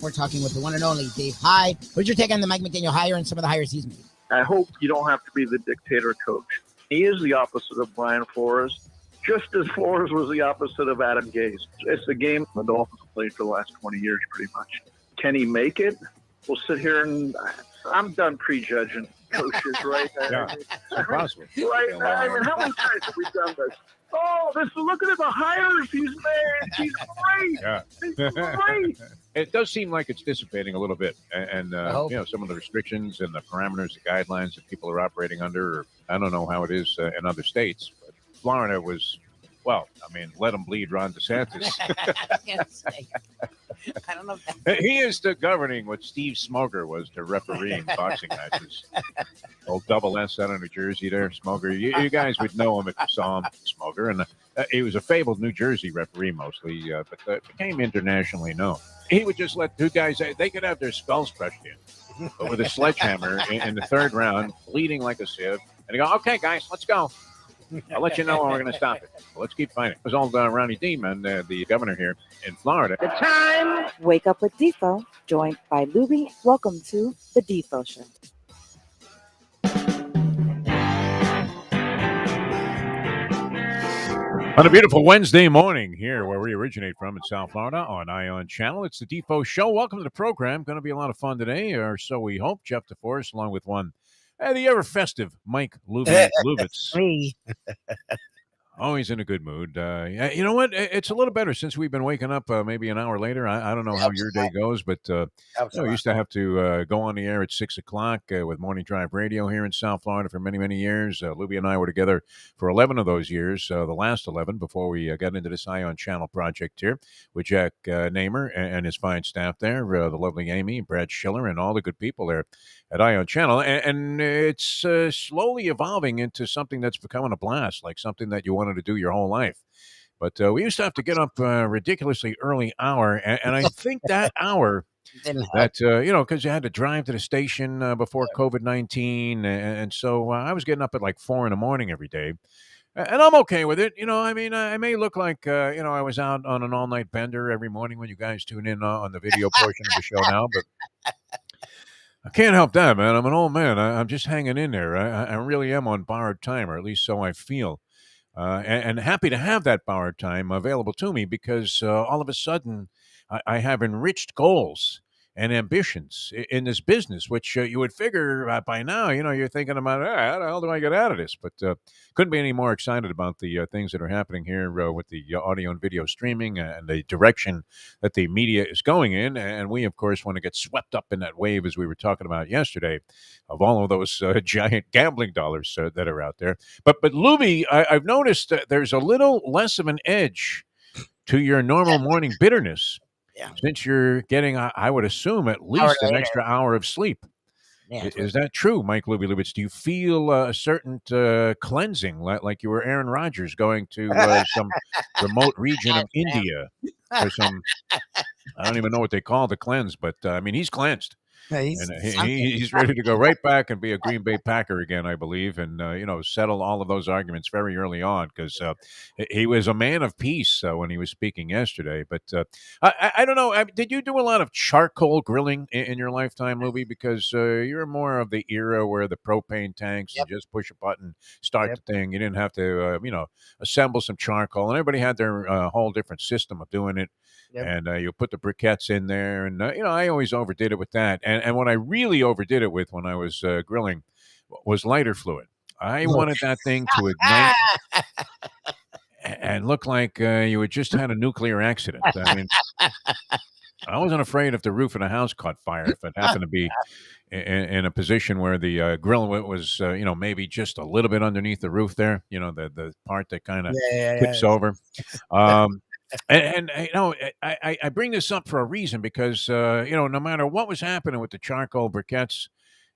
We're talking with the one and only Dave Hyde. What's your take on the Mike McDaniel hire and some of the hires he's made? I hope you don't have to be the dictator coach. He is the opposite of Brian Flores, just as Flores was the opposite of Adam Gase. It's the game the Dolphins have played for the last 20 years, pretty much. Can he make it? We'll sit here and I'm done prejudging coaches, right? Yeah, it's possible. Right? I mean, how many times have we done this? Oh, look at the hires he's made. He's great. Yeah. He's great. It does seem like it's dissipating a little bit. And some of the restrictions and the parameters, the guidelines that people are operating under, or I don't know how it is in other states, but Florida was, let them bleed Ron DeSantis. I don't know if that's... He is to governing what Steve Smoger was to refereeing boxing matches. Old double S out of New Jersey there, Smoger. You guys would know him if you saw him, Smoger. And he was a fabled New Jersey referee mostly, but became internationally known. He would just let two guys, they could have their skulls crushed in, but with a sledgehammer in the third round, bleeding like a sieve. And he go, okay, guys, let's go. I'll let you know when we're going to stop it. Well, let's keep fighting. It was old Ronnie Deeman, the governor here in Florida. The time. Wake up with Defo, joined by Lubie. Welcome to the Defo Show. On a beautiful Wednesday morning here where we originate from in South Florida on Ion Channel, it's the Defo Show. Welcome to the program. Going to be a lot of fun today, or so we hope. Jeff Deforrest, along with the ever-festive Mike Lubitz. Me. Always in a good mood. You know what? It's a little better since we've been waking up maybe an hour later. I don't know how your day goes, but we used to have to go on the air at 6 o'clock with Morning Drive Radio here in South Florida for many, many years. Lubie and I were together for 11 of those years, the last 11, before we got into this Ion Channel project here with Jack Namer and his fine staff there, the lovely Amy, Brad Schiller, and all the good people there at Ion Channel. And it's slowly evolving into something that's becoming a blast, like something that you wanted to do your whole life. But we used to have to get up ridiculously early hour, and I think that hour that because you had to drive to the station before COVID-19, and so I was getting up at like 4 a.m. every day, and I'm okay with it. I mean, I may look like I was out on an all-night bender every morning when you guys tune in on the video portion of the show now, but I can't help that, man. I'm an old man. I'm just hanging in there. I really am on borrowed time, or at least so I feel. And happy to have that borrowed time available to me because all of a sudden I have enriched goals and ambitions in this business, which you would figure by now, you're thinking about, how the hell do I get out of this? But couldn't be any more excited about the things that are happening here with the audio and video streaming and the direction that the media is going in. And we, of course, want to get swept up in that wave, as we were talking about yesterday, of all of those giant gambling dollars that are out there. But Lubie, I've noticed that there's a little less of an edge to your normal morning bitterness. Yeah. Since you're getting, I would assume, at least an extra hour of sleep. Yeah, is that true, Mike Lubitz? Do you feel a certain cleansing, like you were Aaron Rodgers going to some remote region of India for some, I don't even know what they call the cleanse, but I mean, he's cleansed. Yeah, he's ready to go right back and be a Green Bay Packer again, I believe, and settle all of those arguments very early on because he was a man of peace when he was speaking yesterday. But I don't know. Did you do a lot of charcoal grilling in your lifetime, Lubie? Because you're more of the era where the propane tanks and just push a button, start the thing. You didn't have to assemble some charcoal, and everybody had their whole different system of doing it. Yep. And you put the briquettes in there, and I always overdid it with that. And what I really overdid it with when I was grilling was lighter fluid. I wanted that thing to ignite and look like you had just had a nuclear accident. I mean, I wasn't afraid if the roof of the house caught fire, if it happened to be in a position where the grill was, maybe just a little bit underneath the roof there, the part that kind of tips over. And I bring this up for a reason because, no matter what was happening with the charcoal briquettes,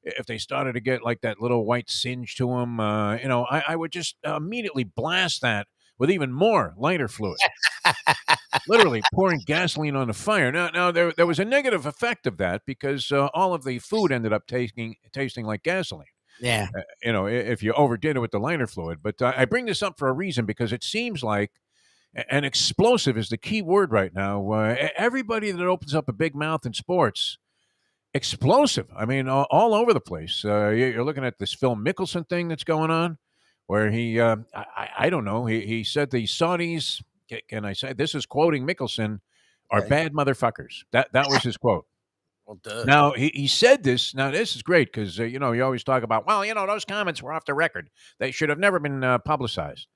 if they started to get like that little white singe to them, I would just immediately blast that with even more lighter fluid, literally pouring gasoline on the fire. Now there was a negative effect of that because all of the food ended up tasting like gasoline. Yeah. If you overdid it with the lighter fluid. But I bring this up for a reason because it seems like, And explosive is the key word right now. Everybody that opens up a big mouth in sports, explosive. I mean, all over the place. You're looking at this Phil Mickelson thing that's going on, where I don't know, he said the Saudis, can I say, this is quoting Mickelson, are bad motherfuckers. That was his quote. Well, duh. Now, he said this. Now, this is great because, you always talk about, well, those comments were off the record. They should have never been publicized.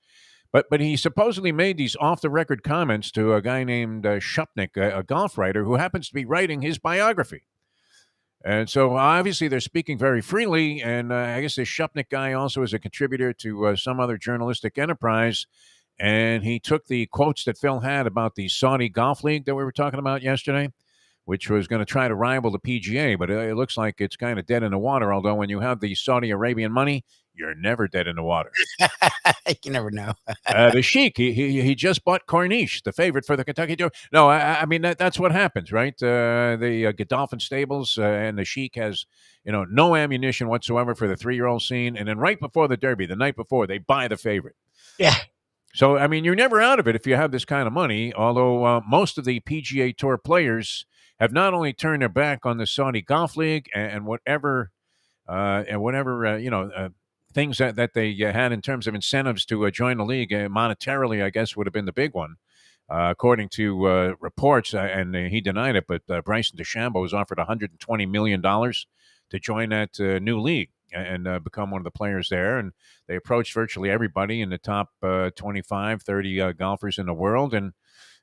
But he supposedly made these off-the-record comments to a guy named Shupnik, a golf writer, who happens to be writing his biography. And so, obviously, they're speaking very freely, and I guess this Shupnik guy also is a contributor to some other journalistic enterprise, and he took the quotes that Phil had about the Saudi Golf League that we were talking about yesterday, which was going to try to rival the PGA, but it looks like it's kind of dead in the water, although when you have the Saudi Arabian money, you're never dead in the water. You never know. The Sheik, he just bought Corniche, the favorite for the Kentucky Derby. No, I mean, that's what happens, right? The Godolphin stables, and the Sheik has, no ammunition whatsoever for the 3-year-old scene. And then right before the Derby, the night before, they buy the favorite. Yeah. So, I mean, you're never out of it if you have this kind of money, although most of the PGA Tour players have not only turned their back on the Saudi Golf League and whatever things that they had in terms of incentives to join the league, monetarily, I guess, would have been the big one, according to reports, and he denied it, but Bryson DeChambeau was offered $120 million to join that new league and become one of the players there, and they approached virtually everybody in the top 25, 30 golfers in the world, and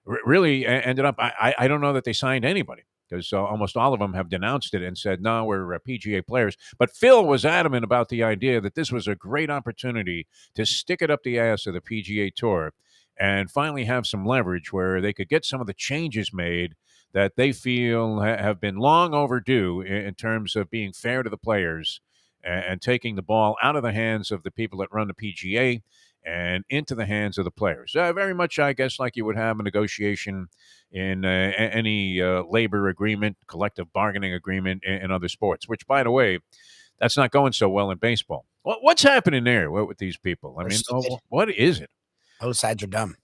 really ended up, I don't know that they signed anybody, because almost all of them have denounced it and said, no, we're PGA players. But Phil was adamant about the idea that this was a great opportunity to stick it up the ass of the PGA Tour and finally have some leverage where they could get some of the changes made that they feel have been long overdue in terms of being fair to the players and taking the ball out of the hands of the people that run the PGA and into the hands of the players. Very much, I guess, like you would have a negotiation in any labor agreement, collective bargaining agreement in other sports, which, by the way, that's not going so well in baseball. What's happening there with these people? I mean, what is it? Both sides are dumb.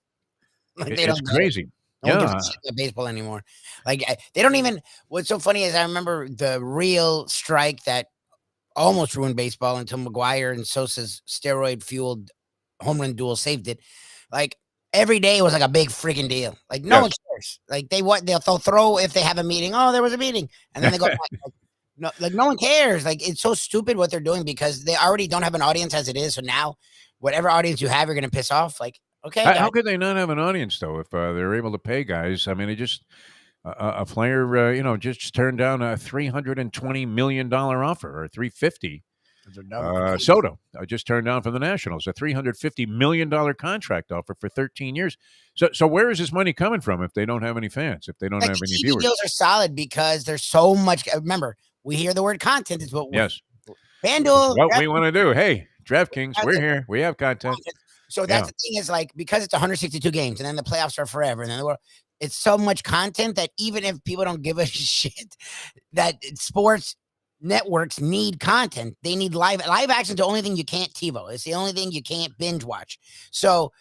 Like, it's crazy. No one gives a shit about baseball anymore. Like, they don't even. What's so funny is I remember the real strike that almost ruined baseball until McGuire and Sosa's steroid-fueled home run duel saved it. Like, every day was like a big freaking deal. Like, no one cares. Like, they'll throw if they have a meeting. Oh, there was a meeting, and then they go back. No one cares. Like, it's so stupid what they're doing because they already don't have an audience as it is. So now, whatever audience you have, you're going to piss off. Like, okay. How could they not have an audience though if they're able to pay guys? I mean, it just a player, just turned down a $320 million offer or $350. Soto just turned down from the Nationals a $350 million contract offer for 13 years. So where is this money coming from if they don't have any fans, if they don't have any TV viewers? Deals are solid because there's so much. Remember, we hear the word content is what FanDuel. What we want to do. Hey, DraftKings, we're here. We have content. So that's the thing is like because it's 162 games and then the playoffs are forever and then it's so much content that even if people don't give a shit, that sports networks need content. They need live action. The only thing you can't TiVo. It's the only thing you can't binge watch. So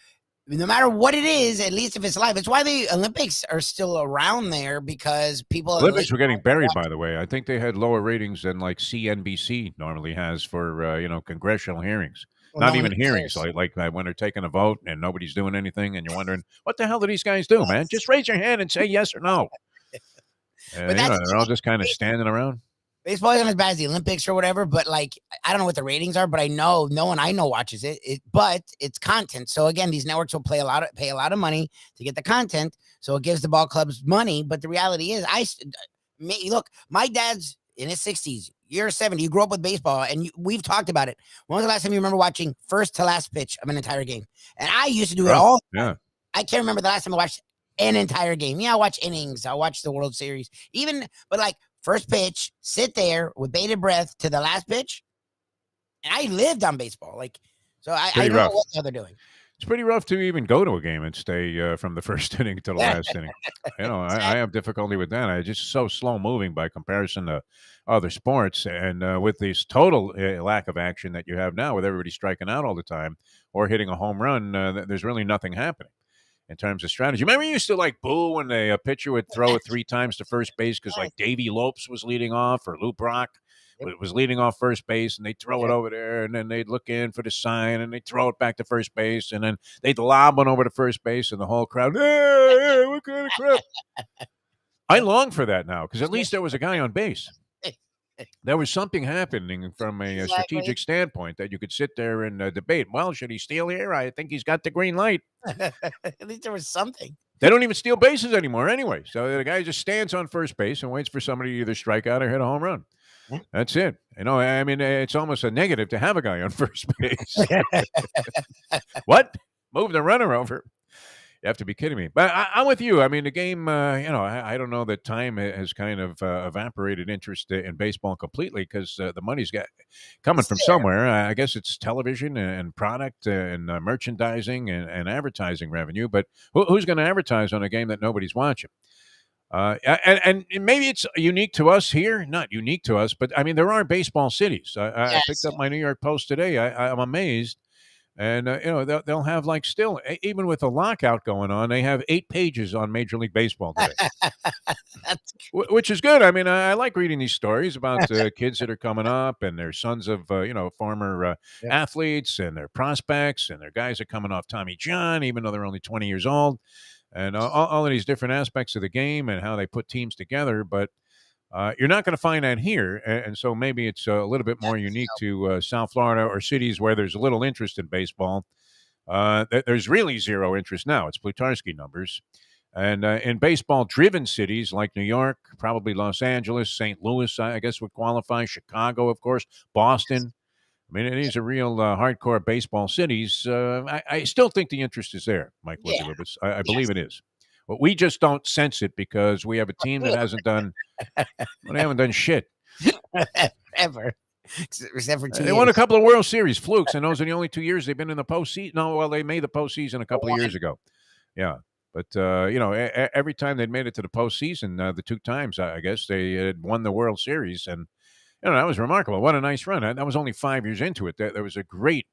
no matter what it is, at least if it's live, it's why the Olympics are still around there because people. Olympics were getting buried, by the way. I think they had lower ratings than like CNBC normally has for congressional hearings. Well, not even hearings, like when they're taking a vote and nobody's doing anything, and you're wondering what the hell do these guys do, man? Just raise your hand and say yes or no. But they're all just kind of standing around. Baseball isn't as bad as the Olympics or whatever, but like I don't know what the ratings are, but I know no one I know watches it. But it's content. So again, these networks will pay a lot of money to get the content. So it gives the ball clubs money. But the reality is, look, my dad's in his 60s, you're 70. You grew up with baseball, and we've talked about it. When was the last time you remember watching first to last pitch of an entire game? And I used to do it all. Yeah. I can't remember the last time I watched an entire game. Yeah, I watch innings. I watch the World Series. But like. First pitch, sit there with bated breath to the last pitch. And I lived on baseball. So I don't know what the hell they're doing. It's pretty rough to even go to a game and stay from the first inning to the last inning. I have difficulty with that. It's just so slow moving by comparison to other sports. And with this total lack of action that you have now with everybody striking out all the time or hitting a home run, there's really nothing happening. in terms of strategy. Remember, you used to like boo when a pitcher would throw it 3 times to first base because like Davey Lopes was leading off or Lou Brock was leading off first base, and they'd throw it over there, and then they'd look in for the sign, and they'd throw it back to first base, and then they'd lob one over to first base, and the whole crowd, hey, what kind of crap? I long for that now because at least there was a guy on base. There was something happening from a strategic standpoint that you could sit there and debate. Well, should he steal here? I think he's got the green light. At least there was something. They don't even steal bases anymore anyway. So the guy just stands on first base and waits for somebody to either strike out or hit a home run. That's it. I mean, it's almost a negative to have a guy on first base. What? Move the runner over. You have to be kidding me. But I'm with you. I mean, the game, I don't know that time has kind of evaporated interest in baseball completely because the money's coming from somewhere. I guess it's television and product and merchandising and advertising revenue. But who's going to advertise on a game that nobody's watching? And maybe it's unique to us here. Not unique to us, but, I mean, there are baseball cities. I picked up my New York Post today. I'm amazed. And, they'll have like still, even with the lockout going on, they have 8 pages on Major League Baseball today, which is good. I mean, I like reading these stories about kids that are coming up and their sons of, former athletes and their prospects and their guys are coming off Tommy John, even though they're only 20 years old. And all of these different aspects of the game and how they put teams together. But you're not going to find that here. And so maybe it's a little bit more unique to South Florida or cities where there's a little interest in baseball. There's really zero interest now. It's Plutarski numbers. And in baseball-driven cities like New York, probably Los Angeles, St. Louis, I guess would qualify, Chicago, of course, Boston. I mean, these are real hardcore baseball cities. I still think the interest is there, Mike Lubitz. I believe it is. But we just don't sense it because we have a team that hasn't done they haven't done shit. Ever. Except for 2 They years. won a couple of World Series flukes, and those are the only 2 years they've been in the postseason. No, well, they made the postseason a couple of years ago. Yeah. But, every time they'd made it to the postseason, the 2 times, I guess, they had won the World Series. And, that was remarkable. What a nice run. That was only 5 years into it. There was a great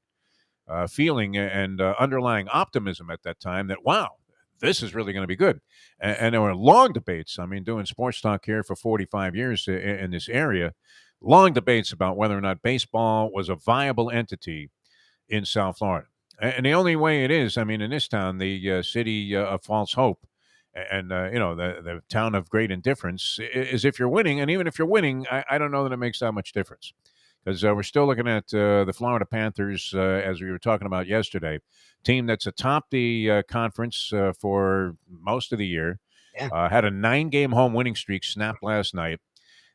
feeling and underlying optimism at that time that, wow, this is really going to be good. And there were long debates. I mean, doing sports talk here for 45 years in this area, long debates about whether or not baseball was a viable entity in South Florida. And the only way it is, I mean, in this town, the city of false hope and, the town of great indifference is if you're winning. And even if you're winning, I don't know that it makes that much difference. Because we're still looking at the Florida Panthers, as we were talking about yesterday, team that's atop the conference for most of the year. Yeah. Had a 9-game home winning streak snapped last night.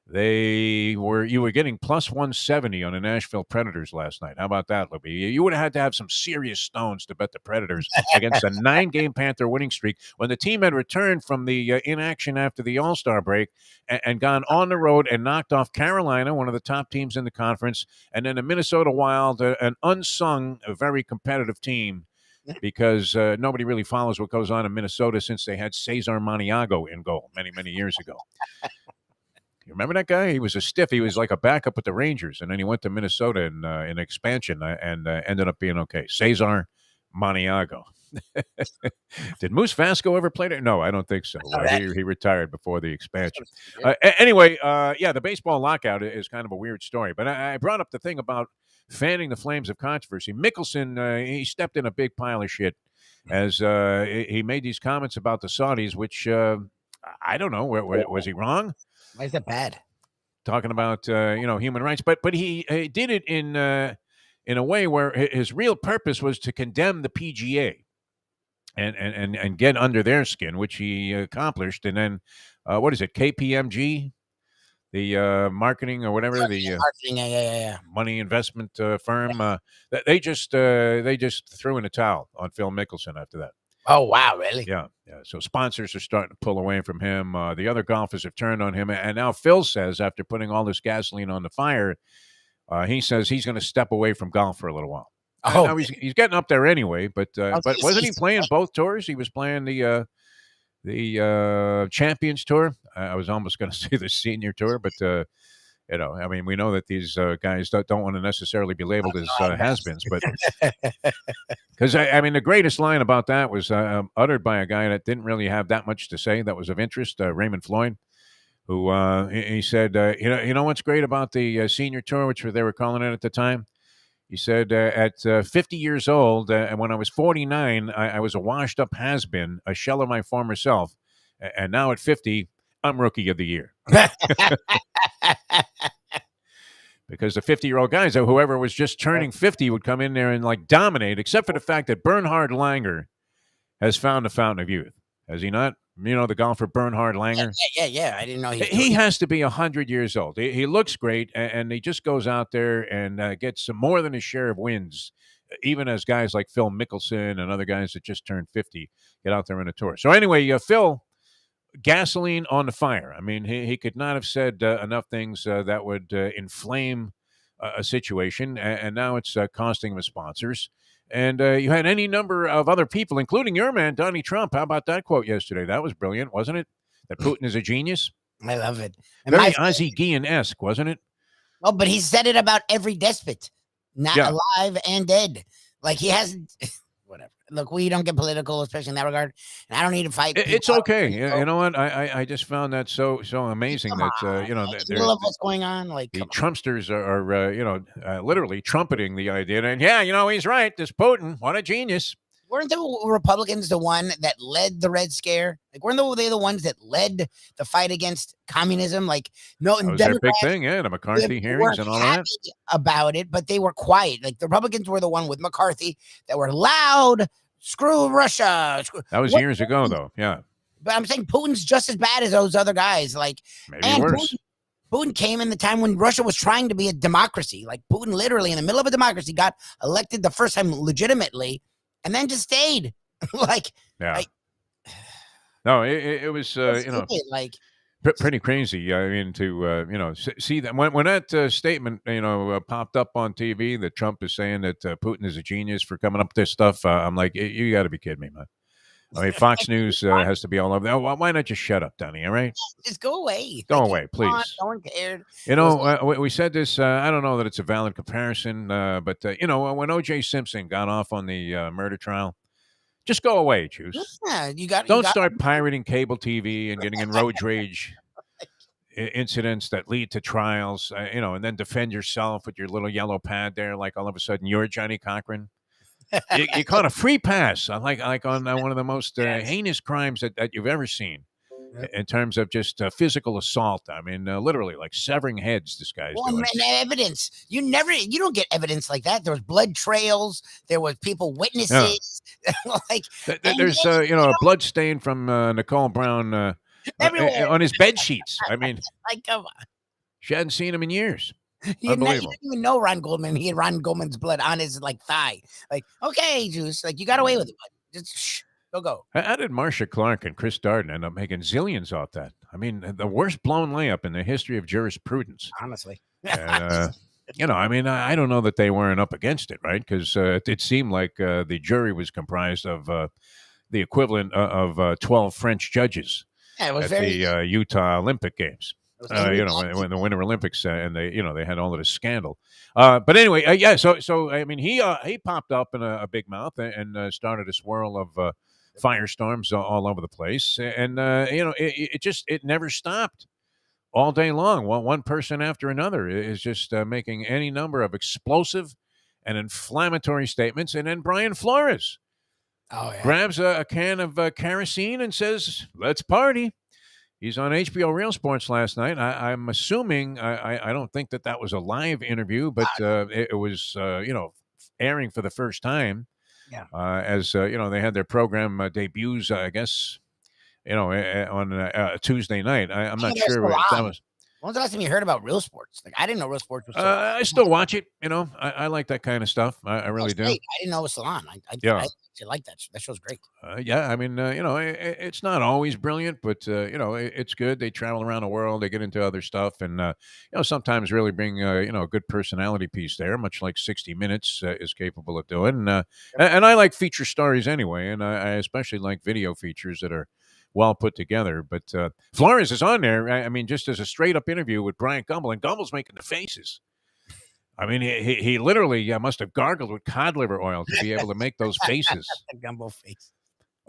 You were getting plus 170 on the Nashville Predators last night. How about that, Lubie? You would have had to have some serious stones to bet the Predators against a 9-game Panther winning streak when the team had returned from the inaction after the All-Star break and gone on the road and knocked off Carolina, one of the top teams in the conference, and then the Minnesota Wild, an unsung, a very competitive team because nobody really follows what goes on in Minnesota since they had Cesar Maniago in goal many, many years ago. You remember that guy? He was a stiff. He was like a backup with the Rangers, and then he went to Minnesota in expansion and ended up being okay. Cesar Maniago. Did Moose Vasco ever play there? No, I don't think so. He retired before the expansion. Anyway, the baseball lockout is kind of a weird story, but I brought up the thing about fanning the flames of controversy. Mickelson, he stepped in a big pile of shit as he made these comments about the Saudis, which I don't know. Was he wrong? Why is that bad? Talking about human rights, but he did it in a way where his real purpose was to condemn the PGA and get under their skin, which he accomplished. And then what is it, KPMG, the marketing or whatever, the money investment firm? They just threw in the towel on Phil Mickelson after that. Oh, wow, really? Yeah. So sponsors are starting to pull away from him. The other golfers have turned on him. And now Phil says, after putting all this gasoline on the fire, he says he's going to step away from golf for a little while. Oh, now he's getting up there anyway. But wasn't he playing both tours? He was playing the Champions Tour. I was almost going to say the Senior Tour, but I mean, we know that these guys don't want to necessarily be labeled as has-beens, but because I mean, the greatest line about that was uttered by a guy that didn't really have that much to say that was of interest, Raymond Floyd, who he said, you know what's great about the senior tour, which they were calling it at the time. He said, at 50 years old, and when I was 49, I was a washed-up has-been, a shell of my former self, and now at 50, I'm Rookie of the Year. Because the 50-year-old guys, whoever was just turning 50 would come in there and like dominate, except for the fact that Bernhard Langer has found the fountain of youth. Has he not? You know, the golfer Bernhard Langer? Yeah. I didn't know he has to be 100 years old. He looks great, and he just goes out there and gets some more than his share of wins, even as guys like Phil Mickelson and other guys that just turned 50 get out there on a tour. So anyway, Phil, gasoline on the fire. I mean, he could not have said enough things that would inflame a situation, and now it's costing him his sponsors. And you had any number of other people, including your man, Donnie Trump. How about that quote yesterday? That was brilliant, wasn't it? That Putin is a genius. I love it. And very Ozzie Guillen-esque, wasn't it? Oh, but he said it about every despot, not alive and dead. Like he hasn't. Whatever. Look, we don't get political, especially in that regard. And I don't need to fight. It's okay. You know what? I just found that so amazing that what's going on. Like the Trumpsters are literally trumpeting the idea. And he's right. This Putin, what a genius. Weren't the Republicans the one that led the Red Scare? Like, weren't they the ones that led the fight against communism? Like, no, that was their big thing, the McCarthy hearings and all that. About it, but they were quiet. Like, the Republicans were the one with McCarthy that were loud. Screw Russia. That was years ago, though. Yeah. But I'm saying Putin's just as bad as those other guys. Like, maybe worse. Putin came in the time when Russia was trying to be a democracy. Like, Putin literally in the middle of a democracy got elected the first time legitimately. And then just stayed. No, it was stupid, like pretty crazy. I mean, to see that when that statement popped up on TV that Trump is saying that Putin is a genius for coming up with this stuff. I'm like, you got to be kidding me, man. I mean, Fox News has to be all over that. Why not just shut up, Donnie? All right, just go away. Go away, please. No one cared. We said this. I don't know that it's a valid comparison, but when O.J. Simpson got off on the murder trial, just go away, Juice. Yeah, Don't start pirating cable TV and getting in road rage incidents that lead to trials. And then defend yourself with your little yellow pad there, like all of a sudden you're Johnny Cochran. you caught a free pass like on one of the most heinous crimes that you've ever seen in terms of just physical assault. I mean, literally like severing heads. This guy's doing. Evidence. You don't get evidence like that. There was blood trails. There was witnesses. There's a blood stain from Nicole Brown on his bed sheets. I mean, come on. She hadn't seen him in years. You didn't even know Ron Goldman. He had Ron Goldman's blood on his thigh. Like, okay, Juice, like you got away with it. Just go. How did Marcia Clark and Chris Darden end up making zillions off that? I mean, the worst blown layup in the history of jurisprudence. Honestly. And, I mean, I don't know that they weren't up against it, right? Because it seemed like the jury was comprised of the equivalent of 12 French judges at the Utah Olympic Games. When the Winter Olympics and they had all of this scandal. But anyway, So I mean, he popped up in a big mouth and started a swirl of firestorms all over the place, and it never stopped all day long. One person after another is just making any number of explosive and inflammatory statements, and then Brian Flores grabs a can of kerosene and says, "Let's party." He's on HBO Real Sports last night. I'm assuming, I don't think that was a live interview, but it was, airing for the first time. Yeah. As, they had their program debuts, I guess, on a Tuesday night. I'm not sure if that was. When was the last time you heard about Real Sports? Like, I didn't know Real Sports was. I still watch it. I like that kind of stuff. I really do. Great. I didn't know it was still on. I like that. That show's great. I mean, it's not always brilliant, but it's good. They travel around the world. They get into other stuff, and sometimes really bring a good personality piece there, much like 60 Minutes is capable of doing. And I like feature stories anyway, and I especially like video features that are well put together. But Flores is on there. I mean, just as a straight up interview with Bryant Gumbel, and Gumbel's making the faces. I mean, he literally must have gargled with cod liver oil to be able to make those faces. The Gumbel face.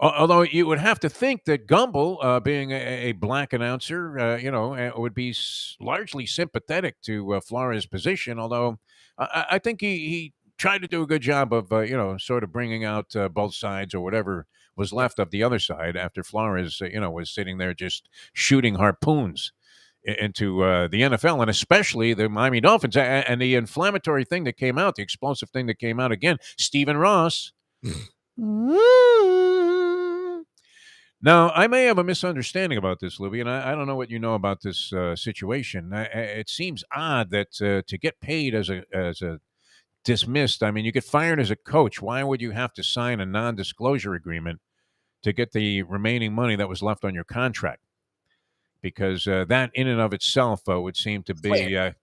Although you would have to think that Gumbel, being a black announcer, would be largely sympathetic to Flores' position. Although I think he tried to do a good job of, sort of bringing out both sides or whatever was left of the other side after Flores, was sitting there just shooting harpoons into the NFL and especially the Miami Dolphins. And the inflammatory thing that came out, the explosive thing that came out again, Stephen Ross. Now, I may have a misunderstanding about this, Lubie, and I don't know what you know about this situation. It seems odd that to get paid as a dismissed, I mean, you get fired as a coach. Why would you have to sign a non-disclosure agreement to get the remaining money that was left on your contract? Because that in and of itself would seem to be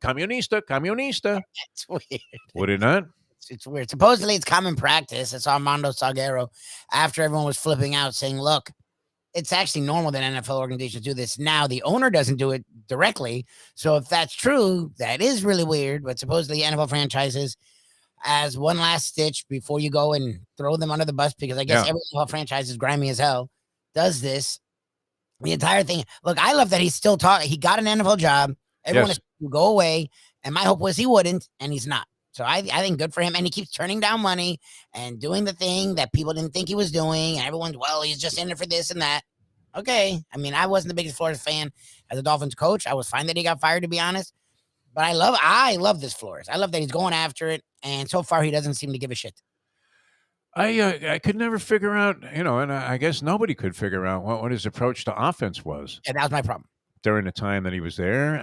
comunista. It's weird. Would it not? It's weird. Supposedly, it's common practice. It's Armando Salguero after everyone was flipping out saying, look, it's actually normal that NFL organizations do this. Now, the owner doesn't do it directly. So if that's true, that is really weird. But supposedly NFL franchises, as one last stitch before you go and throw them under the bus, because I guess every NFL franchise is grimy as hell, does this. The entire thing. Look, I love that he's still talking. He got an NFL job. Everyone is to go away. And my hope was he wouldn't, and he's not. So I think good for him. And he keeps turning down money and doing the thing that people didn't think he was doing. And everyone's, well, he's just in it for this and that. Okay. I mean, I wasn't the biggest Flores fan as a Dolphins coach. I was fine that he got fired, to be honest. But I love this Flores. I love that he's going after it. And so far, he doesn't seem to give a shit. I could never figure out, and I guess nobody could figure out what his approach to offense was. Yeah, that was my problem. During the time that he was there.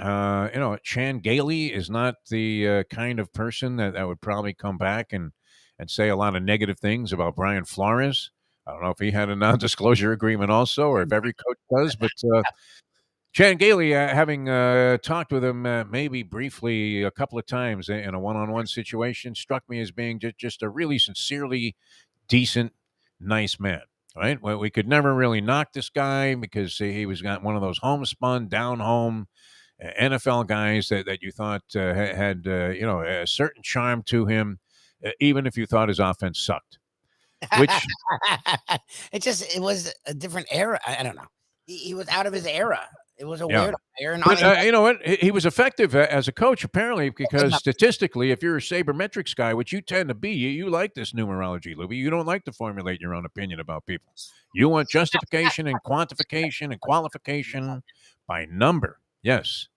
Chan Gailey is not the kind of person that would probably come back and say a lot of negative things about Brian Flores. I don't know if he had a non-disclosure agreement also, or if every coach does, but Chan Gailey, having talked with him maybe briefly a couple of times in a one-on-one situation, struck me as being just a really sincerely decent, nice man. Right? Well, we could never really knock this guy because he was got one of those homespun, down-home NFL guys that you thought had a certain charm to him, even if you thought his offense sucked. Which it was a different era. I don't know. He was out of his era. It was a weird era. But you know what? He was effective as a coach, apparently, because statistically, if you're a sabermetrics guy, which you tend to be, you like this numerology, Lubie. You don't like to formulate your own opinion about people. You want justification and quantification and qualification by number. Yes.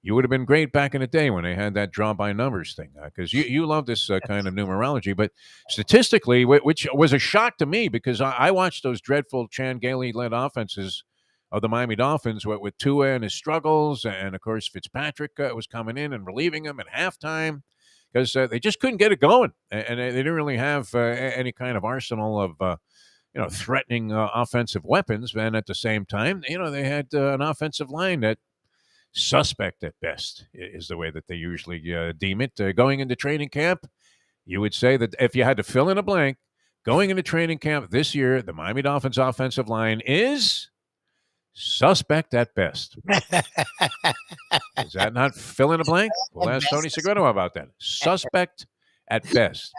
You would have been great back in the day when they had that draw by numbers thing, because you love this kind of numerology. But statistically, which was a shock to me, because I watched those dreadful Chan Gailey-led offenses of the Miami Dolphins with Tua and his struggles, and of course Fitzpatrick was coming in and relieving him at halftime because they just couldn't get it going, and they didn't really have any kind of arsenal of threatening offensive weapons. And at the same time, they had an offensive line that suspect at best is the way that they usually deem it. Going into training camp, you would say that if you had to fill in a blank, going into training camp this year, the Miami Dolphins offensive line is suspect at best. Is that not fill in a blank? We'll ask Tony Segredo about that. Suspect at best.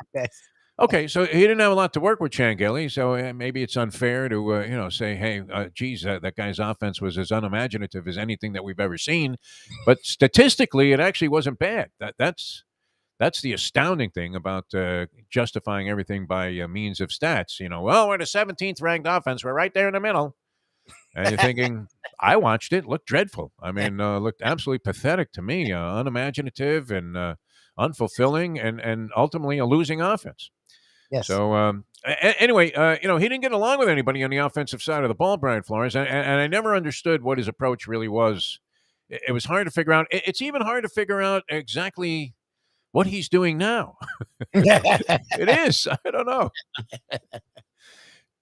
Okay, so he didn't have a lot to work with, Chan Gailey, so maybe it's unfair to say, hey, geez, that guy's offense was as unimaginative as anything that we've ever seen. But statistically, it actually wasn't bad. That's the astounding thing about justifying everything by means of stats. Well, we're the 17th ranked offense. We're right there in the middle. And you're thinking, I watched it. Looked dreadful. I mean, looked absolutely pathetic to me. Unimaginative and unfulfilling and ultimately a losing offense. Yes. So anyway, he didn't get along with anybody on the offensive side of the ball, Brian Flores, and I never understood what his approach really was. It was hard to figure out. It's even hard to figure out exactly what he's doing now. It is. I don't know.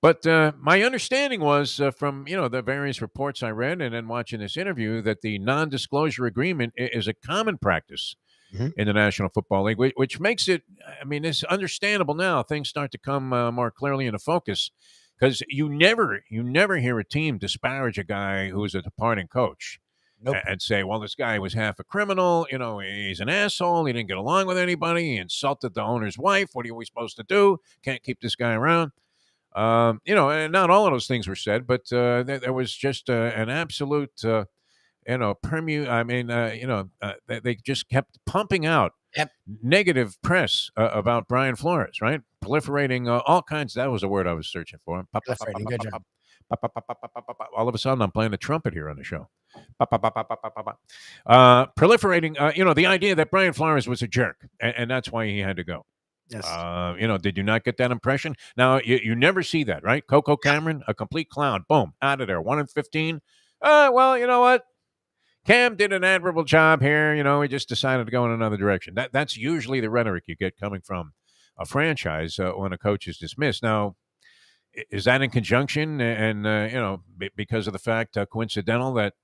But my understanding was from, the various reports I read and then watching this interview that the non-disclosure agreement is a common practice in the National Football League, which makes it, it's understandable now. Things start to come more clearly into focus because you never hear a team disparage a guy who's a departing coach. Nope. And say, well, this guy was half a criminal. He's an asshole. He didn't get along with anybody. He insulted the owner's wife. What are we supposed to do? Can't keep this guy around. And not all of those things were said, but there was just an absolute, they just kept pumping out negative press about Brian Flores, right? Proliferating all kinds. That was a word I was searching for. Good job. All of a sudden, I'm playing the trumpet here on the show. Proliferating, the idea that Brian Flores was a jerk, and that's why he had to go. Yes. Did you not get that impression? Now, you never see that, right? Coco Cameron, a complete clown. Boom, out of there. 1 in 15. Well, you know what? Cam did an admirable job here. We just decided to go in another direction. That's usually the rhetoric you get coming from a franchise when a coach is dismissed. Now, is that in conjunction and because of the fact, coincidental, that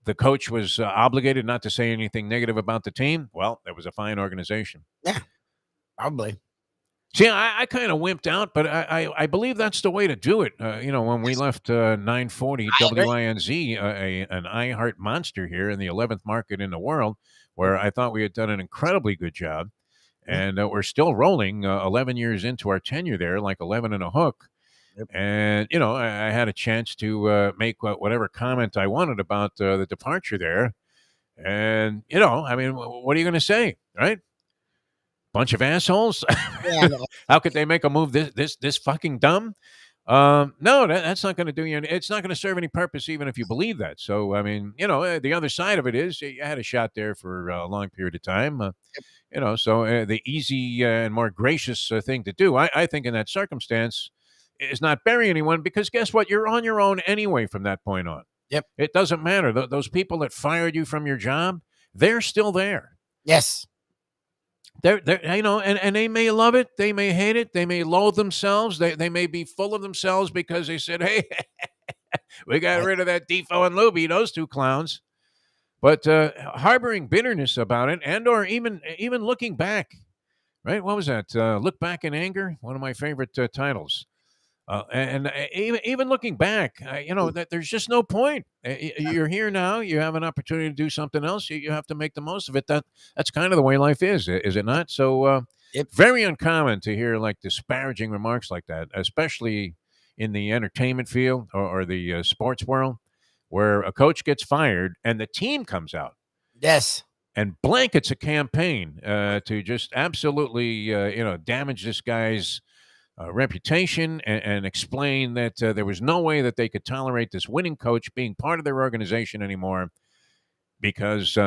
the coach was obligated not to say anything negative about the team? Well, it was a fine organization. Yeah, probably. See, I kind of wimped out, but I believe that's the way to do it. When we left 940 WINZ, an iHeart monster here in the 11th market in the world, where I thought we had done an incredibly good job, and we're still rolling 11 years into our tenure there, like 11 and a hook. Yep. And, I had a chance to make whatever comment I wanted about the departure there. And, what are you going to say, right? Bunch of assholes. Yeah, How could they make a move this fucking dumb? No, that's not going to do you. It's not going to serve any purpose, even if you believe that. So, the other side of it is you had a shot there for a long period of time. So the easy and more gracious thing to do, I think, in that circumstance, is not bury anyone, because guess what? You're on your own anyway from that point on. Yep. It doesn't matter. Those people that fired you from your job, they're still there. Yes. They're and they may love it, they may hate it, they may loathe themselves, they may be full of themselves because they said, hey, we got rid of that Defo and Lubie, those two clowns. But harboring bitterness about it, and or even looking back, right? What was that? Look Back in Anger, one of my favorite titles. Even looking back, that there's just no point. You're here now. You have an opportunity to do something else. You have to make the most of it. That's kind of the way life is it not? So very uncommon to hear like disparaging remarks like that, especially in the entertainment field or the sports world, where a coach gets fired and the team comes out. Yes. And blankets a campaign to just absolutely, damage this guy's reputation and explain that there was no way that they could tolerate this winning coach being part of their organization anymore, because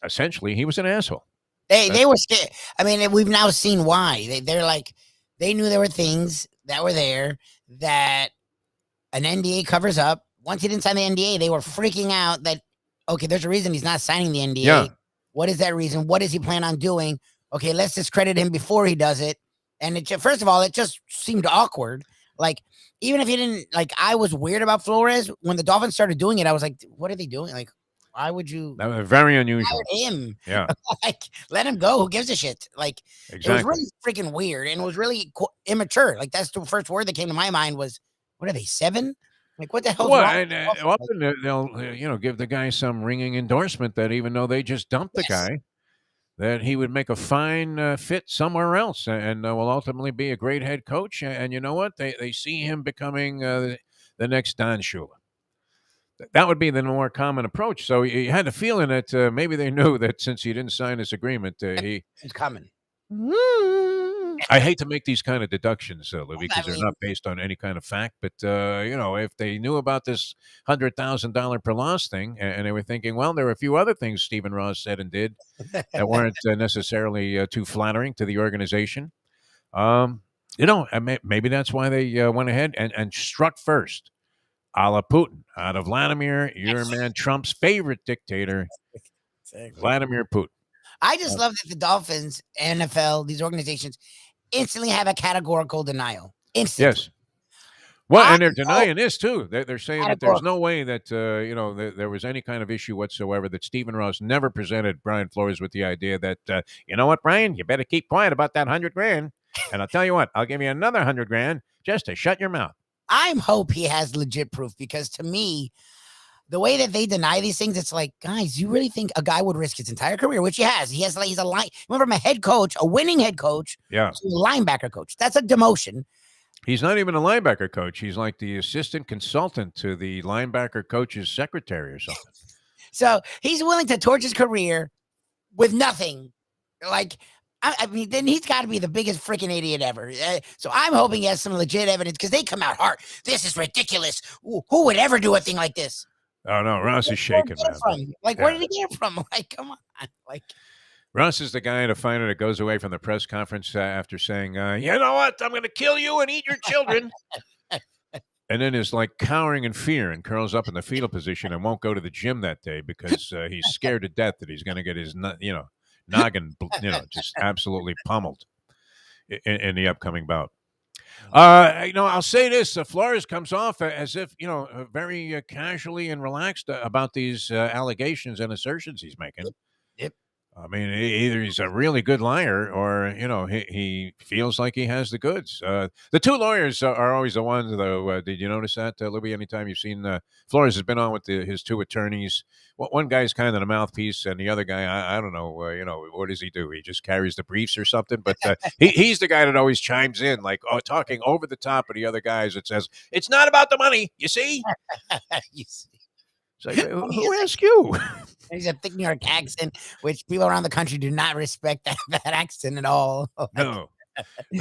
essentially he was an asshole. They were scared. I mean, we've now seen why. They're like, they knew there were things that were there that an NDA covers up. Once he didn't sign the NDA, they were freaking out that, okay, there's a reason he's not signing the NDA. Yeah. What is that reason? What does he plan on doing? Okay, let's discredit him before he does it. And first of all, it just seemed awkward. Like, even if he didn't, like, I was weird about Flores. When the Dolphins started doing it, I was like, what are they doing? Like, why would you? That was very unusual. Him. Yeah. Like, let him go. Who gives a shit? Like, exactly. It was really freaking weird. And it was really immature. Like, that's the first word that came to my mind was, what are they, 7? Like, what the hell? Well, often they'll give the guy some ringing endorsement that even though they just dumped the guy, that he would make a fine fit somewhere else and will ultimately be a great head coach. And you know what? They see him becoming the next Don Shula. That would be the more common approach. So you had the feeling that maybe they knew that since he didn't sign this agreement, he's coming. I hate to make these kind of deductions, Lubie, because they're not based on any kind of fact. But, if they knew about this $100,000 per loss thing and they were thinking, well, there are a few other things Stephen Ross said and did that weren't necessarily too flattering to the organization. Maybe that's why they went ahead and struck first, a la Putin, out of Vladimir, your man Trump's favorite dictator, Vladimir Putin. I just love that the Dolphins, NFL, these organizations instantly have a categorical denial. Instantly. Yes. Well, and they're denying this too. They're saying that there's no way that there was any kind of issue whatsoever, that Stephen Ross never presented Brian Flores with the idea that you know what, Brian, you better keep quiet about that $100,000, and I'll tell you what, I'll give you another $100,000 just to shut your mouth. I'm hope he has legit proof, because to me, the way that they deny these things, it's like, guys, you really think a guy would risk his entire career, which he has. He's a line. Remember, from a head coach, a winning head coach, Yeah. to a linebacker coach. That's a demotion. He's not even a linebacker coach. He's like the assistant consultant to the linebacker coach's secretary or something. So he's willing to torch his career with nothing. Like, I mean, then he's got to be the biggest freaking idiot ever. So I'm hoping he has some legit evidence, because they come out hard. This is ridiculous. Who would ever do a thing like this? Oh, no. Ross is shaking, man. Like, where did he get it from? Like, come on. Like, Ross is the guy in a fighter that goes away from the press conference after saying, you know what? I'm going to kill you and eat your children. And then is like cowering in fear and curls up in the fetal position and won't go to the gym that day because he's scared to death that he's going to get his, noggin, just absolutely pummeled in the upcoming bout. I'll say this: Flores comes off as if very casually and relaxed about these allegations and assertions he's making. Yep. I mean, either he's a really good liar, or he feels like he has the goods. The two lawyers are always the ones, though. Did you notice that, Lubie? Anytime you've seen Flores has been on with his two attorneys. One guy's kind of the mouthpiece, and the other guy, I don't know. What does he do? He just carries the briefs or something. But he's the guy that always chimes in, like talking over the top of the other guys. That says, "It's not about the money, you see." You see. It's like, who asked you? He's a thick New York accent, which people around the country do not respect that accent at all. No.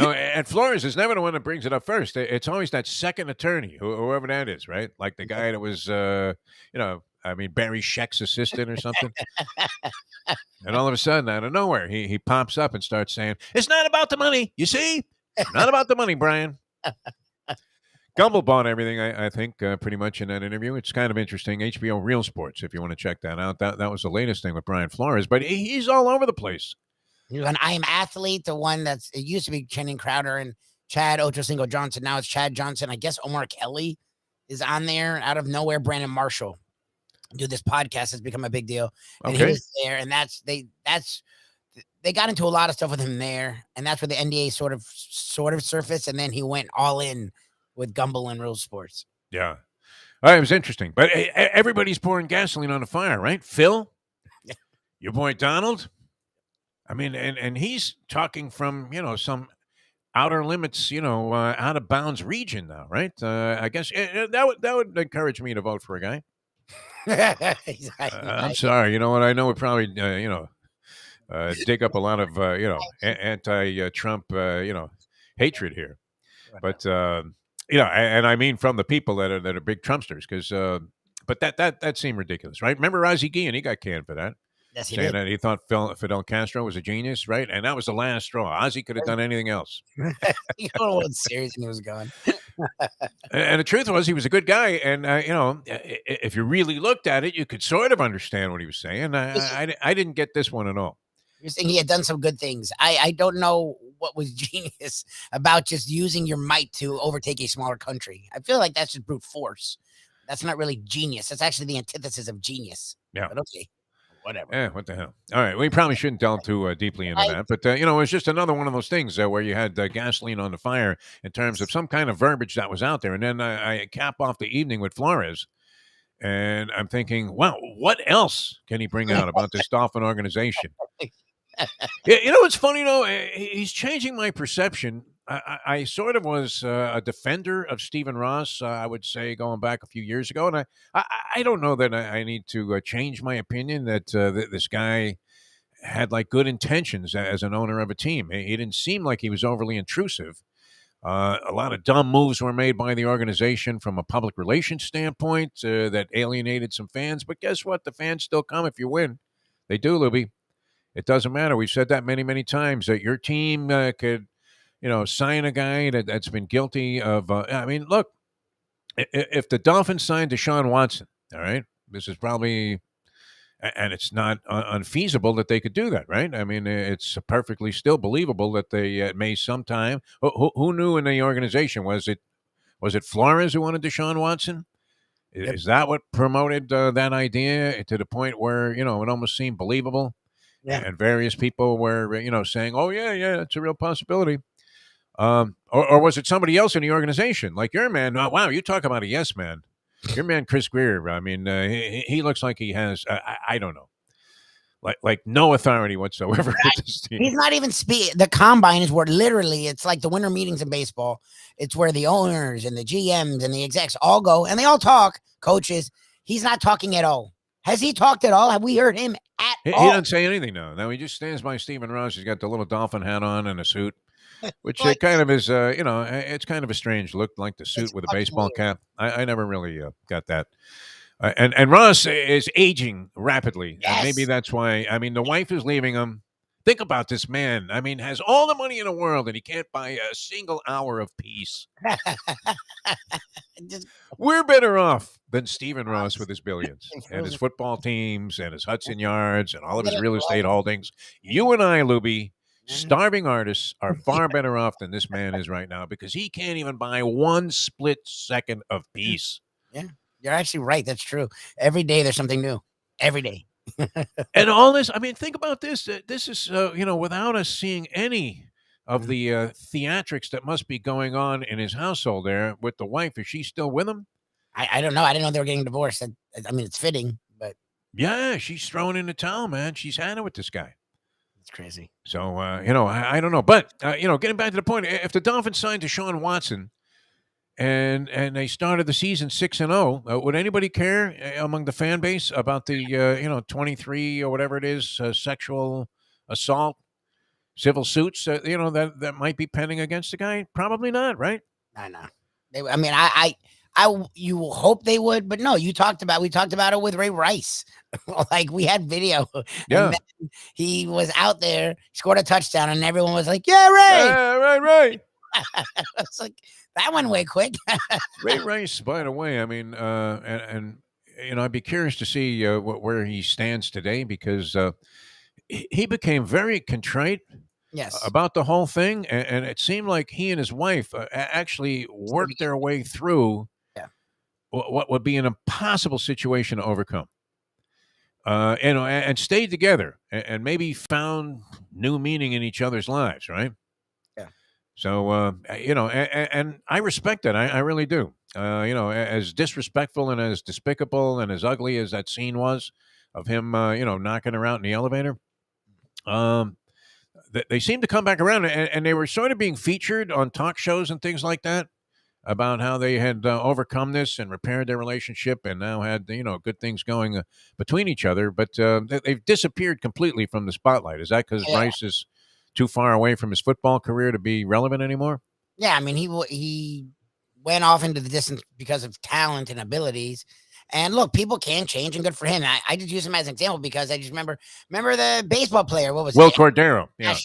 And Flores is never the one that brings it up first. It's always that second attorney, whoever that is, right? Like the guy that was, Barry Scheck's assistant or something. And all of a sudden, out of nowhere, he pops up and starts saying, "It's not about the money, you see? Not about the money, Brian." Gumbel bought everything, I think, pretty much in that interview. It's kind of interesting. HBO Real Sports, if you want to check that out. That was the latest thing with Brian Flores, but he's all over the place. An I Am Athlete, the one it used to be Channing Crowder and Chad Ochocinco Johnson. Now it's Chad Johnson. I guess Omar Kelly is on there. Out of nowhere, Brandon Marshall. Dude, this podcast has become a big deal. And he was there, and they got into a lot of stuff with him there, and that's where the NDA sort of surfaced, and then he went all in with Gumbel and Real Sports. Yeah. It was interesting. But everybody's pouring gasoline on the fire, right? Phil? Your boy Donald? I mean, and he's talking from, some outer limits, out of bounds region now, right? I guess that would encourage me to vote for a guy. I'm sorry. You know what? I know it probably, dig up a lot of, anti-Trump, hatred here. But, and I mean from the people that are big Trumpsters, because, but that seemed ridiculous, right? Remember Ozzie Guillen? He got canned for that. Yes, he saying did. that he thought Fidel Castro was a genius, right? And that was the last straw. Ozzie could have done anything else. He wasn't serious when he was gone. And the truth was, he was a good guy. And, if you really looked at it, you could sort of understand what he was saying. I didn't get this one at all. You're saying he had done some good things. I don't know what was genius about just using your might to overtake a smaller country. I feel like that's just brute force. That's not really genius. That's actually the antithesis of genius. Yeah. But okay. Whatever. Yeah, what the hell? All right, we probably shouldn't delve too deeply into that, but it was just another one of those things where you had gasoline on the fire in terms of some kind of verbiage that was out there, and then I cap off the evening with Flores, and I'm thinking, wow, what else can he bring out about this Dolphin organization? What's funny though? He's changing my perception. I sort of was a defender of Stephen Ross, I would say, going back a few years ago. And I don't know that I need to change my opinion that this guy had like good intentions as an owner of a team. He didn't seem like he was overly intrusive. A lot of dumb moves were made by the organization from a public relations standpoint that alienated some fans. But guess what? The fans still come if you win. They do, Lubie. It doesn't matter. We've said that many, many times that your team could sign a guy that's been guilty of. Look, if the Dolphins signed Deshaun Watson, all right, this is probably, and it's not unfeasible that they could do that, right? I mean, it's perfectly still believable that they may sometime. Who knew in the organization? Was it Flores who wanted Deshaun Watson? Yep. Is that what promoted that idea to the point where it almost seemed believable? Yeah. And various people were saying, "Oh yeah, it's a real possibility." Or was it somebody else in the organization? Like your man, wow, you talk about a yes man. Your man, Chris Greer, I mean, he looks like he has, I don't know, like no authority whatsoever with this team. He's not even the combine is where literally it's like the winter meetings in baseball. It's where the owners and the GMs and the execs all go and they all talk, coaches. He's not talking at all. Has he talked at all? Have we heard him at all? He doesn't say anything, no. Now he just stands by Stephen Ross. He's got the little dolphin hat on and a suit, which kind of is, it's kind of a strange look, like the suit with a baseball cap. I never really got that. And Ross is aging rapidly. Yes. And maybe that's why. I mean, the wife is leaving him. Think about this man. I mean, has all the money in the world, and he can't buy a single hour of peace. We're better off than Stephen Ross with his billions and his football teams and his Hudson Yards and all of his real estate holdings. You and I, Lubie, starving artists, are far better off than this man is right now because he can't even buy one split second of peace. Yeah. You're actually right. That's true. Every day there's something new. Every day. And all this, I mean, think about this. This is, without us seeing any of the theatrics that must be going on in his household there with the wife. Is she still with him? I don't know. I didn't know they were getting divorced. I mean, it's fitting, but. Yeah, she's throwing in the towel, man. She's had it with this guy. It's crazy. So, I don't know. But, getting back to the point, if the Dolphins signed Deshaun Watson, and they started the season 6-0. Would anybody care among the fan base about the 23 or whatever it is sexual assault, civil suits that might be pending against the guy? Probably not, right? No. I mean, you hope they would, but no. We talked about it with Ray Rice. Like we had video. Yeah, he was out there, scored a touchdown, and everyone was like, "Yeah, Ray, yeah, right." It's like that went way quick. Ray Rice, by the way, I mean, and I'd be curious to see where he stands today because he became very contrite. Yes. About the whole thing, and it seemed like he and his wife actually worked their way through what would be an impossible situation to overcome. And stayed together and maybe found new meaning in each other's lives, right? So, and I respect that. I really do. As disrespectful and as despicable and as ugly as that scene was of him, knocking her out in the elevator, they seemed to come back around and they were sort of being featured on talk shows and things like that about how they had overcome this and repaired their relationship and now had, good things going between each other. But they've disappeared completely from the spotlight. Is that because Rice is too far away from his football career to be relevant anymore? Yeah, I mean, he went off into the distance because of talent and abilities. And look, people can change, and good for him. I just use him as an example because I just remember the baseball player. What was Will Cordero? Yeah,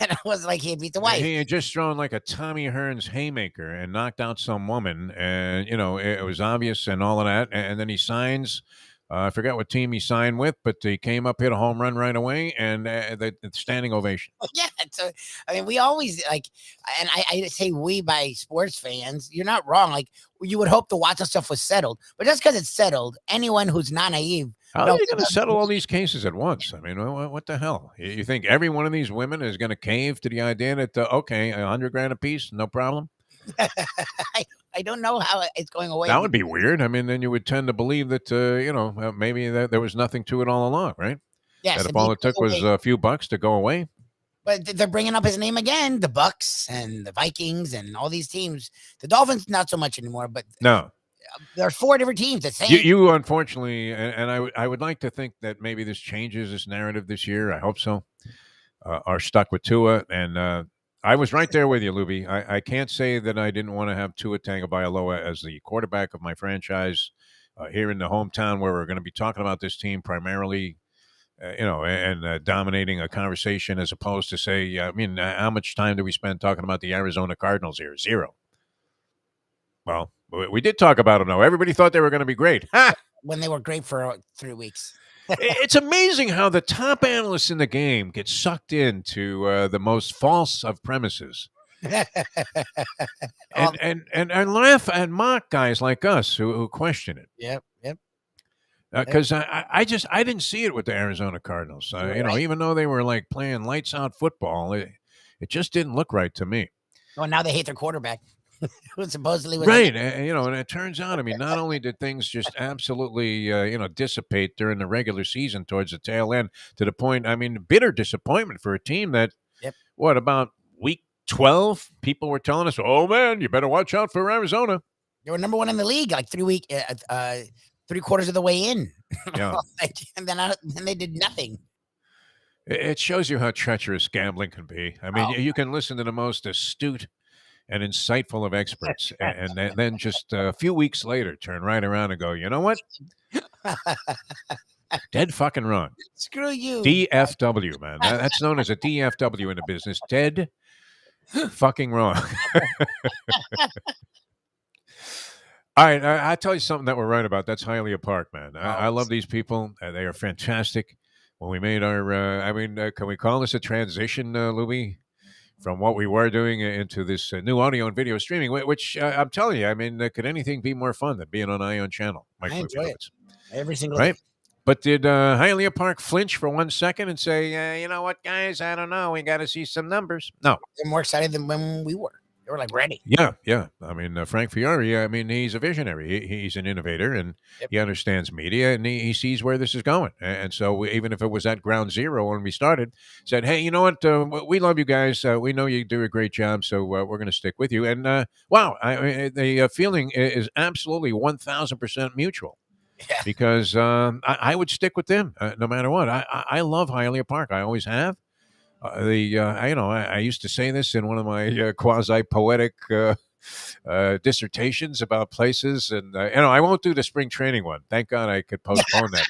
and it was like he had beat the wife. He had just thrown like a Tommy Hearns haymaker and knocked out some woman, and it was obvious and all of that. And then he signs. I forgot what team he signed with, but he came up, hit a home run right away, and the standing ovation. Yeah, so I mean, we always and I say we by sports fans. You're not wrong. Like you would hope the Watson stuff was settled, but just because it's settled, anyone who's not naive. How are you going to settle all these cases at once? I mean, what the hell? You think every one of these women is going to cave to the idea that $100,000 a piece, no problem? I don't know how it's going away. That would be weird. I mean, then you would tend to believe that, maybe that there was nothing to it all along, right? Yes. That if all it took was a few bucks to go away. But they're bringing up his name again, the Bucks and the Vikings and all these teams. The Dolphins, not so much anymore, but no. There are 4 different teams that say you unfortunately, and I would like to think that maybe this changes this narrative this year. I hope so. Are stuck with Tua, and I was right there with you, Lubie. I can't say that I didn't want to have Tua Tagovailoa as the quarterback of my franchise here in the hometown where we're going to be talking about this team primarily, and dominating a conversation as opposed to say, how much time do we spend talking about the Arizona Cardinals here? 0. Well, we did talk about them, though. Everybody thought they were going to be great. When they were great for 3 weeks. It's amazing how the top analysts in the game get sucked into the most false of premises, and laugh and mock guys like us who question it. Yep. Because I didn't see it with the Arizona Cardinals. Right. Even though they were like playing lights out football, it just didn't look right to me. Well, now they hate their quarterback. Who supposedly was Right. And it turns out, I mean, not only did things just absolutely, dissipate during the regular season towards the tail end to the point, I mean, bitter disappointment for a team that, what, about week 12, people were telling us, oh, man, you better watch out for Arizona. They were number one in the league, like 3 quarters of the way in. Yeah. And then they did nothing. It shows you how treacherous gambling can be. I mean, you can listen to the most astute and insightful of experts, and then just a few weeks later, turn right around and go, you know what? Dead fucking wrong. Screw you. DFW, man. That's known as a DFW in the business. Dead fucking wrong. All right, I'll tell you something that we're right about. That's Hialeah Park, man. I love these people. They are fantastic. When we made our, can we call this a transition, Lubie, from what we were doing into this new audio and video streaming, which I'm telling you, I mean, could anything be more fun than being on Ion Channel? I enjoy it every single day. Right? But did Hialeah Park flinch for 1 second and say, you know what, guys, I don't know. We got to see some numbers. No. They're more excited than when we were. They were like ready. Yeah. I mean, Frank Fiore, I mean, he's a visionary. He's an innovator, and he understands media, and he sees where this is going. And so even if it was at ground zero when we started, said, hey, you know what? We love you guys. We know you do a great job, so we're going to stick with you. And, the feeling is absolutely 1,000% mutual. Yeah. Because I would stick with them no matter what. I love Hialeah Park. I always have. I used to say this in one of my quasi-poetic dissertations about places, and I won't do the spring training one. Thank God I could postpone that.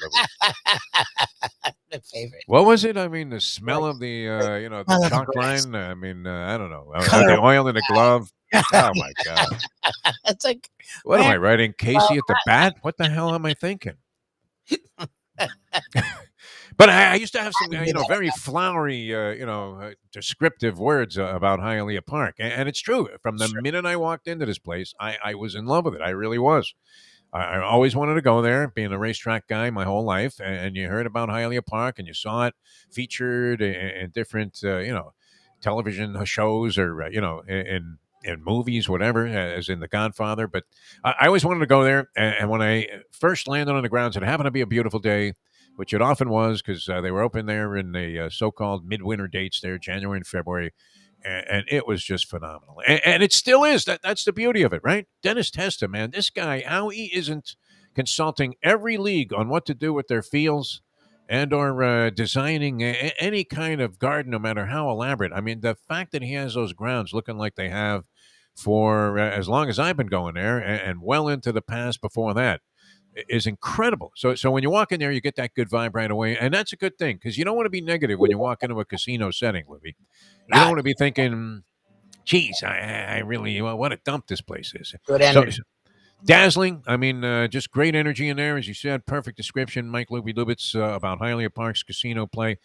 The favorite. What was it? I mean, the smell of the the chalk line. I mean, I don't know. The oil in the glove. Oh my God! It's like, what am I writing? Casey at the bat? What the hell am I thinking? But I used to have some, very flowery, descriptive words about Hialeah Park. And it's true. From the minute I walked into this place, I was in love with it. I really was. I always wanted to go there, being a racetrack guy my whole life. And you heard about Hialeah Park, and you saw it featured in different, television shows or, in movies, whatever, as in The Godfather. But I always wanted to go there. And when I first landed on the grounds, it happened to be a beautiful day, which it often was, because they were open there in the so-called midwinter dates there, January and February, and it was just phenomenal. And it still is. That's the beauty of it, right? Dennis Testa, man, this guy, how he isn't consulting every league on what to do with their fields and or designing any kind of garden, no matter how elaborate. I mean, the fact that he has those grounds looking like they have for as long as I've been going there and well into the past before that, is incredible. So when you walk in there, you get that good vibe right away, and that's a good thing, because you don't want to be negative when you walk into a casino setting, Libby. You don't want to be thinking, geez, I really, what a dump this place is. Good energy. So, dazzling. I mean, just great energy in there, as you said. Perfect description, Mike Lubitz, about Hialeah Park's casino play.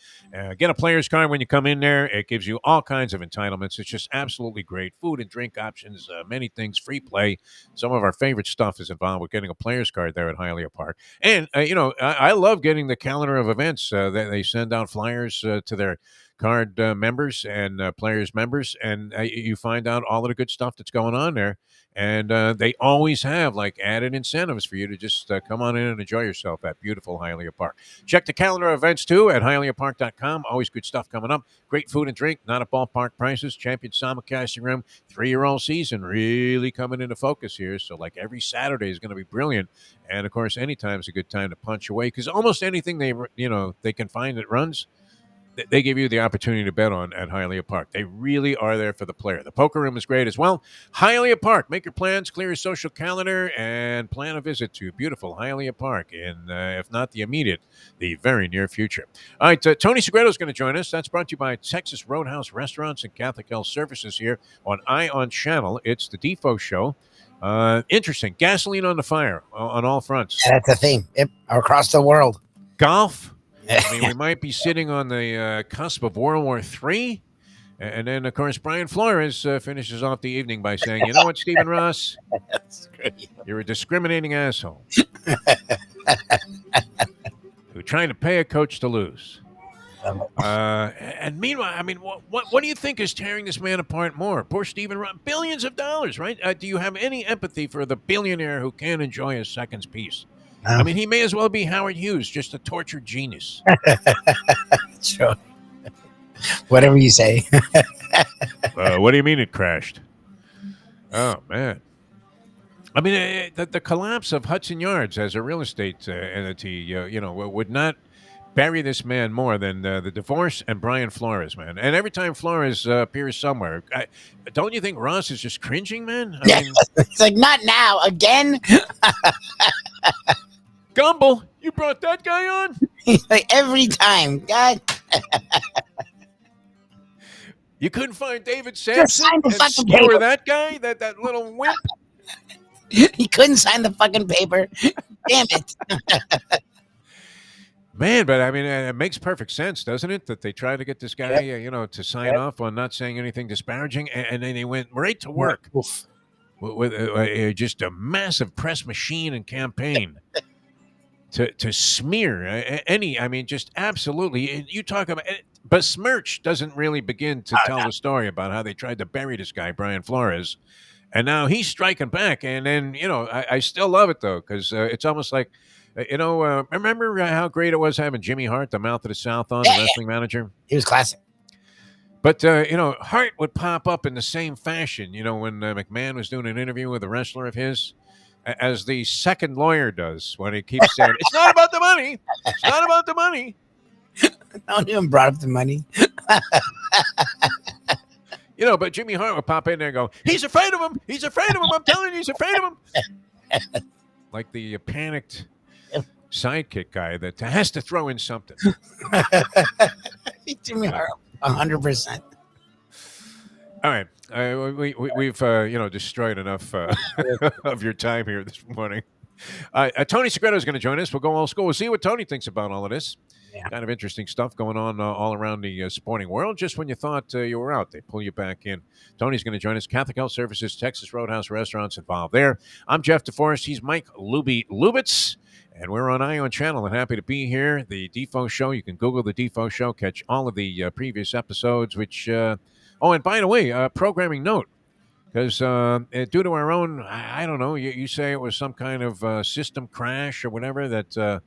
Get a player's card when you come in there. It gives you all kinds of entitlements. It's just absolutely great. Food and drink options, many things, free play. Some of our favorite stuff is involved with getting a player's card there at Hialeah Park. And, I love getting the calendar of events. They send out flyers to their card members and players members, and you find out all of the good stuff that's going on there. And they always have like added incentives for you to just come on in and enjoy yourself at beautiful Hialeah Park. Check the calendar of events too at hialeahpark.com. Always good stuff coming up. Great food and drink, not at ballpark prices. Champion simulcasting room, 3-year-old season really coming into focus here. So like every Saturday is going to be brilliant. And of course, anytime is a good time to punch away, because almost anything they can find that runs, they give you the opportunity to bet on at Hialeah Park. They really are there for the player. The poker room is great as well. Hialeah Park. Make your plans, clear your social calendar, and plan a visit to beautiful Hialeah Park in, if not the immediate, the very near future. All right, Tony Segredo is going to join us. That's brought to you by Texas Roadhouse Restaurants and Catholic Health Services here on Ion Channel. It's the Defo Show. Interesting. Gasoline on the fire on all fronts. That's a thing. Yep. Across the world. Golf. I mean, we might be sitting on the cusp of World War III. And then, of course, Brian Flores finishes off the evening by saying, you know what, Stephen Ross? You're a discriminating asshole who trying to pay a coach to lose. And meanwhile, I mean, what do you think is tearing this man apart more? Poor Stephen Ross, billions of dollars, right? Do you have any empathy for the billionaire who can't enjoy his second's piece? No. I mean, he may as well be Howard Hughes, just a tortured genius. Sure. Whatever you say. What do you mean it crashed? Oh, man. I mean, the collapse of Hudson Yards as a real estate entity, would not bury this man more than the Deforrest and Brian Flores, man. And every time Flores appears somewhere, don't you think Ross is just cringing, man? I mean, it's like, not now, again? Gumbel, you brought that guy on? Like, every time, God. You couldn't find David Sampson sign the and fucking skewer paper. that guy, that little wimp? He couldn't sign the fucking paper. Damn it. Man, but I mean, it makes perfect sense, doesn't it? That they tried to get this guy, to sign off on not saying anything disparaging, and then they went right to work with just a massive press machine and campaign to smear any. I mean, just absolutely. You talk about besmirch doesn't really begin to tell the story about how they tried to bury this guy, Brian Flores. And now he's striking back. And then, I still love it, though, because it's almost like, remember how great it was having Jimmy Hart, the Mouth of the South, on, the wrestling manager? He was classic. But, Hart would pop up in the same fashion, when McMahon was doing an interview with a wrestler of his, as the second lawyer does when he keeps saying, it's not about the money. It's not about the money. No one even brought up the money. But Jimmy Hart would pop in there and go, he's afraid of him. He's afraid of him. I'm telling you, he's afraid of him. Like the panicked sidekick guy that has to throw in something. Jimmy Hart, 100%. All right. We've destroyed enough of your time here this morning. Tony Segreto is going to join us. We'll go old school. We'll see what Tony thinks about all of this. Yeah. Kind of interesting stuff going on all around the sporting world. Just when you thought you were out, they pull you back in. Tony's going to join us. Catholic Health Services, Texas Roadhouse Restaurants involved there. I'm Jeff Deforrest. He's Mike Lubitz. And we're on Ion Channel and happy to be here. The Defo Show. You can Google the Defo Show. Catch all of the previous episodes, which... and by the way, programming note. Because due to our own, I don't know, you say it was some kind of system crash or whatever that...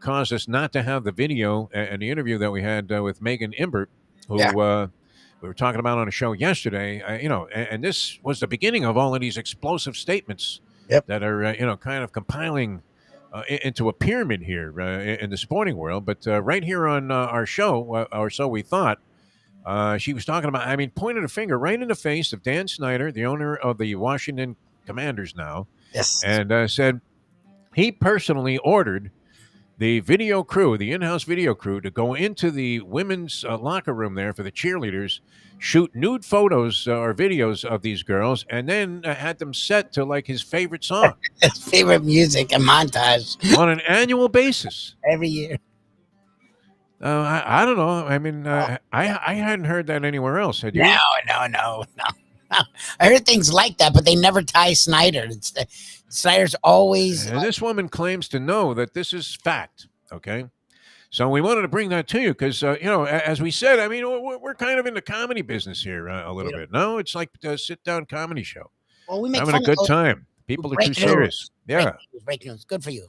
caused us not to have the video and the interview that we had with Megan Imbert, who we were talking about on a show yesterday. And this was the beginning of all of these explosive statements that are, kind of compiling into a pyramid here in the sporting world. But right here on our show, or so we thought, she was talking about, pointed a finger right in the face of Dan Snyder, the owner of the Washington Commanders now. Yes. And said he personally ordered the video crew, the in-house video crew, to go into the women's locker room there for the cheerleaders, shoot nude photos or videos of these girls, and then had them set to like his favorite song. His favorite music and montage. On an annual basis. Every year. I don't know. I hadn't heard that anywhere else. Had you? No. I heard things like that, but they never tie Snyder. Snyder's always... this woman claims to know that this is fact, okay? So we wanted to bring that to you because, as we said, we're kind of in the comedy business here a little bit. No, it's like a sit-down comedy show. Well, we make having a good time. People are too serious. Yeah. Breaking news. Good for you.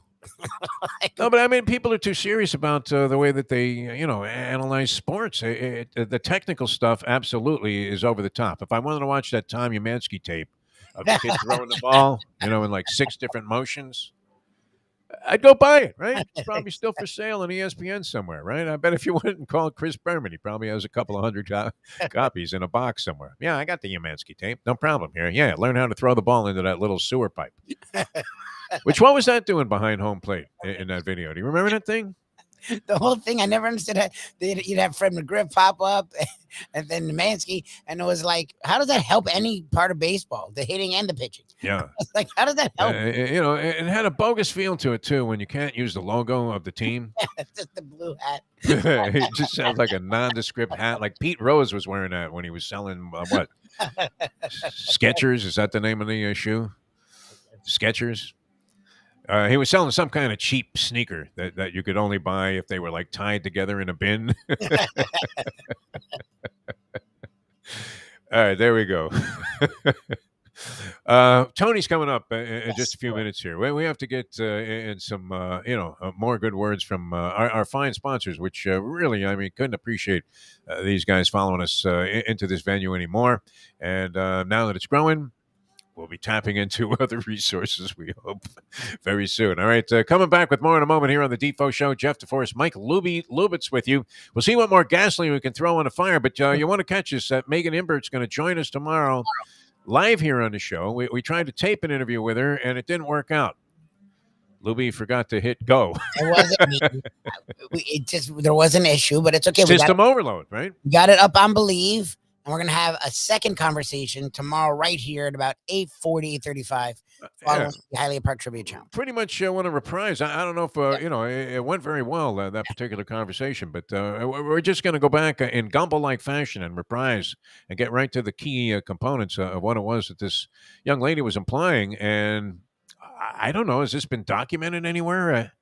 No, but people are too serious about the way that they, analyze sports. The technical stuff absolutely is over the top. If I wanted to watch that Tom Umansky tape of the kid throwing the ball, in like 6 different motions, I'd go buy it, right? It's probably still for sale on ESPN somewhere, right? I bet if you went and called Chris Berman, he probably has a couple of hundred copies in a box somewhere. Yeah, I got the Umansky tape. No problem here. Yeah, learn how to throw the ball into that little sewer pipe. What was that doing behind home plate in that video? Do you remember that thing? The whole thing, I never understood how you'd have Fred McGriff pop up and then Mansky, and it was like, how does that help any part of baseball, the hitting and the pitching? Yeah. Like, how does that help? It had a bogus feel to it, too, when you can't use the logo of the team. Just the blue hat. It just sounds like a nondescript hat. Like Pete Rose was wearing that when he was selling, what? Skechers? Is that the name of the shoe? Skechers? He was selling some kind of cheap sneaker that you could only buy if they were like tied together in a bin. All right, there we go. Tony's coming up in just a few minutes here. We have to get in some, more good words from our fine sponsors, which really, I mean, couldn't appreciate these guys following us into this venue anymore. And now that it's growing, we'll be tapping into other resources, we hope, very soon. All right, coming back with more in a moment here on the Defo Show. Jeff Deforrest, Mike Lubitz with you. We'll see what more gasoline we can throw on the fire, but you want to catch us. Megan Imbert's going to join us tomorrow live here on the show. We tried to tape an interview with her, and it didn't work out. Lubie forgot to hit go. It wasn't me. There was an issue, but it's okay. System overload, right? We got it up on Believe. And we're going to have a second conversation tomorrow right here at about 8:40, 8:35 following the Highly Park Trivia Challenge. Pretty much want to reprise. I don't know if, it went very well, that particular conversation, but we're just going to go back in Gumbel-like fashion and reprise and get right to the key components of what it was that this young lady was implying. And I don't know, has this been documented anywhere?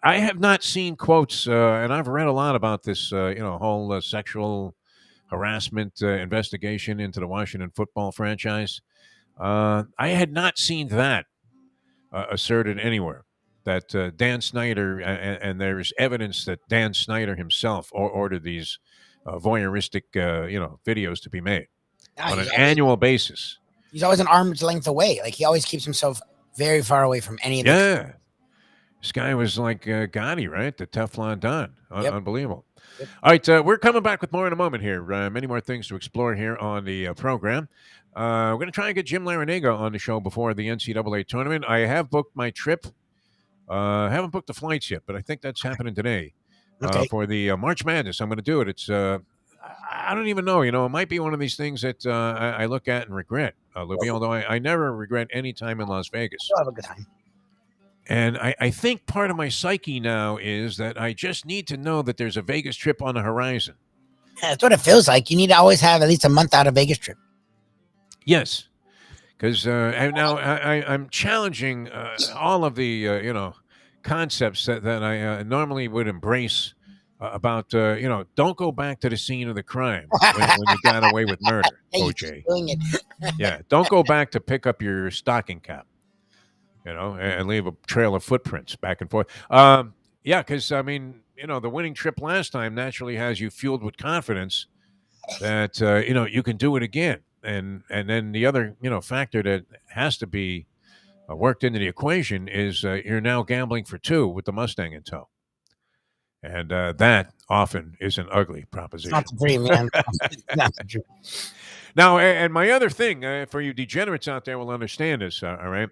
I have not seen quotes, and I've read a lot about this, whole sexual harassment investigation into the Washington football franchise. I had not seen that asserted anywhere, that Dan Snyder, and there's evidence that Dan Snyder himself ordered these voyeuristic, videos to be made on an annual basis. He's always an arm's length away. Like, he always keeps himself very far away from any of this. Yeah. This guy was like Gotti, right? The Teflon Don. Unbelievable. Yep. All right, we're coming back with more in a moment here. Many more things to explore here on the program. We're going to try and get Jim Larinaga on the show before the NCAA tournament. I have booked my trip. Haven't booked the flights yet, but I think that's happening today for the March Madness. I'm going to do it. It's I don't even know. It might be one of these things that I look at and regret, Lubie, although I never regret any time in Las Vegas. You'll have a good time. And I think part of my psyche now is that I just need to know that there's a Vegas trip on the horizon. Yeah, that's what it feels like. You need to always have at least a month out of Vegas trip. Yes. Because I'm challenging all of the, concepts that I normally would embrace about, don't go back to the scene of the crime when you got away with murder, OJ. Doing it. Yeah, don't go back to pick up your stocking cap. And leave a trail of footprints back and forth. Because, the winning trip last time naturally has you fueled with confidence that, you can do it again. And then the other, factor that has to be worked into the equation is you're now gambling for two with the Mustang in tow. And that often is an ugly proposition. Not the dream, man. Not the dream. Now, and my other thing, for you degenerates out there will understand this, all right?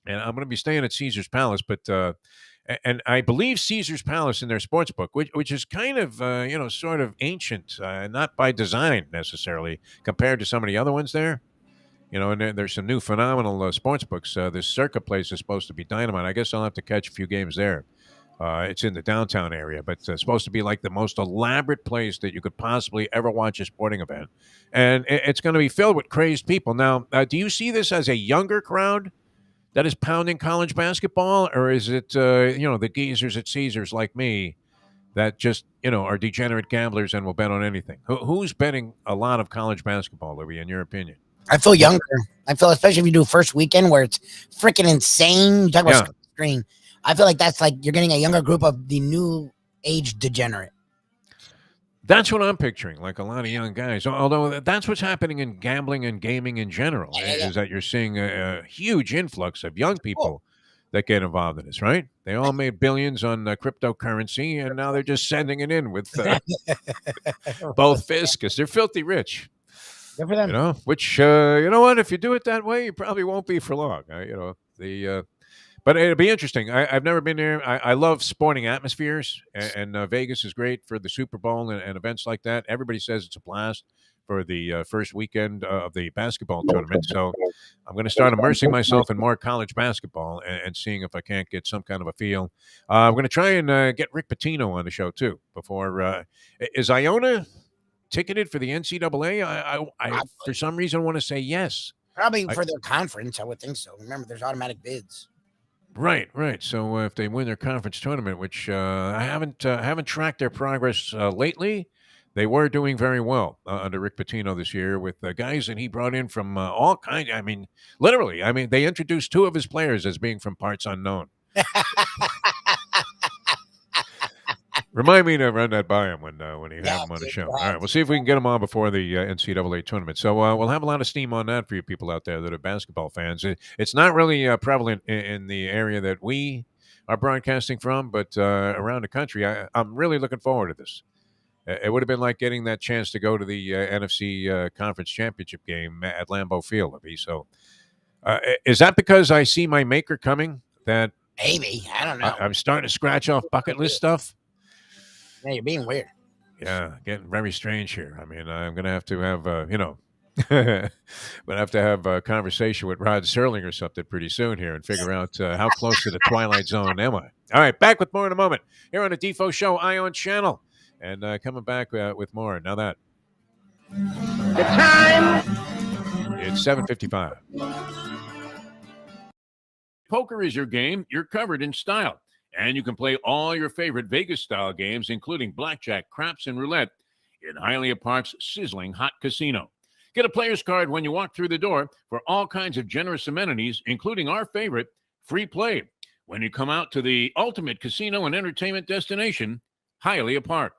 And I'm going to be staying at Caesar's Palace, but and I believe Caesar's Palace in their sports book, which is kind of sort of ancient, not by design necessarily, compared to some of the other ones there. And there's some new phenomenal sports books. This Circa place is supposed to be dynamite. I guess I'll have to catch a few games there. It's in the downtown area, but it's supposed to be like the most elaborate place that you could possibly ever watch a sporting event, and it's going to be filled with crazed people. Now, do you see this as a younger crowd that is pounding college basketball, or is it, the geezers at Caesars like me that just, are degenerate gamblers and will bet on anything? Who's betting a lot of college basketball, Louie, in your opinion? I feel younger. I feel, especially if you do first weekend where it's freaking insane. You talk about screen. I feel like that's like you're getting a younger group of the new age degenerate. That's what I'm picturing, like a lot of young guys. Although that's what's happening in gambling and gaming in general, is that you're seeing a huge influx of young people that get involved in this, right? They all made billions on cryptocurrency, and now they're just sending it in with both fists because they're filthy rich. Good for them. Which, you know what? If you do it that way, you probably won't be for long. But it'll be interesting. I've never been there. I love sporting atmospheres, and Vegas is great for the Super Bowl and events like that. Everybody says it's a blast for the first weekend of the basketball tournament. So I'm going to start immersing myself in more college basketball and seeing if I can't get some kind of a feel. I'm going to try and get Rick Pitino on the show, too. Before is Iona ticketed for the NCAA? I for some reason, want to say yes. Probably for their conference, I would think so. Remember, there's automatic bids. Right, right. So if they win their conference tournament, which I haven't tracked their progress lately, they were doing very well under Rick Pitino this year with guys that he brought in from all kinds. I mean, literally. I mean, they introduced two of his players as being from parts unknown. Remind me to run that by him when you have him on the show. All right, we'll see if we can get him on before the NCAA tournament. So we'll have a lot of steam on that for you people out there that are basketball fans. It's not really prevalent in the area that we are broadcasting from, but around the country, I'm really looking forward to this. It would have been like getting that chance to go to the NFC Conference Championship game at Lambeau Field, Libby. So is that because I see my maker coming that maybe? I don't know. I'm starting to scratch off bucket list stuff? Yeah, you're being weird. Yeah, getting very strange here. I mean, I'm going to have but I have to have a conversation with Rod Serling or something pretty soon here and figure out how close to the Twilight Zone am I. All right, back with more in a moment here on the Defo Show Ion Channel. And coming back with more. Now that. The time. It's 7:55. Poker is your game. You're covered in style. And you can play all your favorite Vegas-style games, including blackjack, craps, and roulette in Hialeah Park's sizzling hot casino. Get a player's card when you walk through the door for all kinds of generous amenities, including our favorite, free play, when you come out to the ultimate casino and entertainment destination, Hialeah Park.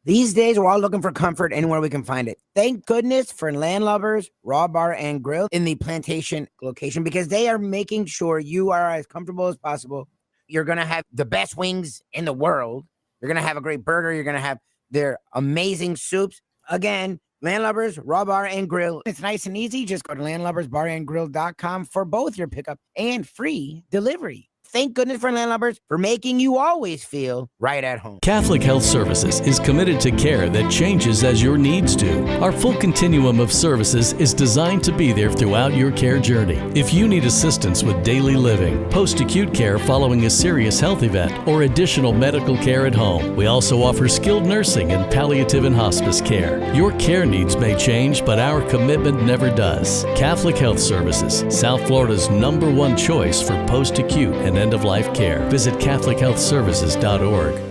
These days, we're all looking for comfort anywhere we can find it. Thank goodness for Landlubbers Raw Bar and Grill in the Plantation location, because they are making sure you are as comfortable as possible. You're going to have the best wings in the world. You're going to have a great burger. You're going to have their amazing soups. Again, Landlubbers Raw Bar and Grill. It's nice and easy. Just go to landlubbersbarandgrill.com for both your pickup and free delivery. Thank goodness for Landlubbers for making you always feel right at home. Catholic Health Services is committed to care that changes as your needs do. Our full continuum of services is designed to be there throughout your care journey. If you need assistance with daily living, post-acute care following a serious health event, or additional medical care at home, we also offer skilled nursing and palliative and hospice care. Your care needs may change, but our commitment never does. Catholic Health Services, South Florida's #1 choice for post-acute and end-of-life care. Visit CatholicHealthServices.org.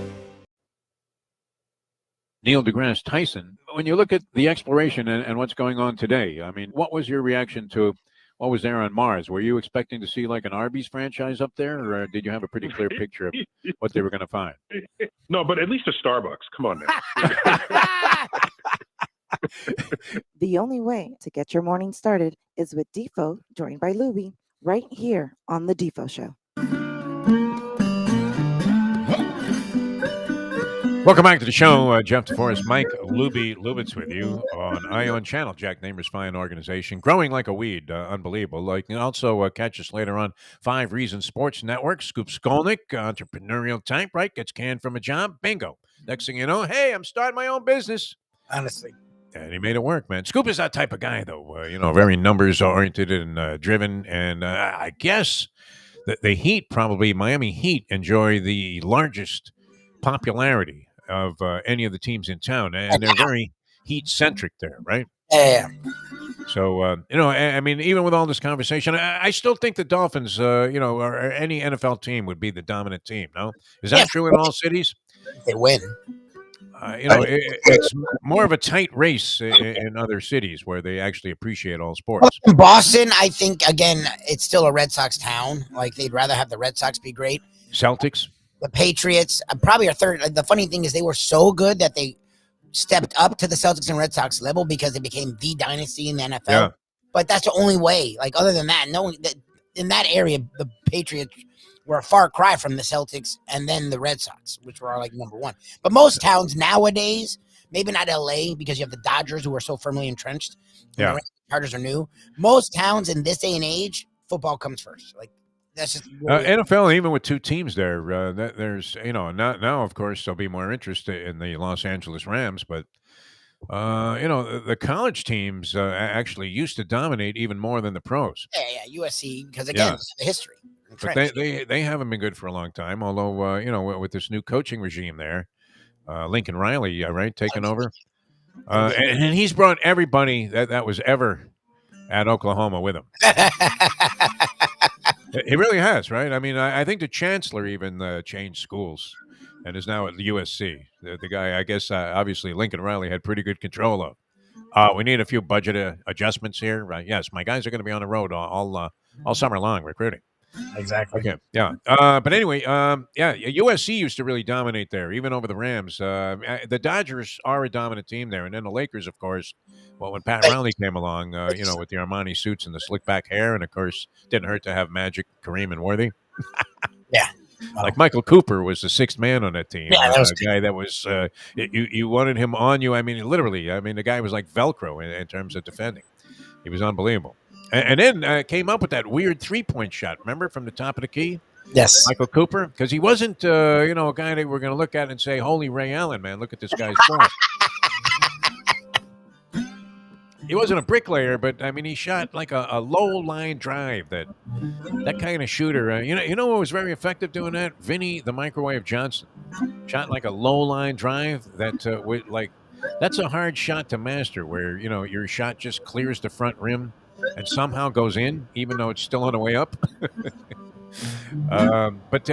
Neil deGrasse Tyson, when you look at the exploration and what's going on today, I mean, what was your reaction to what was there on Mars? Were you expecting to see like an Arby's franchise up there, or did you have a pretty clear picture of what they were going to find? No, but at least a Starbucks. Come on now. The only way to get your morning started is with Defo, joined by Lubie, right here on the Defo Show. Welcome back to the show. Jeff Deforrest, Mike Lubitz with you on Ion Channel, Jack Namer's fine organization, growing like a weed, unbelievable. Like, you can also catch us later on 5 Reasons Sports Network. Scoop Skolnick, entrepreneurial type, right? Gets canned from a job. Bingo. Next thing you know, hey, I'm starting my own business. Honestly. And he made it work, man. Scoop is that type of guy, though. Very numbers-oriented and driven. And I guess the Heat, probably Miami Heat, enjoy the largest popularity of any of the teams in town, and they're very Heat-centric there, right? Yeah. So, I mean, even with all this conversation, I still think the Dolphins, or any NFL team would be the dominant team, no? Is that true in all cities? They win. It's more of a tight race in other cities where they actually appreciate all sports. In Boston, I think, again, it's still a Red Sox town. Like, they'd rather have the Red Sox be great. Celtics? The Patriots probably are third. The funny thing is they were so good that they stepped up to the Celtics and Red Sox level because they became the dynasty in the NFL. Yeah. But that's the only way. Like, other than that, no one in that area, the Patriots were a far cry from the Celtics and then the Red Sox, which were like #1. But most towns nowadays, maybe not LA because you have the Dodgers who are so firmly entrenched. Yeah. The Chargers are new. Most towns in this day and age, football comes first. Like, that's just NFL, even with 2 teams there, there's, now, of course, there'll be more interest in the Los Angeles Rams, but, the college teams actually used to dominate even more than the pros. Yeah, USC, because, again, the history. But they haven't been good for a long time, although, with this new coaching regime there, Lincoln Riley, right, taking over. And he's brought everybody that was ever at Oklahoma with him. He really has, right? I mean, I think the chancellor even changed schools and is now at the USC. The guy, I guess, obviously Lincoln Riley had pretty good control of. We need a few budget adjustments here. Right? Yes, my guys are going to be on the road all summer long recruiting. Exactly. Okay, yeah. But anyway, yeah, USC used to really dominate there, even over the Rams. The Dodgers are a dominant team there, and then the Lakers, of course. Well, when Pat Riley came along, with the Armani suits and the slick back hair, and of course, didn't hurt to have Magic, Kareem, and Worthy. Yeah. Like Michael Cooper was the sixth man on that team. Yeah, that was a guy that was you wanted him on you. I mean, literally. I mean, the guy was like Velcro in terms of defending. He was unbelievable. And then came up with that weird 3-point shot. Remember, from the top of the key? Yes. Michael Cooper, because he wasn't a guy that we're going to look at and say, "Holy Ray Allen, man, look at this guy's form." He wasn't a bricklayer, but I mean, he shot like a low line drive. That kind of shooter. You know what was very effective doing that? Vinny the Microwave Johnson shot like a low line drive. That's a hard shot to master. Where your shot just clears the front rim and somehow goes in, even though it's still on the way up.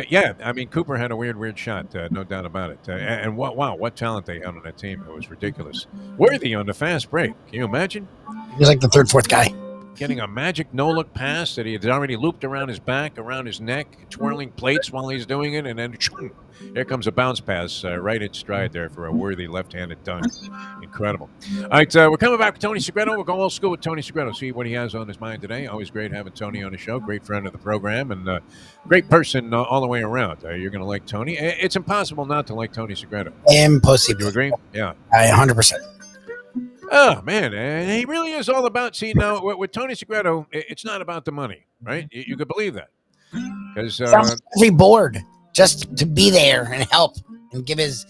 Yeah, I mean, Cooper had a weird shot, no doubt about it. And what talent they had on that team. It was ridiculous. Worthy on the fast break. Can you imagine? He was like the third, fourth guy. Getting a magic no-look pass that he had already looped around his back, around his neck, twirling plates while he's doing it, and then here comes a bounce pass right in stride there for a Worthy left-handed dunk. Incredible. All right, we're coming back with Tony Segreto. We'll go old school with Tony Segreto, see what he has on his mind today. Always great having Tony on the show. Great friend of the program and great person all the way around. You're going to like Tony. It's impossible not to like Tony Segreto. Impossible. You agree? Yeah. 100%. Oh, man, he really is all about, see, now, with Tony Segreto, it's not about the money, right? You could believe that. Because every board just to be there and help and give his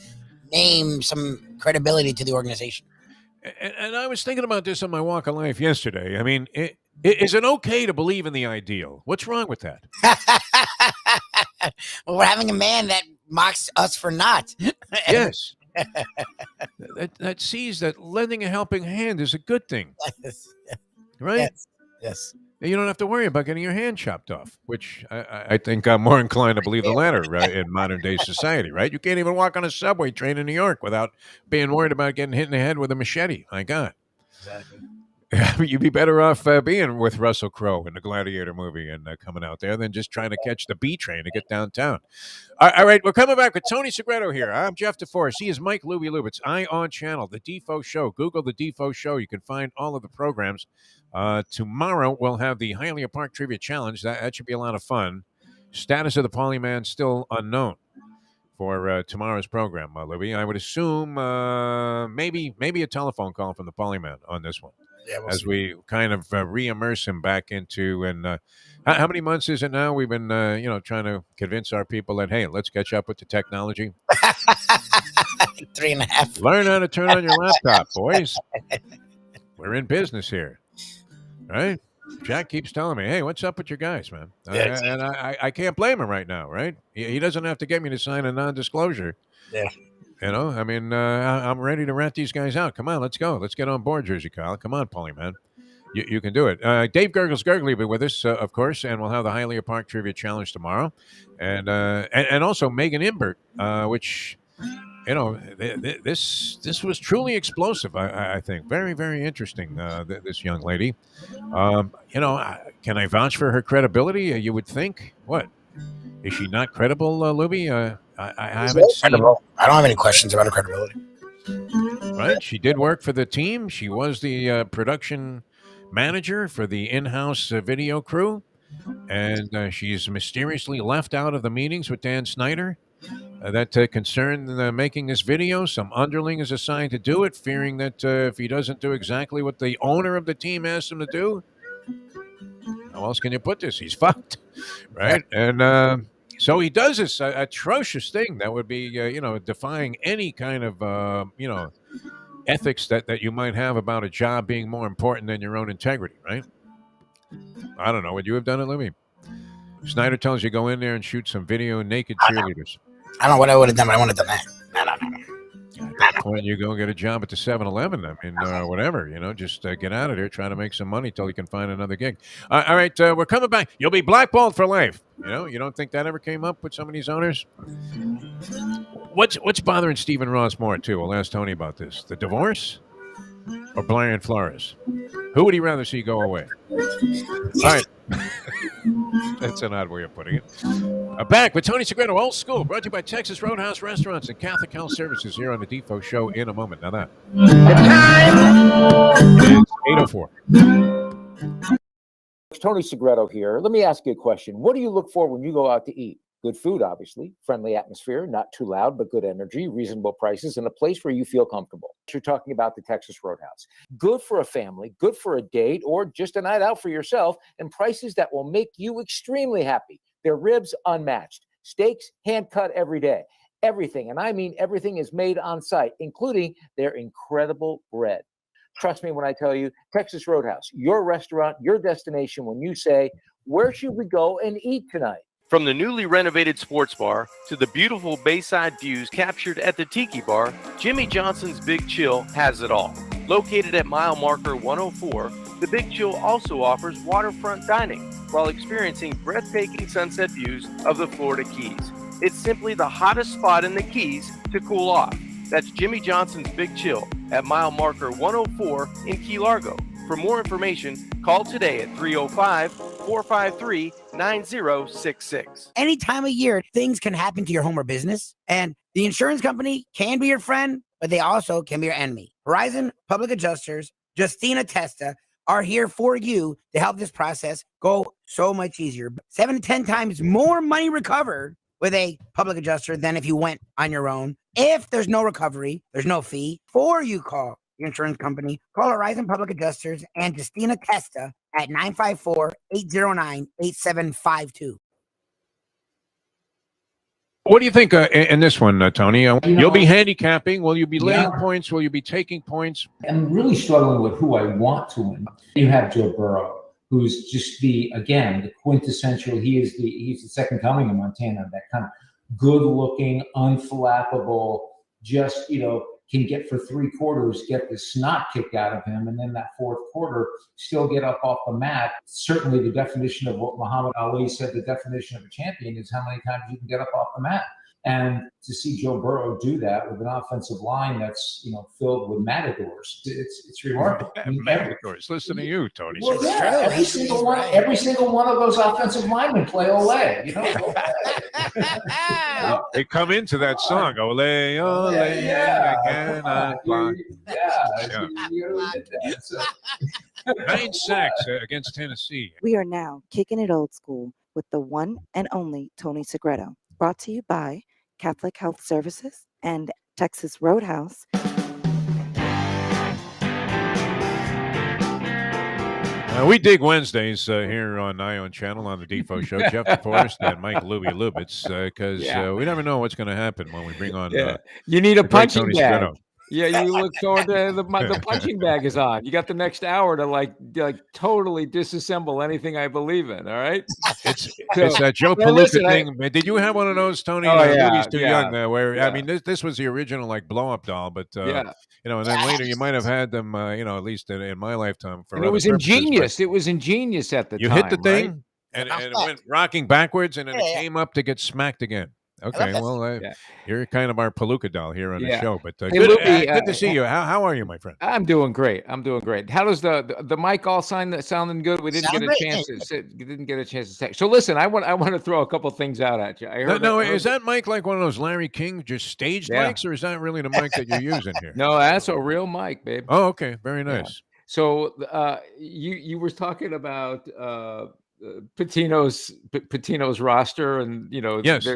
name some credibility to the organization. And I was thinking about this on my walk of life yesterday. I mean, is it okay to believe in the ideal? What's wrong with that? Well, we're having a man that mocks us for not. Yes. that sees that lending a helping hand is a good thing. Yes. Right? Yes. You don't have to worry about getting your hand chopped off, which I think I'm more inclined to believe the latter in modern day society, right? You can't even walk on a subway train in New York without being worried about getting hit in the head with a machete. My God. Exactly. You'd be better off being with Russell Crowe in the Gladiator movie and coming out there than just trying to catch the B train to get downtown. All right, we're coming back with Tony Segreto here. I'm Jeff Deforrest. He is Mike Lubitz. I on channel, the Defo Show. Google the Defo Show. You can find all of the programs. Tomorrow we'll have the Hialeah Park Trivia Challenge. That should be a lot of fun. Status of the Polyman still unknown for tomorrow's program, Lubie. I would assume maybe a telephone call from the Polyman on this one. Yeah, as we kind of re-immerse him back into, and how many months is it now? We've been, trying to convince our people that, hey, let's catch up with the technology. 3.5. Learn how to turn on your laptop, boys. We're in business here, right? Jack keeps telling me, hey, what's up with your guys, man? Yes. And I can't blame him right now, right? He doesn't have to get me to sign a non-disclosure. Yeah. I mean, I'm ready to rat these guys out. Come on, let's go. Let's get on board, Jersey Kyle. Come on, Paulie, man. You can do it. Dave Gurgles Gurgley will be with us, of course, and we'll have the Hialeah Park Trivia Challenge tomorrow. And also Megan Imbert, which, this was truly explosive, I think. Very, very interesting, this young lady. Can I vouch for her credibility? You would think. What? Is she not credible, Lubie? I haven't seen. I don't have any questions about her credibility. Right? She did work for the team. She was the production manager for the in-house video crew. And she's mysteriously left out of the meetings with Dan Snyder that concern making this video. Some underling is assigned to do it, fearing that if he doesn't do exactly what the owner of the team asked him to do, how else can you put this? He's fucked. Right? And so he does this atrocious thing that would be, defying any kind of, ethics that you might have about a job being more important than your own integrity, right? I don't know. Would you have done it, Libby? Snyder tells you go in there and shoot some video naked cheerleaders. I don't know what I would have done, but I would have done that. No. that point, you go get a job at the 7-Eleven. I mean, whatever, just get out of there, try to make some money till you can find another gig. All right, we're coming back. You'll be blackballed for life. You don't think that ever came up with some of these owners? What's bothering Stephen Ross more, too? We'll ask Tony about this. The divorce or Brian Flores? Who would he rather see go away? All right. That's an odd way of putting it. Back with Tony Segreto, Old School, brought to you by Texas Roadhouse Restaurants and Catholic Health Services here on the Defo Show in a moment. Now that. The time is 8:04. Tony Segreto here. Let me ask you a question. What do you look for when you go out to eat? Good food, obviously, friendly atmosphere, not too loud, but good energy, reasonable prices, and a place where you feel comfortable. You're talking about the Texas Roadhouse. Good for a family, good for a date, or just a night out for yourself, and prices that will make you extremely happy. Their ribs unmatched, steaks hand-cut every day. Everything, and I mean everything, is made on site, including their incredible bread. Trust me when I tell you, Texas Roadhouse, your restaurant, your destination when you say, where should we go and eat tonight? From the newly renovated sports bar to the beautiful bayside views captured at the Tiki Bar, Jimmy Johnson's Big Chill has it all. Located at mile marker 104, the Big Chill also offers waterfront dining while experiencing breathtaking sunset views of the Florida Keys. It's simply the hottest spot in the Keys to cool off. That's Jimmy Johnson's Big Chill at mile marker 104 in Key Largo. For more information, call today at 305-453-9066. Any time of year, things can happen to your home or business, and the insurance company can be your friend, but they also can be your enemy. Horizon Public Adjusters, Justina Testa, are here for you to help this process go so much easier. 7 to 10 times more money recovered with a public adjuster than if you went on your own. If there's no recovery, there's no fee. Before you call your insurance company, call Horizon Public Adjusters and Justina Testa at 954-809-8752. What do you think in this one, Tony? You'll be handicapping. Will you be laying points? Will you be taking points? I'm really struggling with who I want to win. You have Joe Burrow, who's just the quintessential. He's the second coming in Montana. That kind of good-looking, unflappable, just can get for 3 quarters, get the snot kicked out of him, and then that 4th quarter still get up off the mat. Certainly the definition of what Muhammad Ali said, the definition of a champion is how many times you can get up off the mat. And to see Joe Burrow do that with an offensive line that's filled with matadors, it's remarkable. Matadors. Listen to you, Tony. Well, yeah, every single one of those offensive linemen play Olay. They come into that song, Olay, Olay, I cannot fly. Yeah. 9 sacks against Tennessee. We are now kicking it old school with the one and only Tony Segreto. Brought to you by Catholic Health Services and Texas Roadhouse. We dig Wednesdays here on Ion Channel on the Defo Show. Jeff Deforrest and Mike Lubitz, because we never know what's going to happen when we bring on. You need a punching bag. Segreto. Yeah, you look forward to the punching bag is on. You got the next hour to like totally disassemble anything I believe in. All right, it's that Joe Palooka thing. Did you have one of those, Tony? He's too young. I mean, this was the original blow up doll, but and then later you might have had them. At least in my lifetime. And it was ingenious. It was ingenious at the time. You hit the thing, right? and it went rocking backwards, and then it came up to get smacked again. Okay, well, you're kind of our Palooka doll here on the show, but good to see you. How are you, my friend? I'm doing great. How does the mic all sounding good? We didn't get a chance to say. So listen, I want to throw a couple things out at you. Is that mic like one of those Larry King just staged mics, or is that really the mic that you're using here? No, that's a real mic, babe. Oh, okay, very nice. Yeah. So you were talking about Pitino's roster, and yes.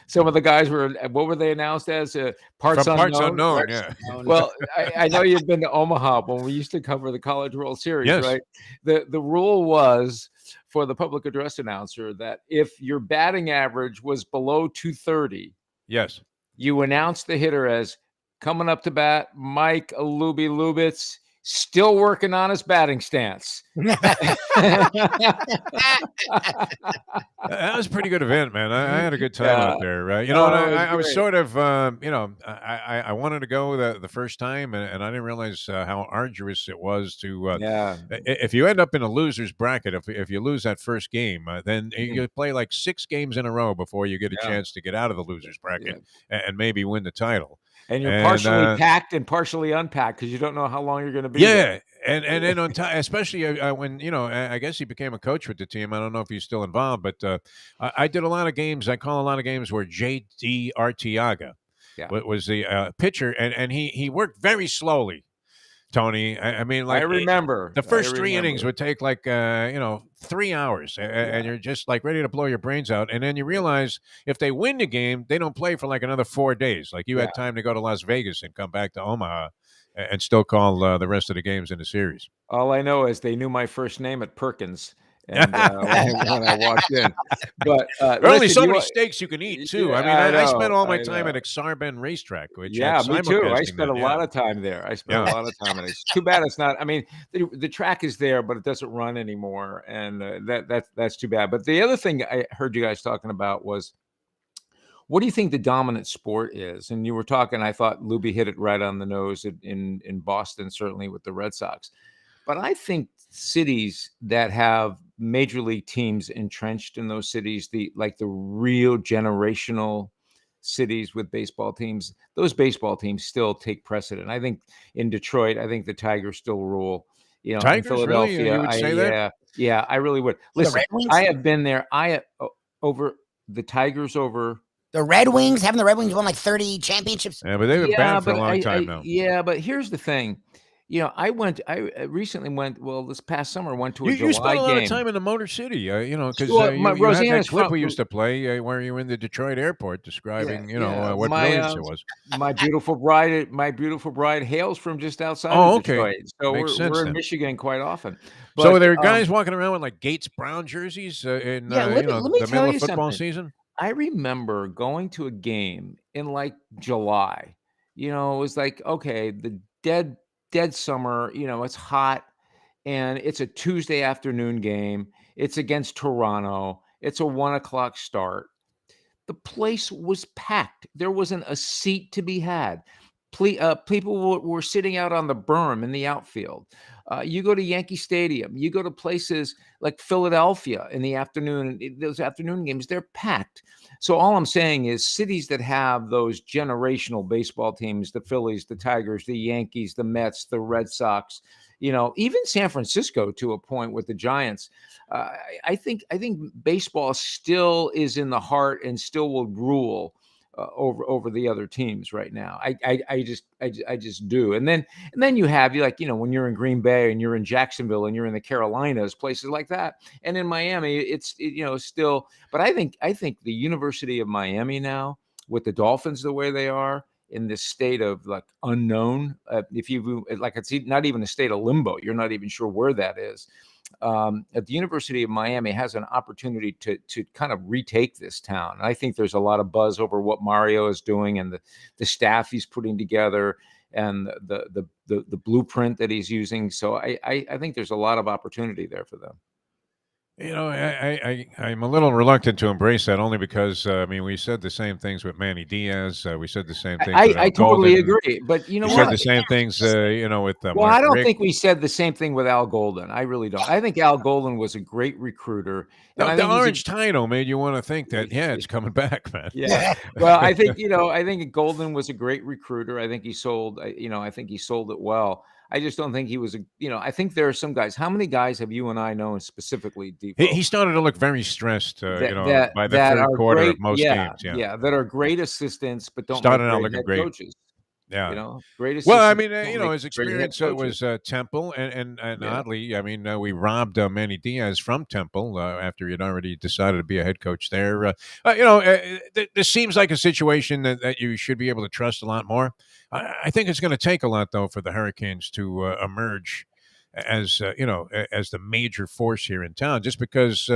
Some of the guys what were they announced as? Parts unknown. Right? Yeah. Well, I know you've been to Omaha when we used to cover the College World Series, right? The rule was for the public address announcer that if your batting average was below 230, yes, you announced the hitter as coming up to bat, Mike Lubitz. Still working on his batting stance. That was a pretty good event, man. I had a good time Yeah. out there. And Oh, it was I was great. sort of, I wanted to go the first time, and I didn't realize how arduous it was to. Yeah. If you end up in a loser's bracket, if you lose that first game, then Mhm. you play like 6 games in a row before you get a Yeah. chance to get out of the loser's bracket Yeah. and maybe win the title. And you're And, partially packed and partially unpacked because you don't know how long you're going to be there. and then on top, especially when I guess he became a coach with the team. I don't know if he's still involved, but I did a lot of games. I call a lot of games where J.D. Arteaga was the pitcher, and he worked very slowly. Tony, I mean, like I remember the first 3 innings would take like 3 hours, and you're just like ready to blow your brains out. And then you realize if they win the game, they don't play for like another 4 days. Like you had time to go to Las Vegas and come back to Omaha, and still call the rest of the games in the series. All I know is they knew my first name at Perkins. And when I walked in, but there are only so many steaks you can eat too. Yeah, I mean, I know, spent all my I time know. at Exarben Racetrack, which Yeah, had me too. I simulcasting spent a then, lot of time there. I spent a lot of time. And it's too bad it's not. I mean, the track is there, but it doesn't run anymore, and that's too bad. But the other thing I heard you guys talking about was, what do you think the dominant sport is? And you were talking. I thought Lubie hit it right on the nose in Boston, certainly with the Red Sox. But I think cities that have major league teams entrenched in those cities, the real generational cities with baseball teams, those baseball teams still take precedent. I think in Detroit, I think the Tigers still rule. You know, Tigers, in Philadelphia, really? You would say that? Yeah, I really would. Listen, Red Wings? I have been there. Over the Tigers over. The Red Wings, haven't the Red Wings won like 30 championships? Yeah, but they've been banned for a long time now. Yeah, but here's the thing. You know, I recently went, this past summer, went to a July game. You spent a lot of time in the Motor City, because you had that clip we used to play where you were in the Detroit airport describing, what brilliance it was. My beautiful bride hails from just outside of Detroit. So we're in Michigan quite often. But, so are there guys walking around with like Gates Brown jerseys in the middle of football season? I remember going to a game in like July. It was like, okay, the dead summer, it's hot, and it's a Tuesday afternoon game. It's against Toronto. It's a 1:00 start. The place was packed. There wasn't a seat to be had. People were sitting out on the berm in the outfield. You go to Yankee Stadium. You go to places like Philadelphia in the afternoon. Those afternoon games, they're packed. So all I'm saying is cities that have those generational baseball teams, the Phillies, the Tigers, the Yankees, the Mets, the Red Sox, even San Francisco to a point with the Giants. I think baseball still is in the heart and still will rule over the other teams right now. I just do. And then you have when you're in Green Bay and you're in Jacksonville and you're in the Carolinas, places like that. And in Miami, it's still, but I think the University of Miami now, with the Dolphins the way they are, in this state of like unknown, if you like, it's not even a state of limbo. You're not even sure where that is. At the University of Miami has an opportunity to kind of retake this town. And I think there's a lot of buzz over what Mario is doing and the staff he's putting together and the blueprint that he's using. So I think there's a lot of opportunity there for them. I'm a little reluctant to embrace that only because we said the same things with Manny Diaz. We said the same things. I totally agree, but we said the same things. With well, I don't think we said the same thing with Al Golden. I really don't. I think Al Golden was a great recruiter. And the orange title made you want to think that it's coming back, man. Yeah. Well, I think I think Golden was a great recruiter. I think he sold. I think he sold it well. I just don't think he was I think there are some guys. How many guys have you and I known specifically, Defo? He started to look very stressed, by the third quarter of most games. Yeah, that are great assistants, but don't started out looking great. Coaches. Yeah, great assistants. Well, his experience was Temple, and oddly, we robbed Manny Diaz from Temple after he'd already decided to be a head coach there. This seems like a situation that you should be able to trust a lot more. I think it's going to take a lot, though, for the Hurricanes to emerge as the major force here in town. Just because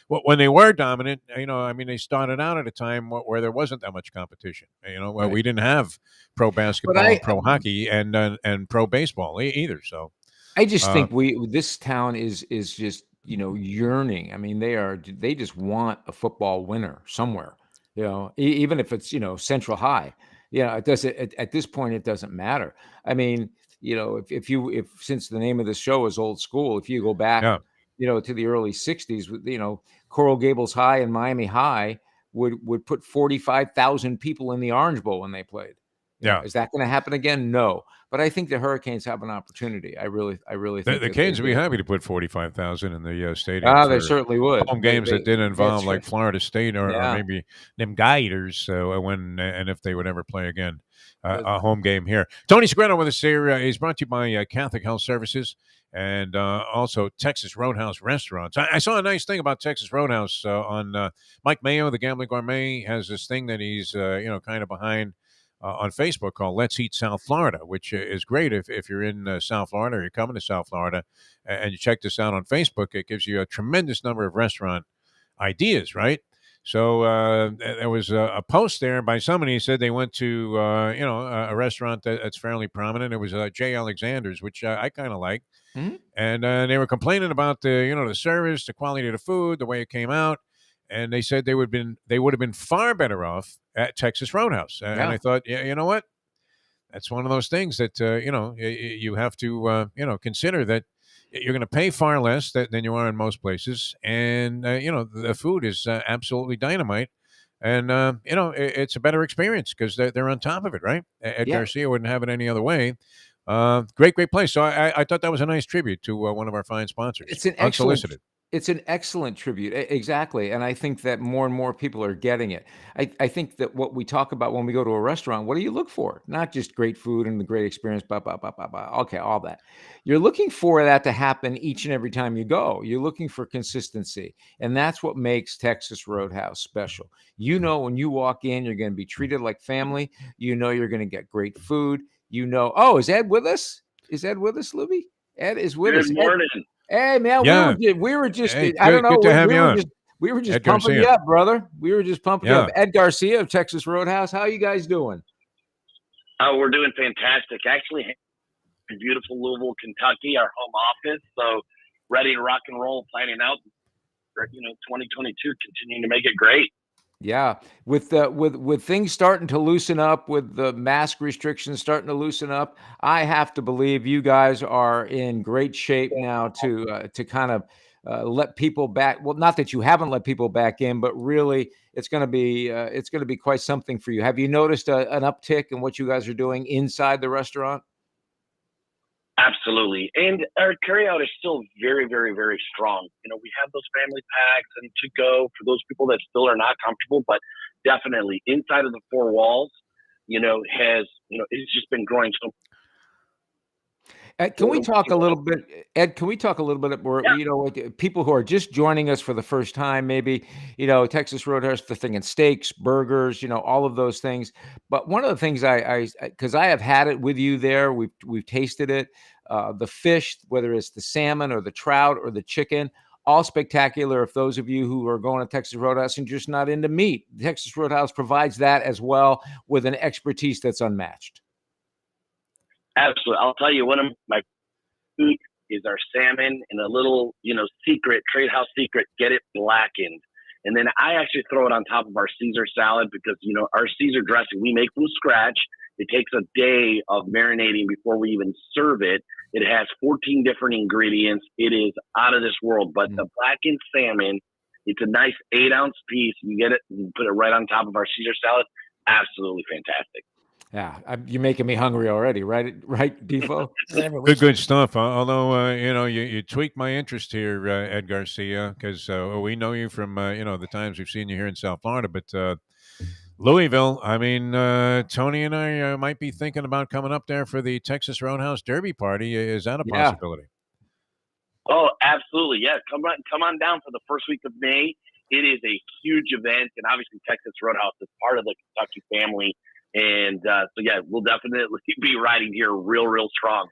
when they were dominant, they started out at a time where there wasn't that much competition. Right. We didn't have pro basketball, pro hockey, and pro baseball either. So I just think this town is just yearning. I mean, they just want a football winner somewhere, even if it's, Central High. It doesn't, at this point, it doesn't matter. I mean, if since the name of the show is Old School, if you go back, to the early 60s, Coral Gables High and Miami High would put 45,000 people in the Orange Bowl when they played. Is that going to happen again? No. But I think the Hurricanes have an opportunity. I really think the Canes would be happy to put 45,000 in the stadium. They certainly would. Home games that didn't involve like Florida State or maybe them Gators when and if they would ever play again a home game here. Tony Segreto with us here. Is brought to you by Catholic Health Services and also Texas Roadhouse Restaurants. I saw a nice thing about Texas Roadhouse on Mike Mayo, the Gambling Gourmet, has this thing that he's kind of behind on Facebook called Let's Eat South Florida, which is great if you're in South Florida or you're coming to South Florida and you check this out on Facebook. It gives you a tremendous number of restaurant ideas, right? So there was a post there by somebody who said they went to, a restaurant that's fairly prominent. It was J. Alexander's, which I kind of like. Mm-hmm. And they were complaining about the service, the quality of the food, the way it came out. And they said they would have been far better off at Texas Roadhouse. And I thought, you know what? That's one of those things that, you have to, consider that you're going to pay far less than you are in most places. And, the food is absolutely dynamite. And, it's a better experience because they're on top of it, right? Ed Garcia wouldn't have it any other way. Great place. So I thought that was a nice tribute to one of our fine sponsors. It's an unsolicited. It's an excellent tribute. Exactly. And I think that more and more people are getting it. I think that what we talk about when we go to a restaurant, what do you look for? Not just great food and the great experience, okay, all that. You're looking for that to happen each and every time you go. You're looking for consistency. And that's what makes Texas Roadhouse special. When you walk in, you're going to be treated like family. You're going to get great food. Is Ed with us? Is Ed with us, Lubie? Ed is with us. Good morning. Hey man, we were just hey, I don't know. Good to have you on. We were just Ed pumping Garcia. you up, brother. We were just pumping you up. Ed Garcia of Texas Roadhouse. How you guys doing? We're doing fantastic. Actually, in beautiful Louisville, Kentucky, our home office. So ready to rock and roll, planning out for 2022, continuing to make it great. Yeah, with things starting to loosen up, with the mask restrictions starting to loosen up, I have to believe you guys are in great shape now to kind of let people back. Well, not that you haven't let people back in, but really, it's going to be quite something for you. Have you noticed an uptick in what you guys are doing inside the restaurant? Absolutely. And our carryout is still very, very, very strong. We have those family packs and to go for those people that still are not comfortable, but definitely inside of the four walls, it's just been growing. So Ed, can we talk a little bit more, people who are just joining us for the first time, maybe, Texas Roadhouse, they're thinking steaks, burgers, all of those things. But one of the things because I have had it with you there, we've tasted it, the fish, whether it's the salmon or the trout or the chicken, all spectacular. If those of you who are going to Texas Roadhouse and just not into meat, Texas Roadhouse provides that as well with an expertise that's unmatched. Absolutely. I'll tell you, one of my food is our salmon and a little, secret, trade house secret, get it blackened. And then I actually throw it on top of our Caesar salad because, our Caesar dressing, we make from scratch. It takes a day of marinating before we even serve it. It has 14 different ingredients. It is out of this world. But the blackened salmon, it's a nice 8-ounce piece. You get it, you put it right on top of our Caesar salad. Absolutely fantastic. Yeah, you're making me hungry already, right, Defo? Good stuff. Although, you tweaked my interest here, Ed Garcia, because we know you from, the times we've seen you here in South Florida. But Louisville, I mean, Tony and I might be thinking about coming up there for the Texas Roadhouse Derby party. Is that a possibility? Oh, absolutely. Yeah, come on down for the first week of May. It is a huge event, and obviously Texas Roadhouse is part of the Kentucky family. And we'll definitely be riding here real strong.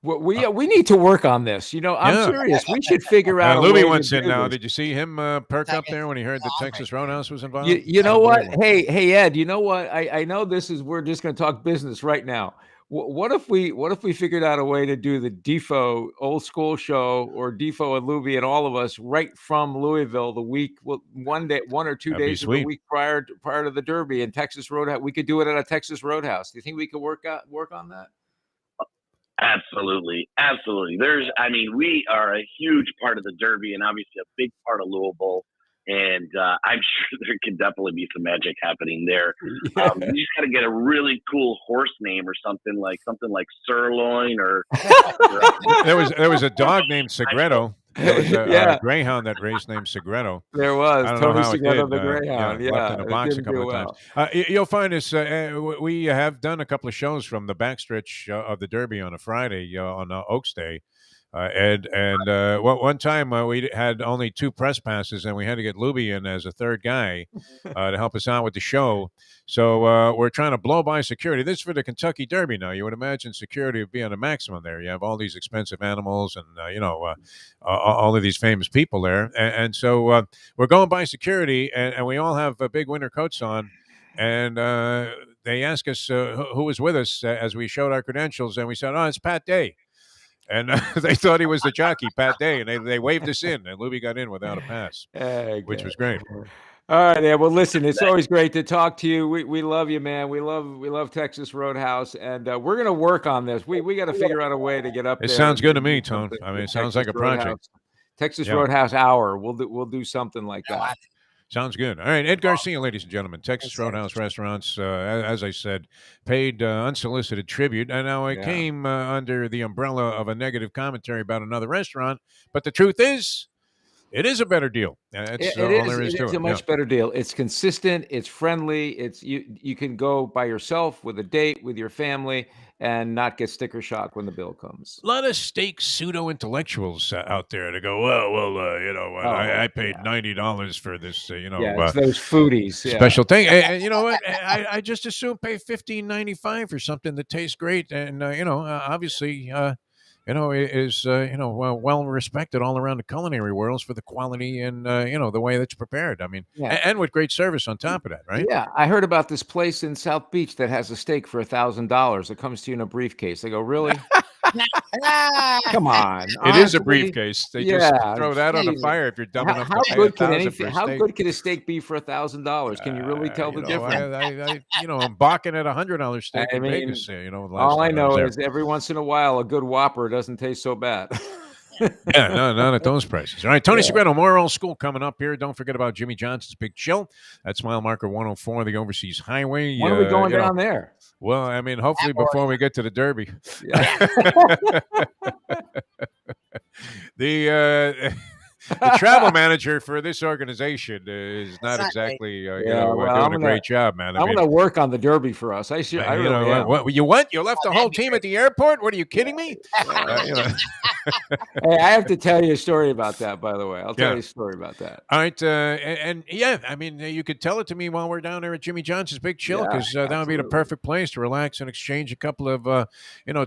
Well, we need to work on this. I'm serious. We should figure out. Lubie wants in now. Did you see him perk up there when he heard that Texas Roadhouse was involved? You know what? Hey, Ed. You know what? I know we're just going to talk business right now. What if we figured out a way to do the Defo old school show, or Defo and Lubie and all of us right from Louisville the week, one or 2 That'd be days of the sweet. week prior to the Derby in Texas Roadhouse? We could do it at a Texas Roadhouse. Do you think we could work on that? Absolutely. We are a huge part of the Derby and obviously a big part of Louisville. And I'm sure there can definitely be some magic happening there. You just got to get a really cool horse name or something like Sirloin or. There was a dog named Segredo. There was a greyhound that raced named Segredo. There was I don't Tony know how Segredo, it did. the greyhound. Left in a box a didn't couple do of times. You'll find us. We have done a couple of shows from the backstretch of the Derby on a Friday on Oaks Day. One time we had only 2 press passes, and we had to get Lubie in as a third guy to help us out with the show. So we're trying to blow by security. This is for the Kentucky Derby now. You would imagine security would be on a maximum there. You have all these expensive animals and, all of these famous people there. And so we're going by security, and we all have big winter coats on. And they asked us who was with us as we showed our credentials, and we said, "Oh, it's Pat Day." And they thought he was the jockey, Pat Day, and they waved us in, and Lubie got in without a pass, which was great. All right, yeah. Well, listen, it's always great to talk to you. We love you, man. We love Texas Roadhouse, and we're gonna work on this. We got to figure out a way to get up there. It sounds good to me, Tone. I mean, it sounds like a project. Texas Roadhouse Hour. We'll do something like that. Sounds good. All right, Ed Garcia, ladies and gentlemen, Texas Roadhouse Restaurants, as I said, paid unsolicited tribute. And now I came under the umbrella of a negative commentary about another restaurant. But the truth is, it is a better deal. That's all there is to it. It's a much better deal. It's consistent. It's friendly. It's you can go by yourself, with a date, with your family, and not get sticker shock when the bill comes. A lot of steak pseudo-intellectuals out there to go, I paid $90 for this, it's those foodies. Special thing. And you know what? I just assume pay $15.95 for something that tastes great. And, obviously, is well respected all around the culinary worlds for the quality and the way that's prepared. I mean, and with great service on top of that, right? Yeah, I heard about this place in South Beach that has a steak for $1,000. It comes to you in a briefcase. I go, really? Come on, it is a briefcase. They just throw that on the fire if you're dumb enough to pay $1,000 How good can a steak be for $1,000? Can you really tell the difference? I'm balking at $100 steak in Vegas. All I know is every once in a while a good Whopper doesn't taste so bad. Not at those prices. All right, Tony Segredo, more old school coming up here. Don't forget about Jimmy Johnson's Big Chill. That's mile marker 104, the Overseas Highway. When are we going down there? Well, I mean, hopefully before we get to the Derby. The travel manager for this organization is not exactly doing a great job, man. I'm going to work on the Derby for us. You left the whole team at the airport? What, are you kidding me? Hey, I have to tell you a story about that, by the way. I'll tell you a story about that. All right. You could tell it to me while we're down there at Jimmy Johnson's Big Chill, because that would be the perfect place to relax and exchange a couple of,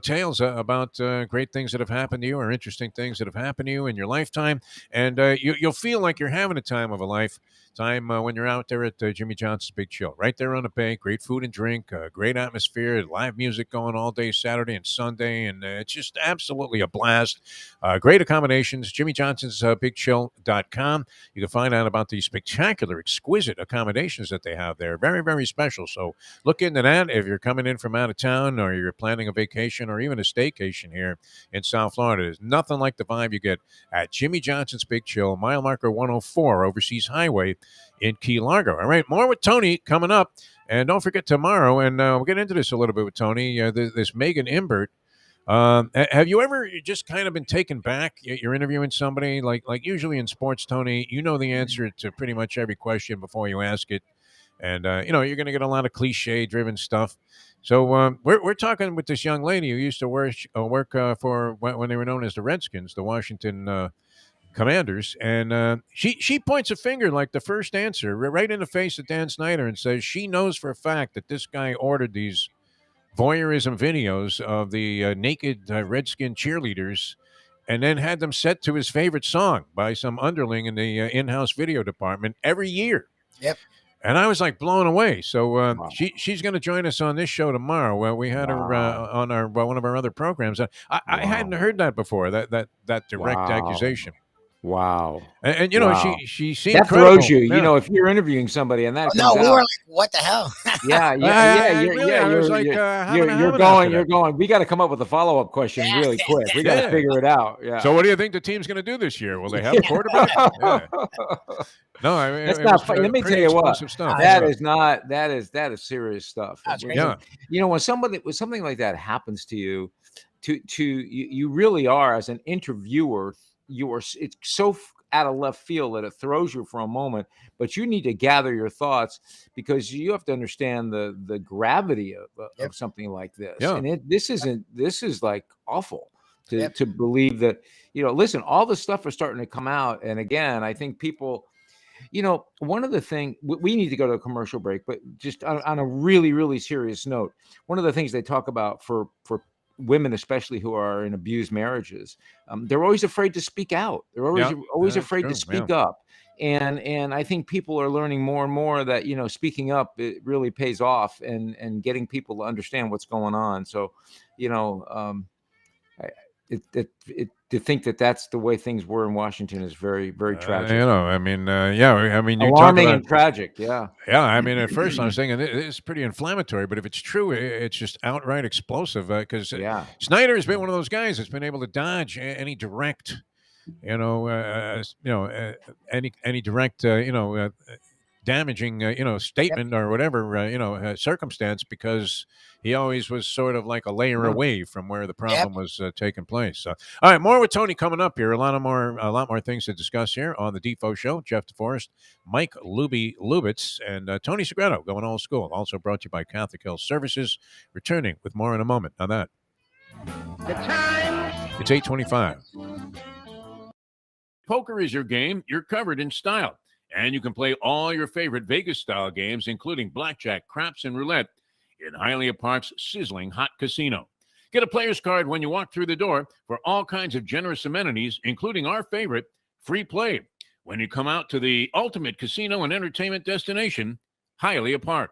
tales about great things that have happened to you or interesting things that have happened to you in your lifetime. And you'll feel like you're having a time of a lifetime when you're out there at Jimmy Johnson's Big Chill. Right there on the bay, great food and drink, great atmosphere, live music going all day Saturday and Sunday, and it's just absolutely a blast. Great accommodations, jimmyjohnsonsbigchill.com. You can find out about the spectacular, exquisite accommodations that they have there. Very, very special. So look into that if you're coming in from out of town or you're planning a vacation or even a staycation here in South Florida. There's nothing like the vibe you get at Jimmy Johnson's Big Chill, mile marker 104, Overseas Highway in Key Largo. All right, more with Tony coming up. And don't forget tomorrow, and we'll get into this a little bit with Tony, this Megan Imbert. Have you ever just kind of been taken back? You're interviewing somebody, like usually in sports, Tony, you know the answer to pretty much every question before you ask it. And, you're going to get a lot of cliche-driven stuff. So we're talking with this young lady who used to work for when they were known as the Redskins, the Washington Commanders, and she points a finger like the first answer right in the face of Dan Snyder and says she knows for a fact that this guy ordered these voyeurism videos of the naked Redskin cheerleaders and then had them set to his favorite song by some underling in the in-house video department every year. Yep. And I was like blown away. So she's going to join us on this show tomorrow. Well, we had her on our one of our other programs. I hadn't heard that before. That direct accusation. Wow. And you know, she seemed that credible. throws you. You know, if you're interviewing somebody and that no, we were like, what the hell? You're going. We got to come up with a follow-up question really quick. We got to figure it out. Yeah. So what do you think the team's going to do this year? Will they have a quarterback? No, I mean, that's not funny. Let me tell you what. Stuff. That is serious stuff. Yeah. You know, when something like that happens to you, you really are, as an interviewer, it's so out of left field that it throws you for a moment, but you need to gather your thoughts because you have to understand the gravity of something like this. Yeah. And this is like awful to believe that, you know, listen, all the stuff is starting to come out. And again, I think people, you know, one of the things, we need to go to a commercial break, but just on a really, really serious note, one of the things they talk about for women, especially who are in abused marriages, they're always afraid to speak out. They're always afraid to speak up. And I think people are learning more and more that, you know, speaking up, it really pays off and getting people to understand what's going on. So, you know, to think that that's the way things were in Washington is very, very tragic. You know, I mean, you alarming and tragic. Yeah. Yeah. I mean, at first I was thinking it's pretty inflammatory, but if it's true, it's just outright explosive because Snyder has been one of those guys that's been able to dodge any direct, any direct, damaging, statement or whatever, circumstance, because he always was sort of like a layer away from where the problem was taking place. So, all right, more with Tony coming up here. A lot more things to discuss here on the Defo Show. Jeff Deforrest, Mike Lubitz, and Tony Segreto going old school. Also brought to you by Catholic Health Services. Returning with more in a moment on that. The time. It's 8:25. Poker is your game. You're covered in style. And you can play all your favorite Vegas-style games, including blackjack, craps, and roulette, in Hialeah Park's sizzling hot casino. Get a player's card when you walk through the door for all kinds of generous amenities, including our favorite, free play, when you come out to the ultimate casino and entertainment destination, Hialeah Park.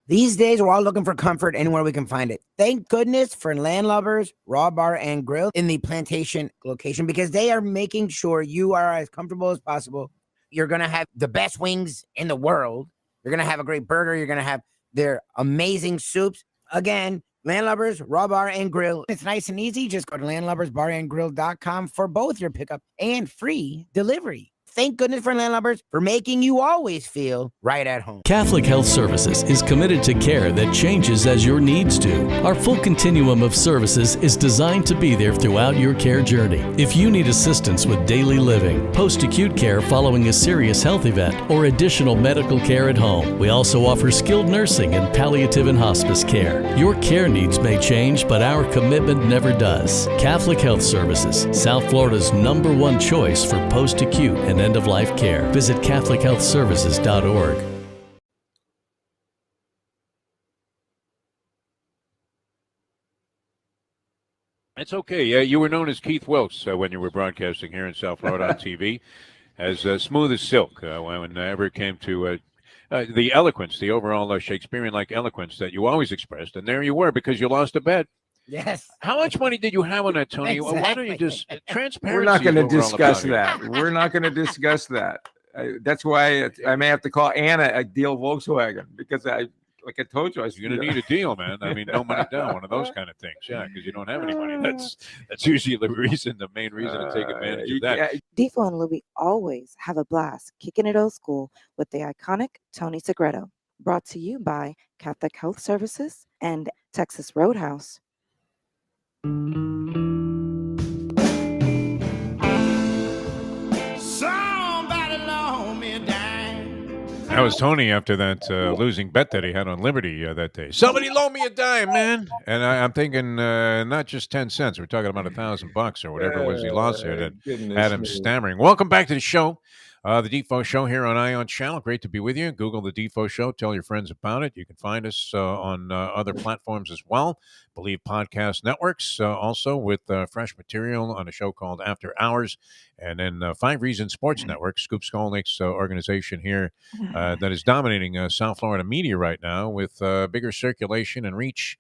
These days, we're all looking for comfort anywhere we can find it. Thank goodness for Landlubbers Raw Bar and Grill in the Plantation location, because they are making sure you are as comfortable as possible. You're going to have the best wings in the world. You're going to have a great burger. You're going to have their amazing soups. Again, Landlubbers Raw Bar and Grill. It's nice and easy. Just go to landlubbersbarandgrill.com for both your pickup and free delivery. Thank goodness for Landlubbers for making you always feel right at home. Catholic Health Services is committed to care that changes as your needs do. Our full continuum of services is designed to be there throughout your care journey. If you need assistance with daily living, post-acute care following a serious health event, or additional medical care at home, we also offer skilled nursing and palliative and hospice care. Your care needs may change, but our commitment never does. Catholic Health Services, South Florida's #1 choice for post-acute and end-of-life care. Visit CatholicHealthServices.org. It's okay. Yeah, you were known as Keith Wilkes when you were broadcasting here in South Florida on TV, as smooth as silk whenever it came to the eloquence, the overall Shakespearean-like eloquence that you always expressed. And there you were, because you lost a bet. Yes. How much money did you have on that, Tony? Exactly. Why don't you just transparency? We're not going to discuss that. We're not going to discuss that. That's why I may have to call Anna at Deal Volkswagen, because like I told you, you're going to need a deal, man. I mean, no money down, one of those kind of things. Yeah, because you don't have any money. That's usually the main reason to take advantage of that. Defo and Lubie always have a blast kicking it old school with the iconic Tony Segreto. Brought to you by Catholic Health Services and Texas Roadhouse. That was Tony after that losing bet that he had on Liberty that day. Somebody loan me a dime, man. And I'm thinking not just 10 cents. We're talking about $1,000 or whatever it was he lost there that had him stammering. Welcome back to the show. The Defo Show here on Ion Channel. Great to be with you. Google the Defo Show. Tell your friends about it. You can find us on other platforms as well. Believe podcast networks also with fresh material on a show called After Hours. And then 5 Reasons Sports Network, Scoop Skolnick's organization here that is dominating South Florida media right now with bigger circulation and reach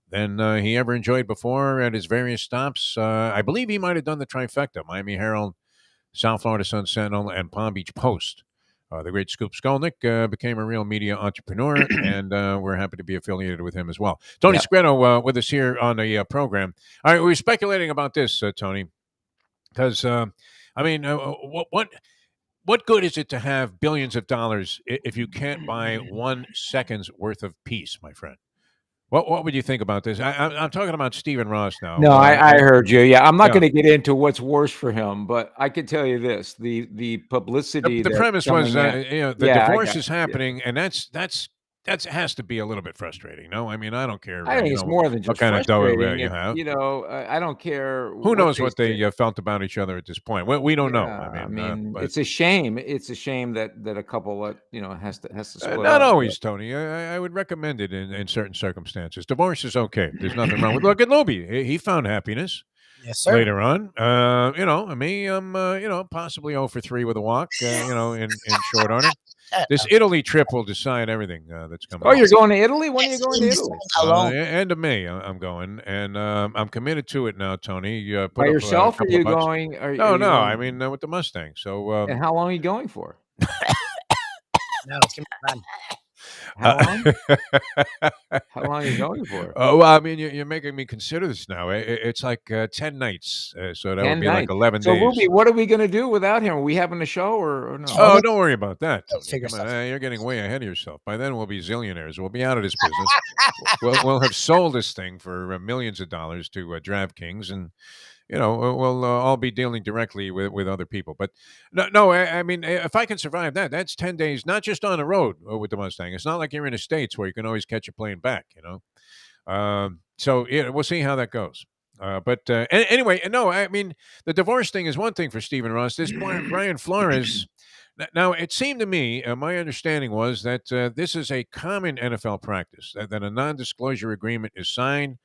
than he ever enjoyed before at his various stops. I believe he might have done the trifecta, Miami Herald, South Florida Sun Sentinel, and Palm Beach Post. The great Scoop Skolnick became a real media entrepreneur, and we're happy to be affiliated with him as well. Tony Segreto with us here on the program. All right, we were speculating about this, Tony, because, what good is it to have billions of dollars if you can't buy 1 second's worth of peace, my friend? What would you think about this? I'm talking about Stephen Ross now. No, I heard you. Yeah, I'm not going to get into what's worse for him, but I can tell you this: the publicity. The premise was, the divorce is happening, and that has to be a little bit frustrating. No, I mean, I don't care. I think it's more than just what kind of dough you have. I don't care. Who knows what they felt about each other at this point? We don't know. I mean, it's a shame. It's a shame that a couple has to split not up. always, Tony. I would recommend it in certain circumstances. Divorce is okay. There's nothing wrong with. Look at Lubie. He found happiness. Yes, sir. Later on, me, I'm possibly 0 for 3 with a walk. In short order. This Italy trip will decide everything that's coming. Oh, you're going to Italy? When are you going to Italy? End of May, I'm going, and I'm committed to it now, Tony. By yourself, are you going? No. I mean, with the Mustang. So, and how long are you going for? No, it's gonna be fun. How long? How long are you going for? Oh, well, I mean, you're making me consider this now. It's like 10 nights, so that would be like 11 days. So, Lubie, what are we going to do without him? Are we having a show or no? Oh, don't worry about that. You're getting way ahead of yourself. By then, we'll be zillionaires. We'll be out of this business. we'll have sold this thing for millions of dollars to DraftKings, and we'll all be dealing directly with other people. But no, I mean, if I can survive that, that's 10 days, not just on the road with the Mustang. It's not like you're in the States where you can always catch a plane back, So we'll see how that goes. But anyway, no, I mean, the divorce thing is one thing for Stephen Ross. This Brian Flores. Now, it seemed to me, my understanding was that this is a common NFL practice, that a non-disclosure agreement is signed,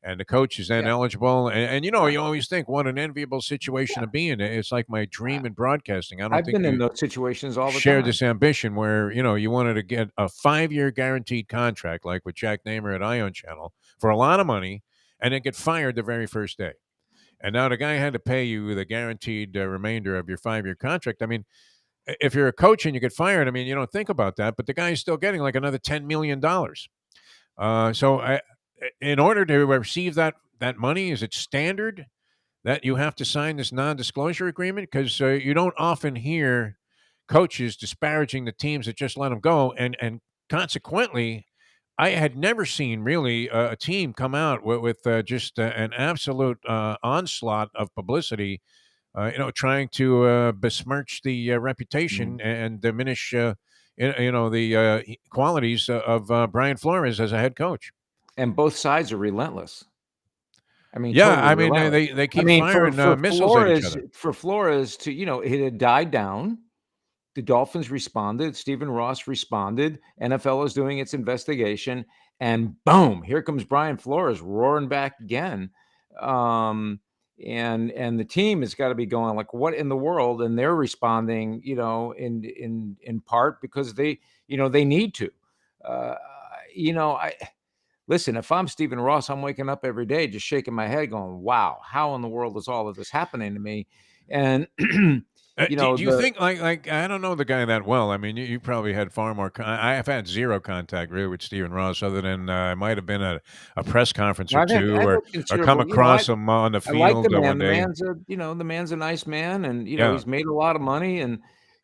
and the coach is then eligible. And you always think, what an enviable situation to be in. It's like my dream in broadcasting. I've been in those situations all the time. Share this ambition where, you wanted to get a 5-year guaranteed contract, like with Jack Namer at Ion Channel, for a lot of money, and then get fired the very first day. And now the guy had to pay you the guaranteed remainder of your 5-year contract. I mean, if you're a coach and you get fired, I mean, you don't think about that, but the guy's still getting like another $10 million. So in order to receive that money, is it standard that you have to sign this non-disclosure agreement? Because you don't often hear coaches disparaging the teams that just let them go. And consequently, I had never seen really a team come out with just an absolute onslaught of publicity, trying to besmirch the reputation and diminish, the qualities of Brian Flores as a head coach. And both sides are relentless. I mean, yeah, totally I mean, relentless. they keep firing missiles Flores, at each other. For Flores to, it had died down. The Dolphins responded. Stephen Ross responded. NFL is doing its investigation. And boom, here comes Brian Flores roaring back again. And the team has got to be going like, what in the world? And they're responding, in part because they need to. Listen, if I'm Stephen Ross, I'm waking up every day just shaking my head going, wow, how in the world is all of this happening to me? And, do you think like I don't know the guy that well. I mean, you probably had far more. I have had zero contact really with Stephen Ross, other than I might have been at a press conference or two, or come across him on the field. I like the man. One day. The man's a nice man, and he's made a lot of money, and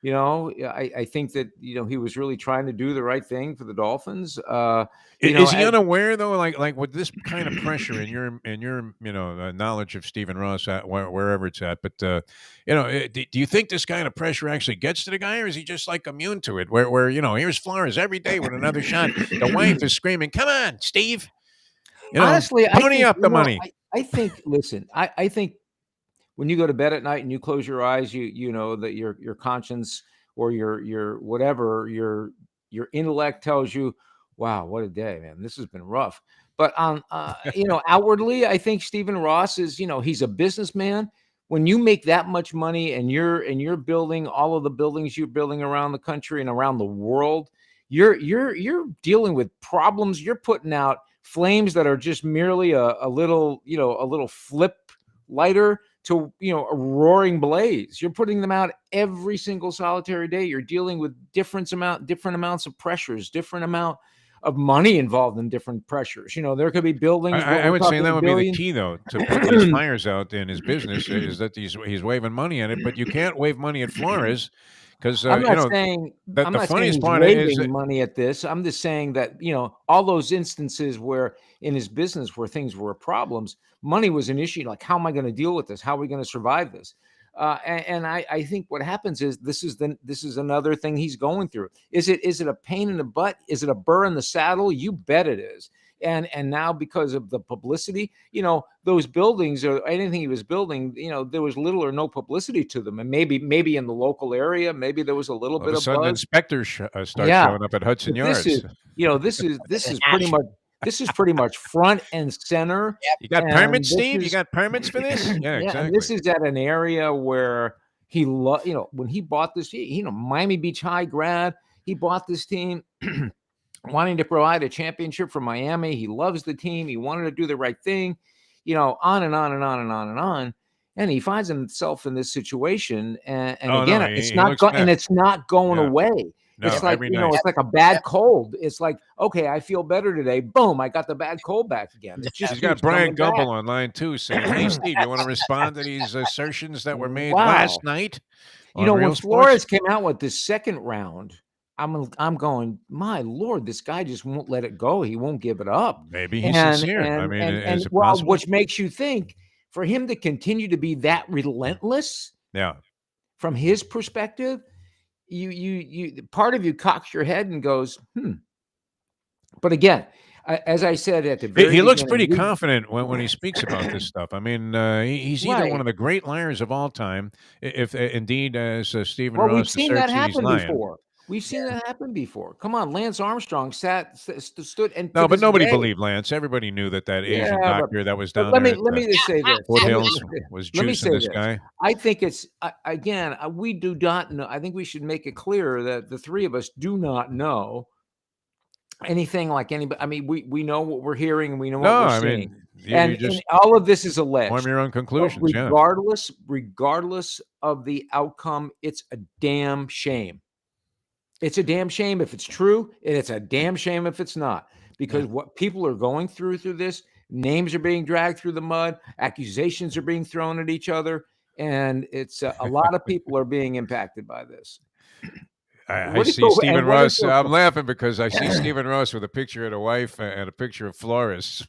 I think that he was really trying to do the right thing for the Dolphins. Is he unaware though, like with this kind of pressure in your knowledge of Stephen Ross wherever it's at? But do you think this kind of pressure actually gets to the guy, or is he just like immune to it? Where here's Flores every day with another shot. The wife is screaming, "Come on, Steve!" Honestly, pony up the money. I think. Listen, I think when you go to bed at night and you close your eyes, you know that your conscience or your whatever your intellect tells you, wow, what a day, man, this has been rough. But on outwardly, I think Stephen Ross is, he's a businessman. When you make that much money and you're building all of the buildings you're building around the country and around the world, you're dealing with problems. You're putting out flames that are just merely a little flip lighter to a roaring blaze. You're putting them out every single solitary day. You're dealing with different amounts of pressures, different amount of money involved in different pressures. There could be buildings. I would say that would be the key, though, to put these fires out in his business is that he's waving money at it. But you can't wave money at Flores because I'm not saying the funniest part is is money at this. I'm just saying that all those instances where in his business where things were problems, money was an issue. Like, how am I going to deal with this? How are we going to survive this? And I think what happens is this is another thing he's going through. Is it a pain in the butt? Is it a burr in the saddle? You bet it is. And now because of the publicity, those buildings or anything he was building, there was little or no publicity to them. And maybe in the local area, maybe there was a little bit of sudden buzz. Inspectors start showing up at Hudson Yards. This is pretty much. This is pretty much front and center. You got permits, Steve? You got permits for this? Yeah, exactly. And this is at an area where he when he bought this, Miami Beach High grad, he bought this team wanting to provide a championship for Miami. He loves the team. He wanted to do the right thing, on and on and on and on and on. And he finds himself in this situation. And it's not going away. No, it's like, it's like a bad cold. It's like, okay, I feel better today. Boom, I got the bad cold back again. He's got Bryant Gumbel on line 2 saying, hey, Steve, you want to respond to these assertions that were made last night? When Flores came out with this second round, I'm going, my Lord, this guy just won't let it go. He won't give it up. Maybe he's sincere. Is it possible? Which makes you think for him to continue to be that relentless. Yeah. From his perspective, you part of you cocks your head and goes, But again, as I said at the very he looks beginning, pretty confident when he speaks about this stuff. I mean, he's either one of the great liars of all time, if indeed, as Stephen Ross we've seen that asserts, he's happen lying. before. We've seen that happen before. Come on, Lance Armstrong stood and no, but nobody believed Lance. Everybody knew that Asian doctor that was down let there. Let me just say this. Fort Hills was juicing this guy. I think it's again. We do not know. I think we should make it clear that the three of us do not know anything like anybody. I mean, we know what we're hearing and we know what we're seeing. And all of this is alleged. Form your own conclusions. Regardless of the outcome, it's a damn shame. It's a damn shame if it's true, and it's a damn shame if it's not. Because what people are going through this, names are being dragged through the mud, accusations are being thrown at each other, and it's a lot of people are being impacted by this. I see Stephen Ross. I'm laughing because I see Stephen Ross with a picture of the wife and a picture of Flores,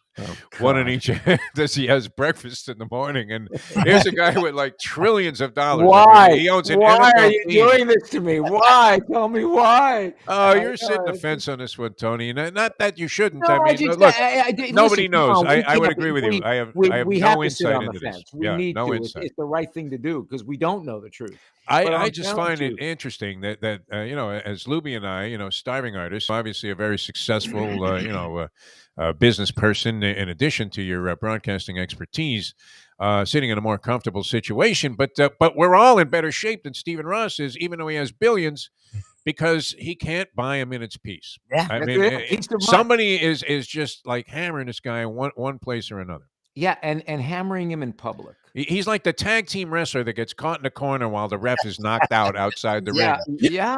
one in each hand as he has breakfast in the morning. And here's a guy with like trillions of dollars. Why? I mean, he owns an why NFL are you team. doing this to me? Why? Tell me why. Oh, you're sitting the fence on this one, Tony. Not that you shouldn't. No, I mean, look, nobody knows. I would agree with you. I have no insight into this. We need no insight. It's the right thing to do because we don't know the truth. I just find it interesting that as Lubie and I, starving artists, obviously a very successful, business person, in addition to your broadcasting expertise, sitting in a more comfortable situation. But we're all in better shape than Stephen Ross is, even though he has billions, because he can't buy a minute's peace. Yeah, I mean, somebody is just like hammering this guy one place or another. Yeah, and hammering him in public. He's like the tag team wrestler that gets caught in the corner while the ref is knocked out outside the ring. Yeah.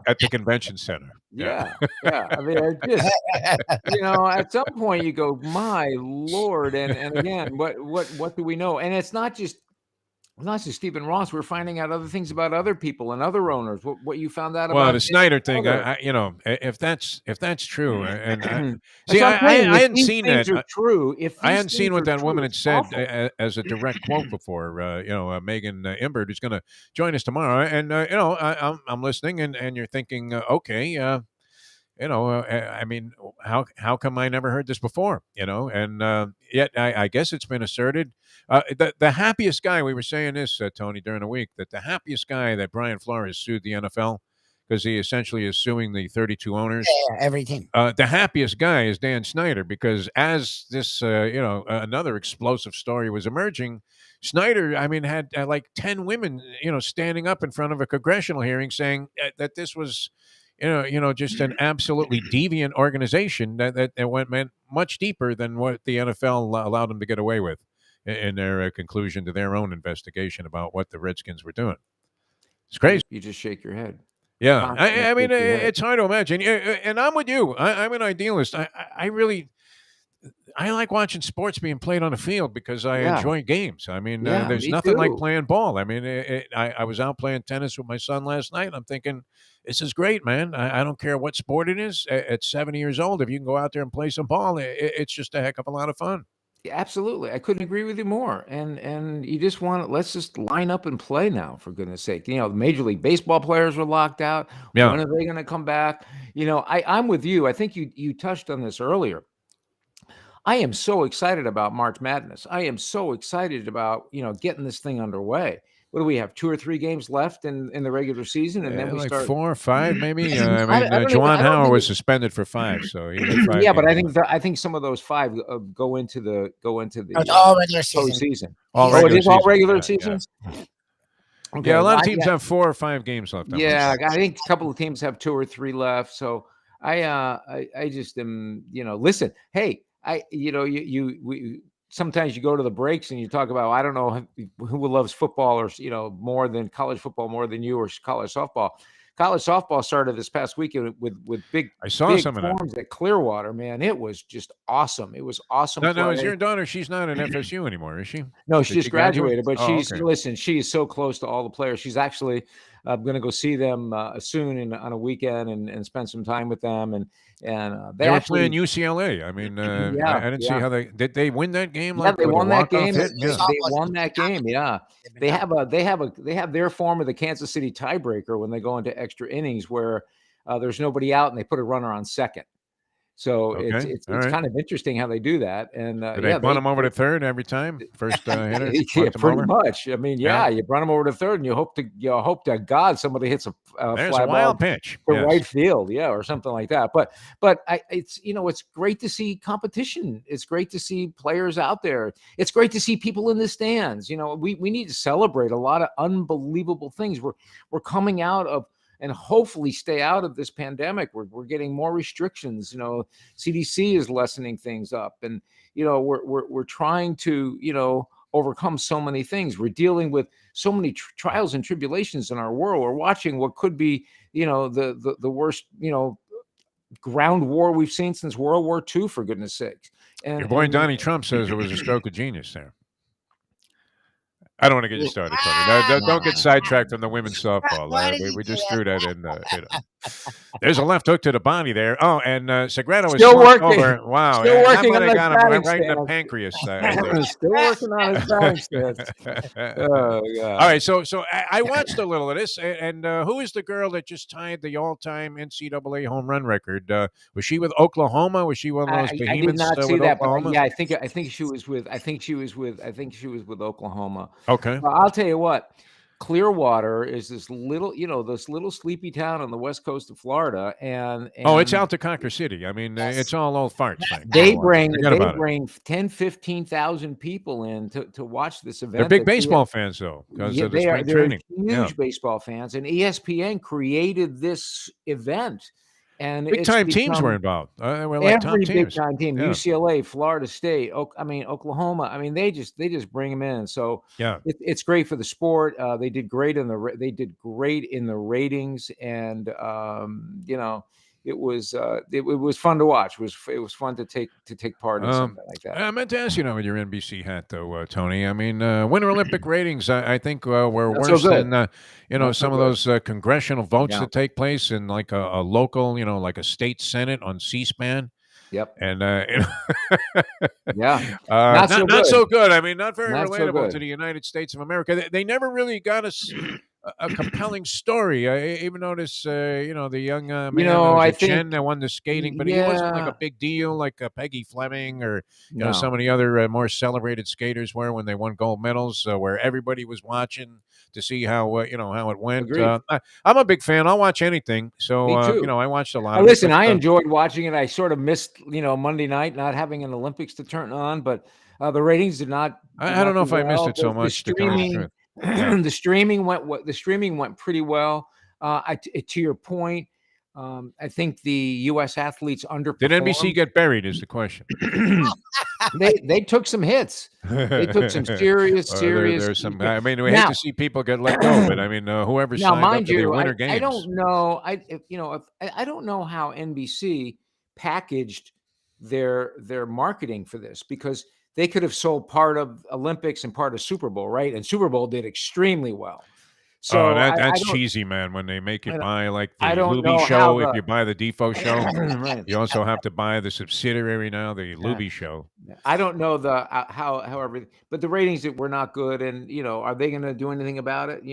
At the convention center. Yeah. I mean, at some point you go, my Lord, and again, what do we know? And it's not just Stephen Ross. We're finding out other things about other people and other owners. What you found out about? Well, the Snyder thing. If that's true, and see, I hadn't seen that. True. If I hadn't seen what that woman had said as a direct quote before. Megan Imbert, who's going to join us tomorrow, and I'm listening, and you're thinking, okay. I mean, how come I never heard this before? And yet I guess it's been asserted. The happiest guy, we were saying this, Tony, during the week, that the happiest guy that Brian Flores sued the NFL because he essentially is suing the 32 owners. Yeah, every team. The happiest guy is Dan Snyder, because as this, another explosive story was emerging, Snyder, I mean, had like 10 women, standing up in front of a congressional hearing saying that this was, just an absolutely deviant organization that went much deeper than what the NFL allowed them to get away with in their conclusion to their own investigation about what the Redskins were doing. It's crazy. You just shake your head. Yeah, I mean, it's hard to imagine. And I'm with you. I'm an idealist. I really, I like watching sports being played on the field because I enjoy games. I mean, there's nothing like playing ball. I mean, I was out playing tennis with my son last night, and I'm thinking, this is great, man. I don't care what sport it is. At 70 years old, if you can go out there and play some ball, it's just a heck of a lot of fun. Absolutely. I couldn't agree with you more. And you just let's just line up and play now, for goodness sake. Major League Baseball players were locked out. Yeah. When are they going to come back? I'm with you. I think you touched on this earlier. I am so excited about March Madness. I am so excited about, getting this thing underway. What do we have? 2 or 3 games left in the regular season, and then we like start 4 or 5, maybe. I mean, Juwan Howard was suspended for 5, so he had 5 yeah, but games. I think some of those 5 go into the It's all regular season. postseason. All It is all regular yeah, seasons. Yeah, Okay, a lot of well, teams have 4 or 5 games left. Yeah, I think a couple of teams have 2 or 3 left. So I just am, listen, hey, we sometimes you go to the breaks and you talk about, I don't know who loves football or, more than college football, more than you, or college softball. College softball started this past weekend with big, I saw big some of that. forms at Clearwater, man. It was just awesome. It was awesome. Now, is play. your daughter, she's not at FSU anymore, is she? No, Did she just she graduate? graduated, but Oh, she's okay. listen. She is so close to all the players. She's actually going to go see them soon on a weekend and spend some time with them. And They were actually playing UCLA. I mean, Yeah, I didn't see yeah. how did they win that game? Yeah, Like they with a won that walk-off game. hit? They Yeah. won that game. Yeah, they have their form of the Kansas City tiebreaker when they go into extra innings where there's nobody out and they put a runner on second. So Okay, it's all right. kind of interesting how they do that. And Did they bunt him over to third every time? First hitter, yeah, bunt him pretty over? much. I mean, Yeah. you run them over to third, and you hope to God somebody hits a There's fly a wild ball pitch. to Yes. right field, or something like that. But it's it's great to see competition. It's great to see players out there. It's great to see people in the stands. We need to celebrate a lot of unbelievable things. We're coming out of, and hopefully stay out of, this pandemic. We're getting more restrictions. CDC is lessening things up, and we're trying to overcome so many things. We're dealing with so many trials and tribulations in our world. We're watching what could be the worst ground war we've seen since World War II, for goodness sakes. And Your boy Donnie Trump says it was a stroke of genius there. I don't want to get you started, Tony. Don't get sidetracked from the women's softball. We just threw that in. There's a left hook to the body there. Oh, and Segredo is Still working. over. Wow. Still working How about on I the got him batting right in the stance. pancreas. Still working on his batting stance. Oh, God. All right, so I watched a little of this, and who is the girl that just tied the all-time NCAA home run record? Was she with Oklahoma? Was she one of those I did behemoths not see with that, but Oklahoma? yeah, I think she was with Oklahoma. Okay. I'll tell you what, Clearwater is this little sleepy town on the west coast of Florida, and it's out to Conquer City. I mean, it's all old farts. They Forget about it. bring 10,000-15,000 people in to watch this event. They're big baseball fans, though, because of the spring training. Huge Yeah. baseball fans, and ESPN created this event. And Big time teams were involved. They were like top every teams. big time team, Yeah. UCLA, Florida State, Oklahoma. I mean, they just bring them in. So Yeah. it's great for the sport. They did great in the ratings, and it was fun to watch. It was fun to take part in something like that. I meant to ask you now with your NBC hat, though, Tony. I mean, Winter Olympic ratings, I think were Not so worse good. than Not some so of those congressional votes Yeah. that take place in like a local, like a state senate on C-SPAN. Yep. And Yeah. not so good. I mean, not very Not so relatable good. to the United States of America. They never really got us a compelling story. I even noticed, the young man who I was think, Chen that won the skating, but he wasn't like yeah, a big deal like Peggy Fleming or no. some of the other more celebrated skaters were when they won gold medals, where everybody was watching to see how how it went. Agreed. I'm a big fan. I'll watch anything. So Me too. I watched a lot Now, of listen, it. I enjoyed watching it. I sort of missed, Monday night not having an Olympics to turn on, but the ratings did not. I don't know do if I missed well. it so The much. To tell you the streaming, truth. Yeah. the streaming went pretty well. To your point, I think the U.S. athletes underperformed. Did NBC get buried? Is the question. They took some hits. They took some serious. There's some. I mean, we hate to see people get let go, but I mean, whoever now, signed up mind to the you, Winter I Games. don't know. I don't know how NBC packaged their marketing for this, because they could have sold part of Olympics and part of Super Bowl, right? And Super Bowl did extremely well. So that's cheesy, man. When they make you buy like the I don't know Lubie how show, if you buy the Defo show, Right. you also have to buy the subsidiary now, the Lubie show. I don't know however, but the ratings that were not good, and are they going to do anything about it?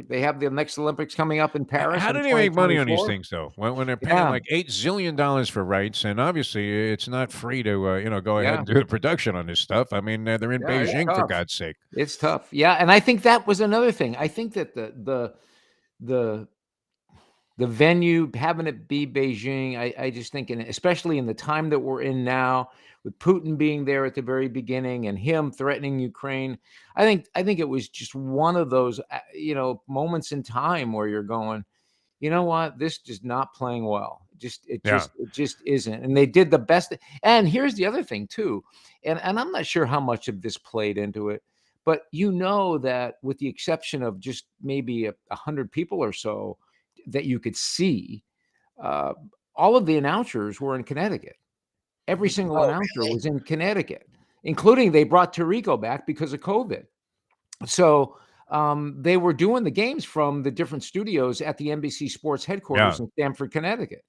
They have the next Olympics coming up in Paris. How in do they make money on these 2024. things, though? When they're paying like $8 zillion for rights, and obviously it's not free to go ahead and do the production on this stuff. I mean, they're in Yeah, it's Beijing, for tough. God's sake. It's tough. Yeah, and I think that was another thing. I think that the venue, having it be Beijing, I just think, especially in the time that we're in now, with Putin being there at the very beginning and him threatening Ukraine, I think it was just one of those moments in time where you're going, you know what, this is not playing well. It just isn't. And they did the best. And here's the other thing too, and I'm not sure how much of this played into it, but that with the exception of just maybe 100 people or so that you could see, all of the announcers were in Connecticut. Every single announcer was in Connecticut, including they brought Tirico back because of COVID. So they were doing the games from the different studios at the NBC Sports headquarters in Stamford, Connecticut.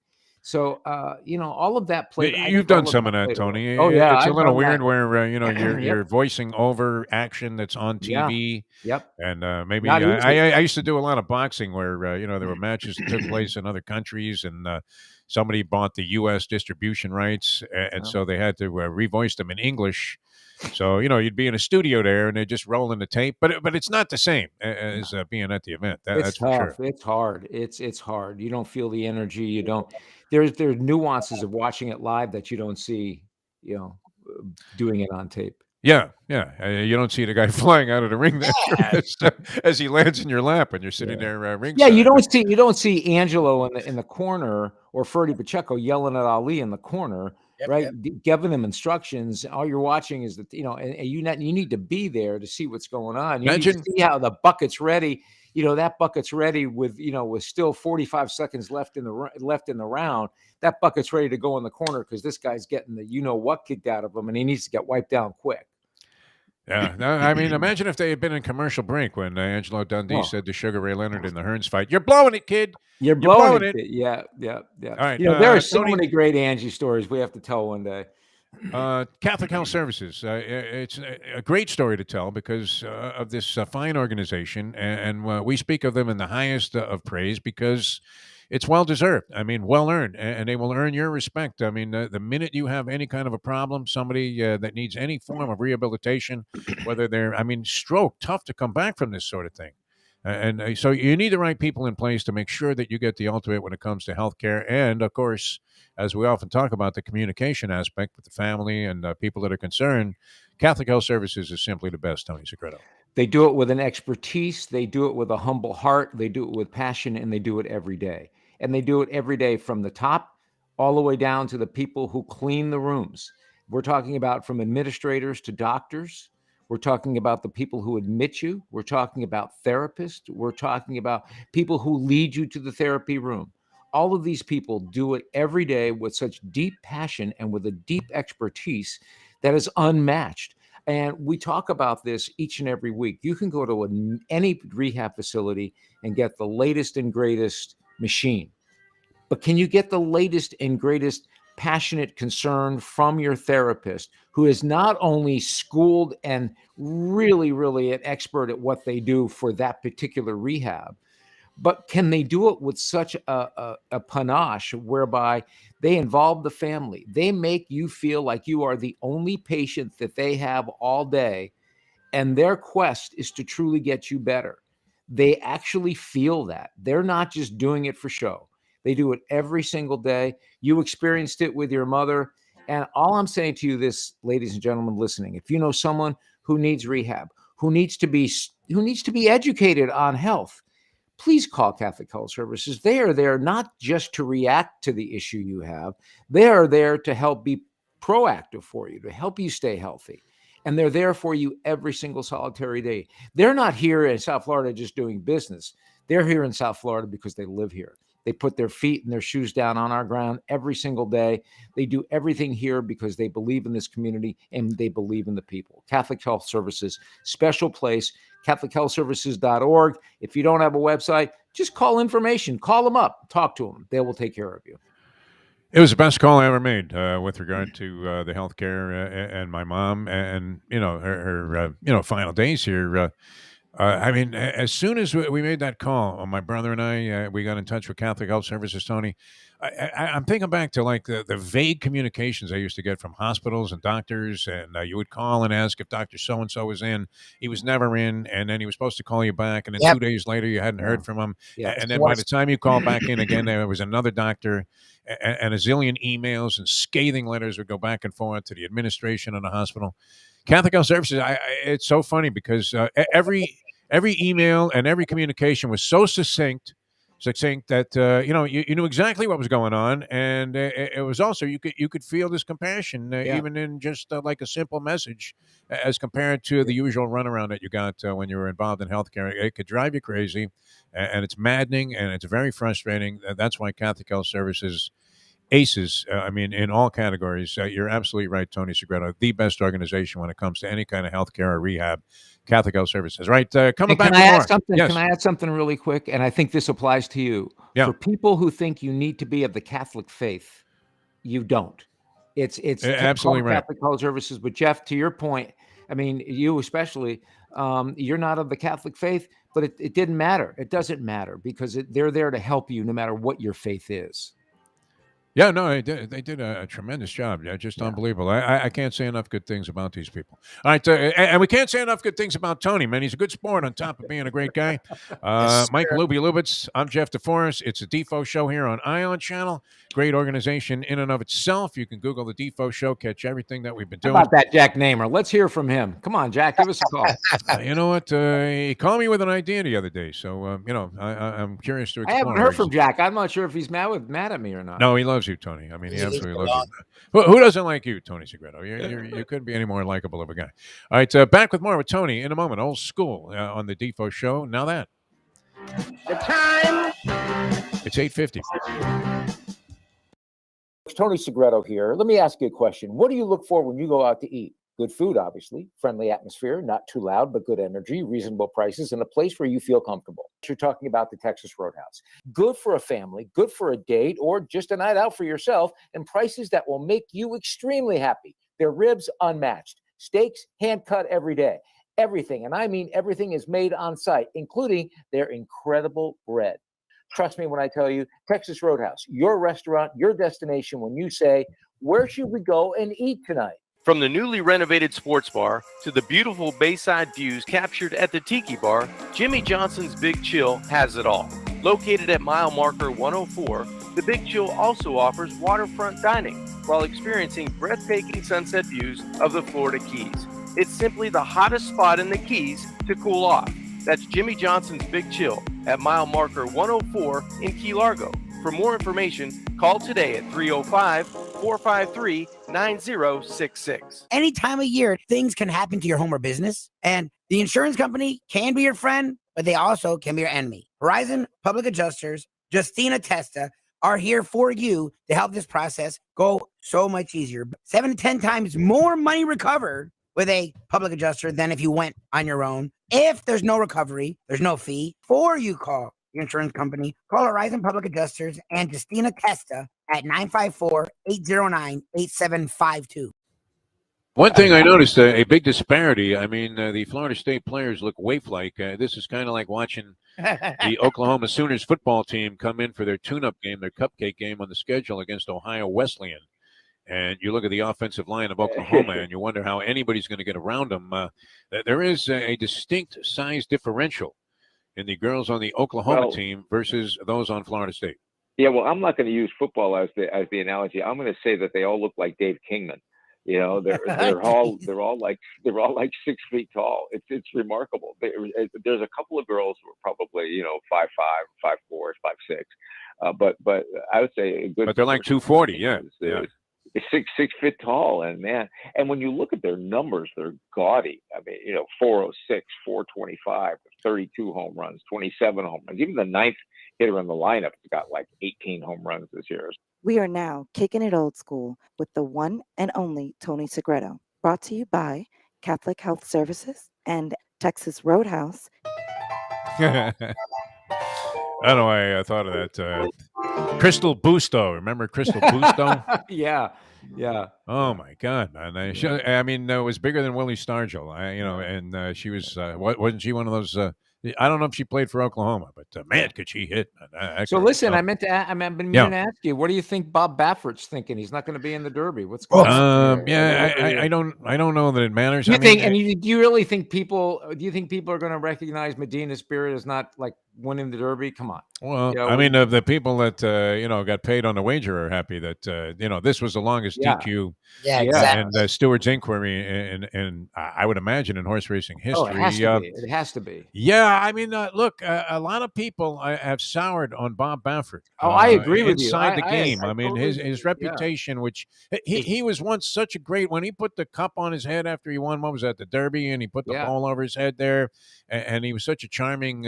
So, all of that played. You've done some of that, Tony. Oh, yeah. It's a I've little done weird that. where, you're Yep. you're voicing over action that's on TV. Yep. And maybe Not easy. I used to do a lot of boxing where, there were matches that took place in other countries, and somebody bought the U.S. distribution rights, and so they had to revoice them in English. So, you'd be in a studio there and they're just rolling the tape, but it's not the same as being at the event. That's tough. for sure. It's hard. It's hard. You don't feel the energy. You don't. There's nuances of watching it live that you don't see, doing it on tape. Yeah. You don't see the guy flying out of the ring there as he lands in your lap and you're sitting there ringside. Yeah, you don't see Angelo in the corner or Ferdy Pacheco yelling at Ali in the corner, right? Giving them instructions. All you're watching is that and you need to be there to see what's going on. You need to see how the bucket's ready. That bucket's ready with with still 45 seconds left in the round. That bucket's ready to go in the corner because this guy's getting the what kicked out of him, and he needs to get wiped down quick. Yeah, no, I mean, imagine if they had been in commercial break when Angelo Dundee said to Sugar Ray Leonard in the Hearns fight, "You're blowing it, kid. You're blowing it." Yeah. All right, there are so Tony, many great Angie stories we have to tell one day. Catholic Health Services. It's a great story to tell because of this fine organization, and we speak of them in the highest of praise because it's well-deserved. I mean, well-earned, and they will earn your respect. I mean, the minute you have any kind of a problem, somebody that needs any form of rehabilitation, whether they're, stroke, tough to come back from this sort of thing. And so you need the right people in place to make sure that you get the ultimate when it comes to healthcare. And, of course, as we often talk about, the communication aspect with the family and people that are concerned, Catholic Health Services is simply the best, Tony Segreto. They do it with an expertise. They do it with a humble heart. They do it with passion, and they do it every day. And they do it every day from the top all the way down to the people who clean the rooms. We're talking about from administrators to doctors. We're talking about the people who admit you. We're talking about therapists. We're talking about people who lead you to the therapy room. All of these people do it every day with such deep passion and with a deep expertise that is unmatched. And we talk about this each and every week. You can go to any rehab facility and get the latest and greatest machine. But can you get the latest and greatest passionate concern from your therapist who is not only schooled and really, really an expert at what they do for that particular rehab, but can they do it with such a panache whereby they involve the family? They make you feel like you are the only patient that they have all day, and their quest is to truly get you better. They actually feel that. They're not just doing it for show. They do it every single day. You experienced it with your mother. And all I'm saying to you this, ladies and gentlemen listening, if you know someone who needs rehab, who needs to be educated on health, please call Catholic Health Services. They are there not just to react to the issue you have. They are there to help be proactive for you, to help you stay healthy. And they're there for you every single solitary day. They're not here in South Florida just doing business. They're here in South Florida because they live here. They put their feet and their shoes down on our ground every single day. They do everything here because they believe in this community and they believe in the people. Catholic Health Services, special place, CatholicHealthServices.org. If you don't have a website, just call information. Call them up. Talk to them. They will take care of you. It was the best call I ever made with regard to the healthcare and my mom and her final days here. I mean, as soon as we made that call, my brother and I, we got in touch with Catholic Health Services, Tony. I'm thinking back to like the vague communications I used to get from hospitals and doctors, and you would call and ask if Dr. So-and-so was in. He was never in, and then he was supposed to call you back, and then 2 days later you hadn't heard from him. And then by the time you called back in again, there was another doctor, and a zillion emails and scathing letters would go back and forth to the administration of the hospital. Catholic Health Services, it's so funny because every email and every communication was so succinct that you knew exactly what was going on, and it was also you could feel this compassion even in just like a simple message, as compared to the usual runaround that you got when you were involved in healthcare. It could drive you crazy, and it's maddening, and it's very frustrating. That's why Catholic Health Services aces, in all categories. You're absolutely right, Tony Segreto. The best organization when it comes to any kind of healthcare or rehab, Catholic Health Services. Right, coming back to more. Yes. Can I add something really quick? And I think this applies to you. Yeah. For people who think you need to be of the Catholic faith, you don't. It's absolutely right. Catholic Health Services. But Jeff, to your point, you especially, you're not of the Catholic faith, but it didn't matter. It doesn't matter because they're there to help you no matter what your faith is. Yeah, no, they did a tremendous job. Yeah, just unbelievable. I can't say enough good things about these people. All right, and we can't say enough good things about Tony, man. He's a good sport on top of being a great guy. Mike Lubitz, I'm Jeff Deforrest. It's a Defo Show here on Ion Channel. Great organization in and of itself. You can Google the Defo Show, catch everything that we've been doing. How about that Jack Namer? Let's hear from him. Come on, Jack, give us a call. You know what? He called me with an idea the other day, so I'm curious to explore. I haven't heard from Jack. I'm not sure if he's mad at me or not. No, he loves you, Tony. He absolutely loves you. Who doesn't like you, Tony Segreto? You couldn't be any more likable of a guy. All right, back with more with Tony in a moment. Old school on the Defo Show. Now that the time, it's 8:50. Tony Segreto here. Let me ask you a question. What do you look for when you go out to eat? Good food, obviously, friendly atmosphere, not too loud, but good energy, reasonable prices, and a place where you feel comfortable. You're talking about the Texas Roadhouse. Good for a family, good for a date, or just a night out for yourself, and prices that will make you extremely happy. Their ribs unmatched, steaks hand cut every day. Everything, and I mean everything, is made on site, including their incredible bread. Trust me when I tell you, Texas Roadhouse, your restaurant, your destination when you say, where should we go and eat tonight? From the newly renovated sports bar to the beautiful bayside views captured at the Tiki Bar, Jimmy Johnson's Big Chill has it all. Located at mile marker 104, the Big Chill also offers waterfront dining while experiencing breathtaking sunset views of the Florida Keys. It's simply the hottest spot in the Keys to cool off. That's Jimmy Johnson's Big Chill at mile marker 104 in Key Largo. For more information, call today at 305-453-9066. Any time of year, things can happen to your home or business, and the insurance company can be your friend, but they also can be your enemy. Horizon Public Adjusters, Justina Testa, are here for you to help this process go so much easier. 7 to 10 times more money recovered with a public adjuster than if you went on your own. If there's no recovery, there's no fee. Before you call your insurance company, call Horizon Public Adjusters and Justina Testa at 954-809-8752. One thing I noticed, a big disparity. I mean, the Florida State players look waif-like. This is kind of like watching the Oklahoma Sooners football team come in for their tune-up game, their cupcake game on the schedule against Ohio Wesleyan. And you look at the offensive line of Oklahoma, and you wonder how anybody's going to get around them. There is a distinct size differential in the girls on the Oklahoma team versus those on Florida State. Yeah, well, I'm not going to use football as the analogy. I'm going to say that they all look like Dave Kingman. You know, they're all like 6 feet tall. It's remarkable. There's a couple of girls who are probably 5'5", 5'4", 5'6", but I would say a good. But they're like 240, yeah. Is 6 feet tall, and man, and when you look at their numbers, they're gaudy. I mean, 406, 425, 32 home runs, 27 home runs. Even the ninth hitter in the lineup has got like 18 home runs this year. We are now kicking it old school with the one and only Tony Segreto. Brought to you by Catholic Health Services and Texas Roadhouse. I don't know why I thought of that. Crystal Busto. Remember Crystal Busto? Yeah. Oh, my God, man. I mean, it was bigger than Willie Stargell. And she was, wasn't she one of those... I don't know if she played for Oklahoma, but man, could she hit? So listen, I've been meaning to ask you, what do you think Bob Baffert's thinking? He's not going to be in the Derby. What's going on? I don't know that it matters. Do you really think people? Do you think people are going to recognize Medina Spirit as not like winning the Derby? Come on. Well, I mean, the people that got paid on the wager are happy that this was the longest DQ, exactly. and Stewart's inquiry, and I would imagine in horse racing history. It has to be. Yeah, I mean, look, a lot of people have soured on Bob Baffert. I agree with you. Inside the game, I mean, totally his reputation, which he was once such a great, when he put the cup on his head after he won, what was that, the Derby, and he put the ball over his head there, and he was such a charming,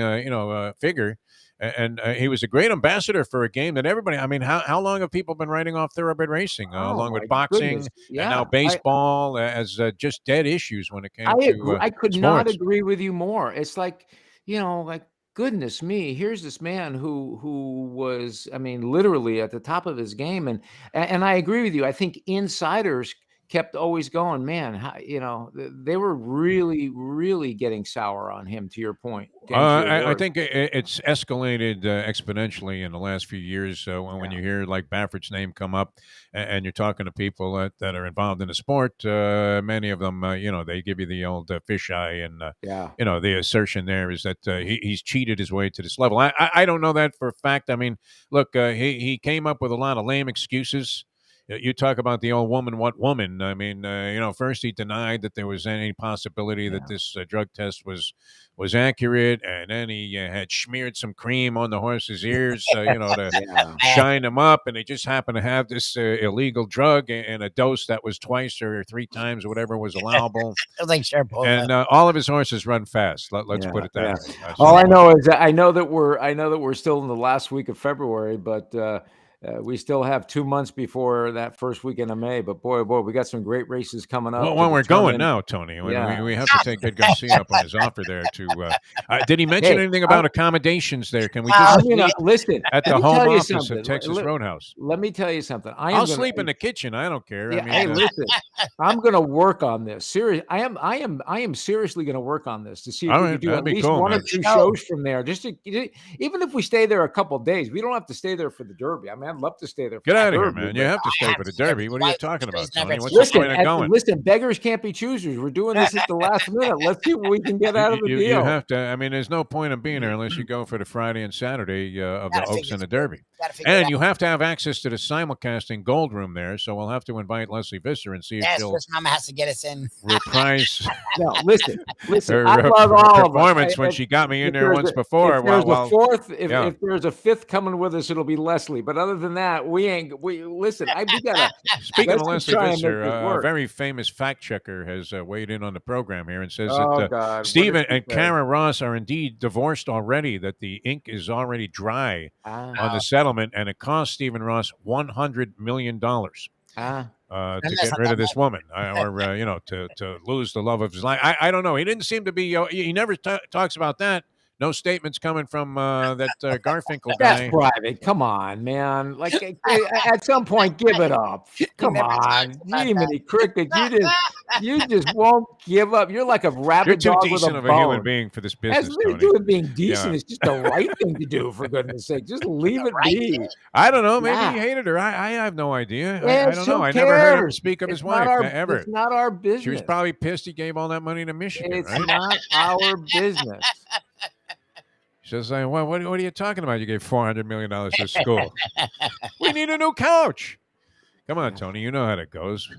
figure. And he was a great ambassador for a game that everybody. I mean, how long have people been writing off thoroughbut racing, along with boxing and now baseball as just dead issues when it came to I could sports. not agree with you more. It's like goodness me, here's this man who was, I mean, literally at the top of his game, and I agree with you. I think insiders kept always going, man, they were really, really getting sour on him, to your point. I think it's escalated exponentially in the last few years when you hear like Baffert's name come up and you're talking to people that are involved in the sport. Many of them, they give you the old fisheye, and, the assertion there is that he's cheated his way to this level. I don't know that for a fact. I mean, look, he came up with a lot of lame excuses. You talk about the old woman, what woman? I mean, first he denied that there was any possibility that this drug test was accurate, and then he had smeared some cream on the horse's ears, to shine them up, and they just happened to have this illegal drug in a dose that was twice or three times whatever was allowable. And all of his horses run fast. Let's put it that way. All I know is that I know that we're still in the last week of February, but. We still have 2 months before that first weekend of May, but boy, we got some great races coming up. Well, we're going now, Tony. We have to take Ed Garcia up on his offer there. Did he mention anything about accommodations there? Can we just listen at the home office of Texas Roadhouse? Let me tell you something. I'll sleep in the kitchen. I don't care. Yeah, listen, I'm going to work on this. Seriously, I am seriously going to work on this to see if we can do at least one or two shows from there. Even if we stay there a couple of days, we don't have to stay there for the Derby. I mean, I'd love to stay there. Get out of here, man. You have to stay for the Derby. What are you talking about, Tony? What's the point of going? Listen, beggars can't be choosers. We're doing this at the last minute. Let's see what we can get out of the deal. You have to. I mean, there's no point in being there unless you go for the Friday and Saturday of the Oaks and the Derby. And you have to have access to the simulcasting gold room there. So we'll have to invite Leslie Visser and see if she'll. Mama has to get us in. Reprise. No, listen. Her I love all performance of us. when she got me in there once before. If there's a fifth coming with us, it'll be Leslie. But other than that, we listen. We gotta. Speaking of Leslie Visser, a very famous fact checker has weighed in on the program here and says that Stephen and Kara Ross are indeed divorced already. That the ink is already dry on the settlement, and it cost Stephen Ross $100 million to get rid of this woman, or to lose the love of his life. I don't know. He didn't seem to be. He never talks about that. No statements coming from that Garfinkel guy. That's private. Come on, man. Like at some point, give it up. Come on, Jiminy Cricket. You just won't give up. You're like a rabid You're too dog with decent a of a human bone. being for this Has business, nothing to Tony. do with being decent. Yeah. It's just the right thing to do, for goodness sake. Just leave it be. I don't know. Maybe Yeah. he hated her. I have no idea. Yes, I don't know. who I never heard him cares? speak of It's his not wife our- ever. It's not our business. She was probably pissed he gave all that money to Michigan, It's right? not our business. She says, what are you talking about? You gave $400 million to school. We need a new coach. Come on, Tony. You know how it goes.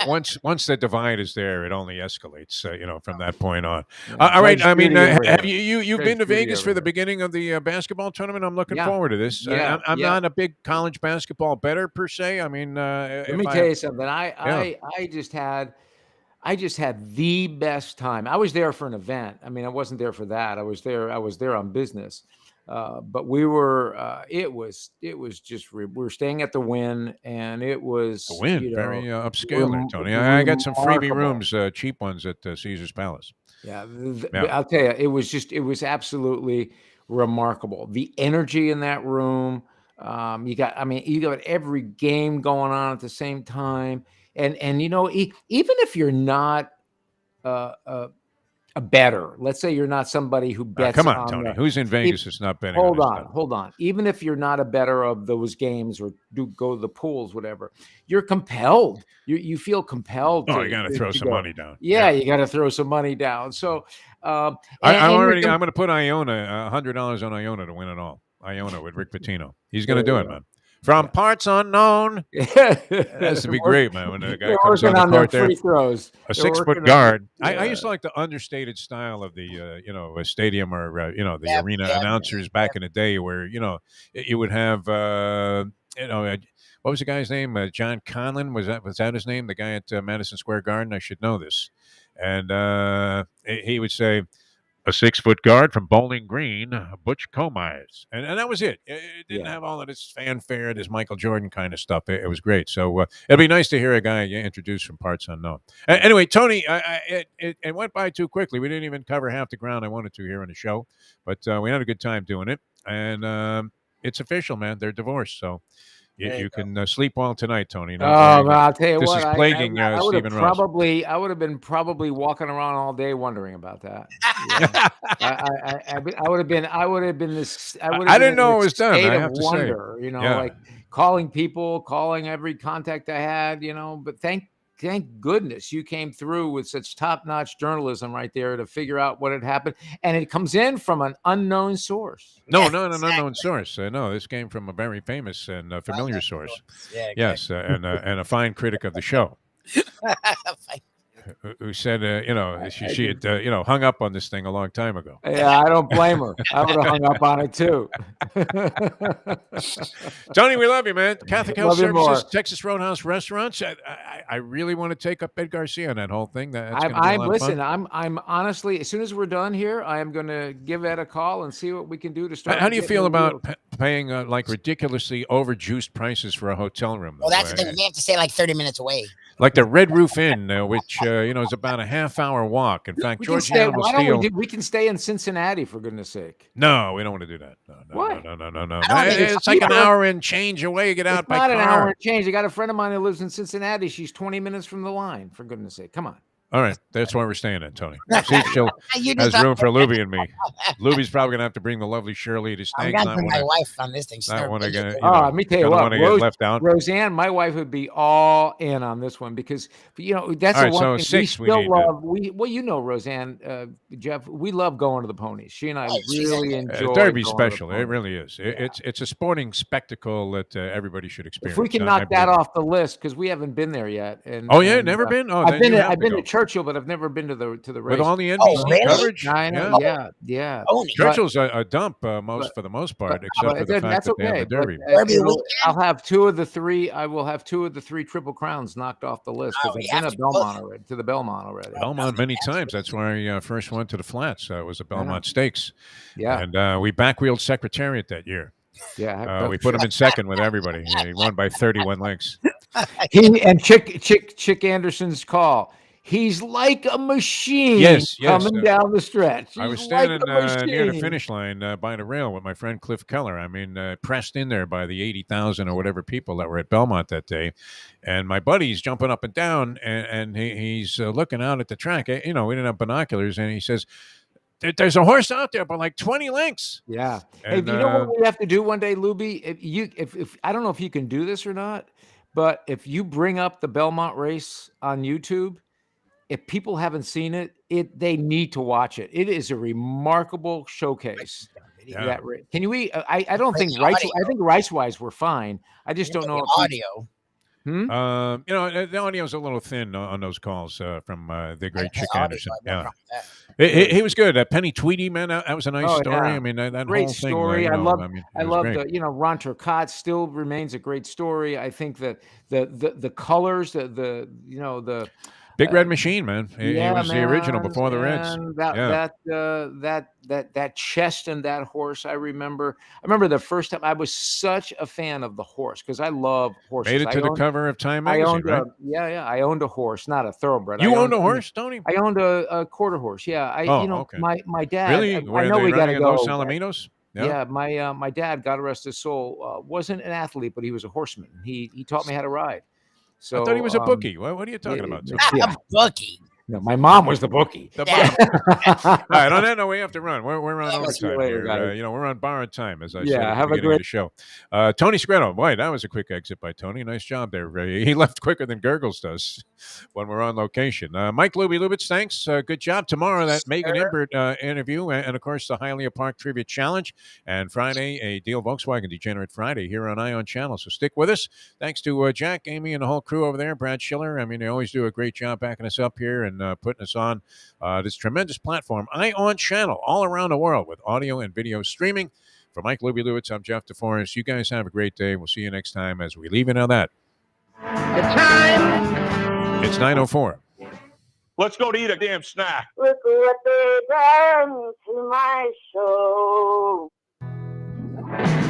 Once the divide is there, it only escalates, from that point on. All right. I mean, have you've been to Vegas for the beginning of the basketball tournament? I'm looking forward to this. I'm not a big college basketball bettor per se. I mean, let me tell you something. I just had the best time. I was there for an event. I mean, I wasn't there for that. I was there on business. But we were. It was just. We were staying at the Wynn, and it was The Wynn, very upscale there, Tony. I got some freebie rooms, cheap ones at Caesar's Palace. Yeah, I'll tell you, it was absolutely remarkable. The energy in that room. You got every game going on at the same time, and even if you're not a bettor, let's say you're not somebody who bets. Come on, Tony. Who's in Vegas is not betting? Hold on. Even if you're not a bettor of those games or do go to the pools, whatever, you're compelled. You feel compelled. You got to throw some money down. Yeah, you got to throw some money down. So I'm going to put Iona $100 on Iona to win it all. Iona with Rick Pitino. He's going to do it, man. From parts unknown. It has to be great, man, when the guy comes on the court there. Free throws. A 6-foot guard. I used to like the understated style of the, a stadium or, the arena announcers back in the day where, you would have, what was the guy's name? John Conlon. Was that his name? The guy at Madison Square Garden? I should know this. And he would say, a 6-foot guard from Bowling Green, Butch Comeyes. And that was it. It didn't have all of this fanfare, this Michael Jordan kind of stuff. It was great. So it'll be nice to hear a guy introduced from parts unknown. Anyway, Tony, it went by too quickly. We didn't even cover half the ground I wanted to here on the show. But we had a good time doing it. And it's official, man. They're divorced. So you can sleep well tonight, Tony. I'll tell you this what. Is plaguing Stephen Ross. I would have been probably walking around all day wondering about that. I would have been this. I didn't know it was done. I have to wonder, say, like calling people, calling every contact I had, But thank goodness you came through with such top-notch journalism right there to figure out what had happened, and it comes in from an unknown source. No, an unknown source. No, this came from a very famous and familiar source. Yeah, yes, and a fine critic of the show. Who said, she had, hung up on this thing a long time ago. Yeah, I don't blame her. I would have hung up on it too. Tony, we love you, man. Catholic Health Services, Texas Roadhouse Restaurants. I really want to take up Ed Garcia on that whole thing. I'm honestly, as soon as we're done here, I am going to give Ed a call and see what we can do to start. How do you feel about paying like ridiculously overjuiced prices for a hotel room? Well, that's the thing. They have to stay like 30 minutes away. Like the Red Roof Inn, which is about a half-hour walk. In fact, Georgiana will steal. We can stay in Cincinnati, for goodness sake. No, we don't want to do that. What? No. It's like an hour and change away. Get out by car. Not an hour and change. I got a friend of mine who lives in Cincinnati. She's 20 minutes from the line. For goodness sake, come on. All right, that's why we're staying at, Tony. See if she has room for Lubie and me. Lubie's probably gonna have to bring the lovely Shirley to stay. I'm gonna bring my wife on this thing. Not want to get. Let me tell you what, left out. Roseanne, my wife would be all in on this one because that's all the one so thing 6 we still love. Roseanne, Jeff, we love going to the ponies. She and I really enjoy. Derby special. It really is. It's a sporting spectacle that everybody should experience. If we can knock that off the list because we haven't been there yet. And never been. Oh, I've been to Churchill, but I've never been to the race. With all the NBC coverage. Yeah. Churchill's a dump for the most part, except for the fact that they have the Derby. I'll have two of the three. I will have 2 of the 3 Triple Crowns knocked off the list because I've been to the Belmont already. Belmont many times. That's where I first went to the flats. It was the Belmont Stakes. Yeah. And we backwheeled Secretariat that year. Yeah. We put him in second with everybody. He won by 31 lengths. Chick Anderson's call. He's like a machine Yes, coming down the stretch. I was He's like standing a near the machine. finish line by the rail with my friend Cliff Keller. I mean, pressed in there by the 80,000 or whatever people that were at Belmont that day. And my buddy's jumping up and down, and he's looking out at the track. You know, we didn't have binoculars, and he says, there's a horse out there, but like 20 lengths. Yeah. And, Hey, you know what we have to do one day, Lubie? If I don't know if you can do this or not, but if you bring up the Belmont race on YouTube, if people haven't seen it, they need to watch it. It is a remarkable showcase. Yeah. That can you? I don't think Rice. I think Rice-wise we're fine. I just don't know if audio. You know, the audio's a little thin on those calls from the great Chick Anderson. Yeah, he was good. Penny Tweedy, man, that was a nice story. Yeah. I mean, that great whole story. thing. I love. I love the Ron Turcotte still remains a great story. I think that the colors, the Big Red Machine, man. He was the original before the Reds. And that chest and that horse, I remember the first time I was such a fan of the horse because I love horses. Made it to the cover of Time magazine, right? I owned a horse, not a thoroughbred. You owned a horse, Tony? I owned a quarter horse. Yeah, okay. My dad. Really? I know we got to go. Los Alamitos? Yeah, my dad, God rest his soul, wasn't an athlete, but he was a horseman. He taught me how to ride. So I thought he was a bookie. What are you talking about? A bookie. No, my mom was the bookie. All right, on that note, we have to run. We're on overtime here. We're on borrowed time, as I said at the beginning of the show. Tony Segreto, boy, that was a quick exit by Tony. Nice job there. He left quicker than Gurgles does when we're on location. Mike Lubitz, thanks. Good job. Tomorrow, that Megan Imbert interview, and of course, the Hialeah Park Trivia Challenge. And Friday, a Deal Volkswagen Degenerate Friday here on Ion Channel. So stick with us. Thanks to Jack, Amy, and the whole crew over there. Brad Schiller. I mean, they always do a great job backing us up here and putting us on this tremendous platform, Ion Channel, all around the world with audio and video streaming. For Mike Lubitz, I'm Jeff Deforrest. You guys have a great day. We'll see you next time as we leave it on that. The time. It's 9:04. Let's go to eat a damn snack. Look what they done to my soul.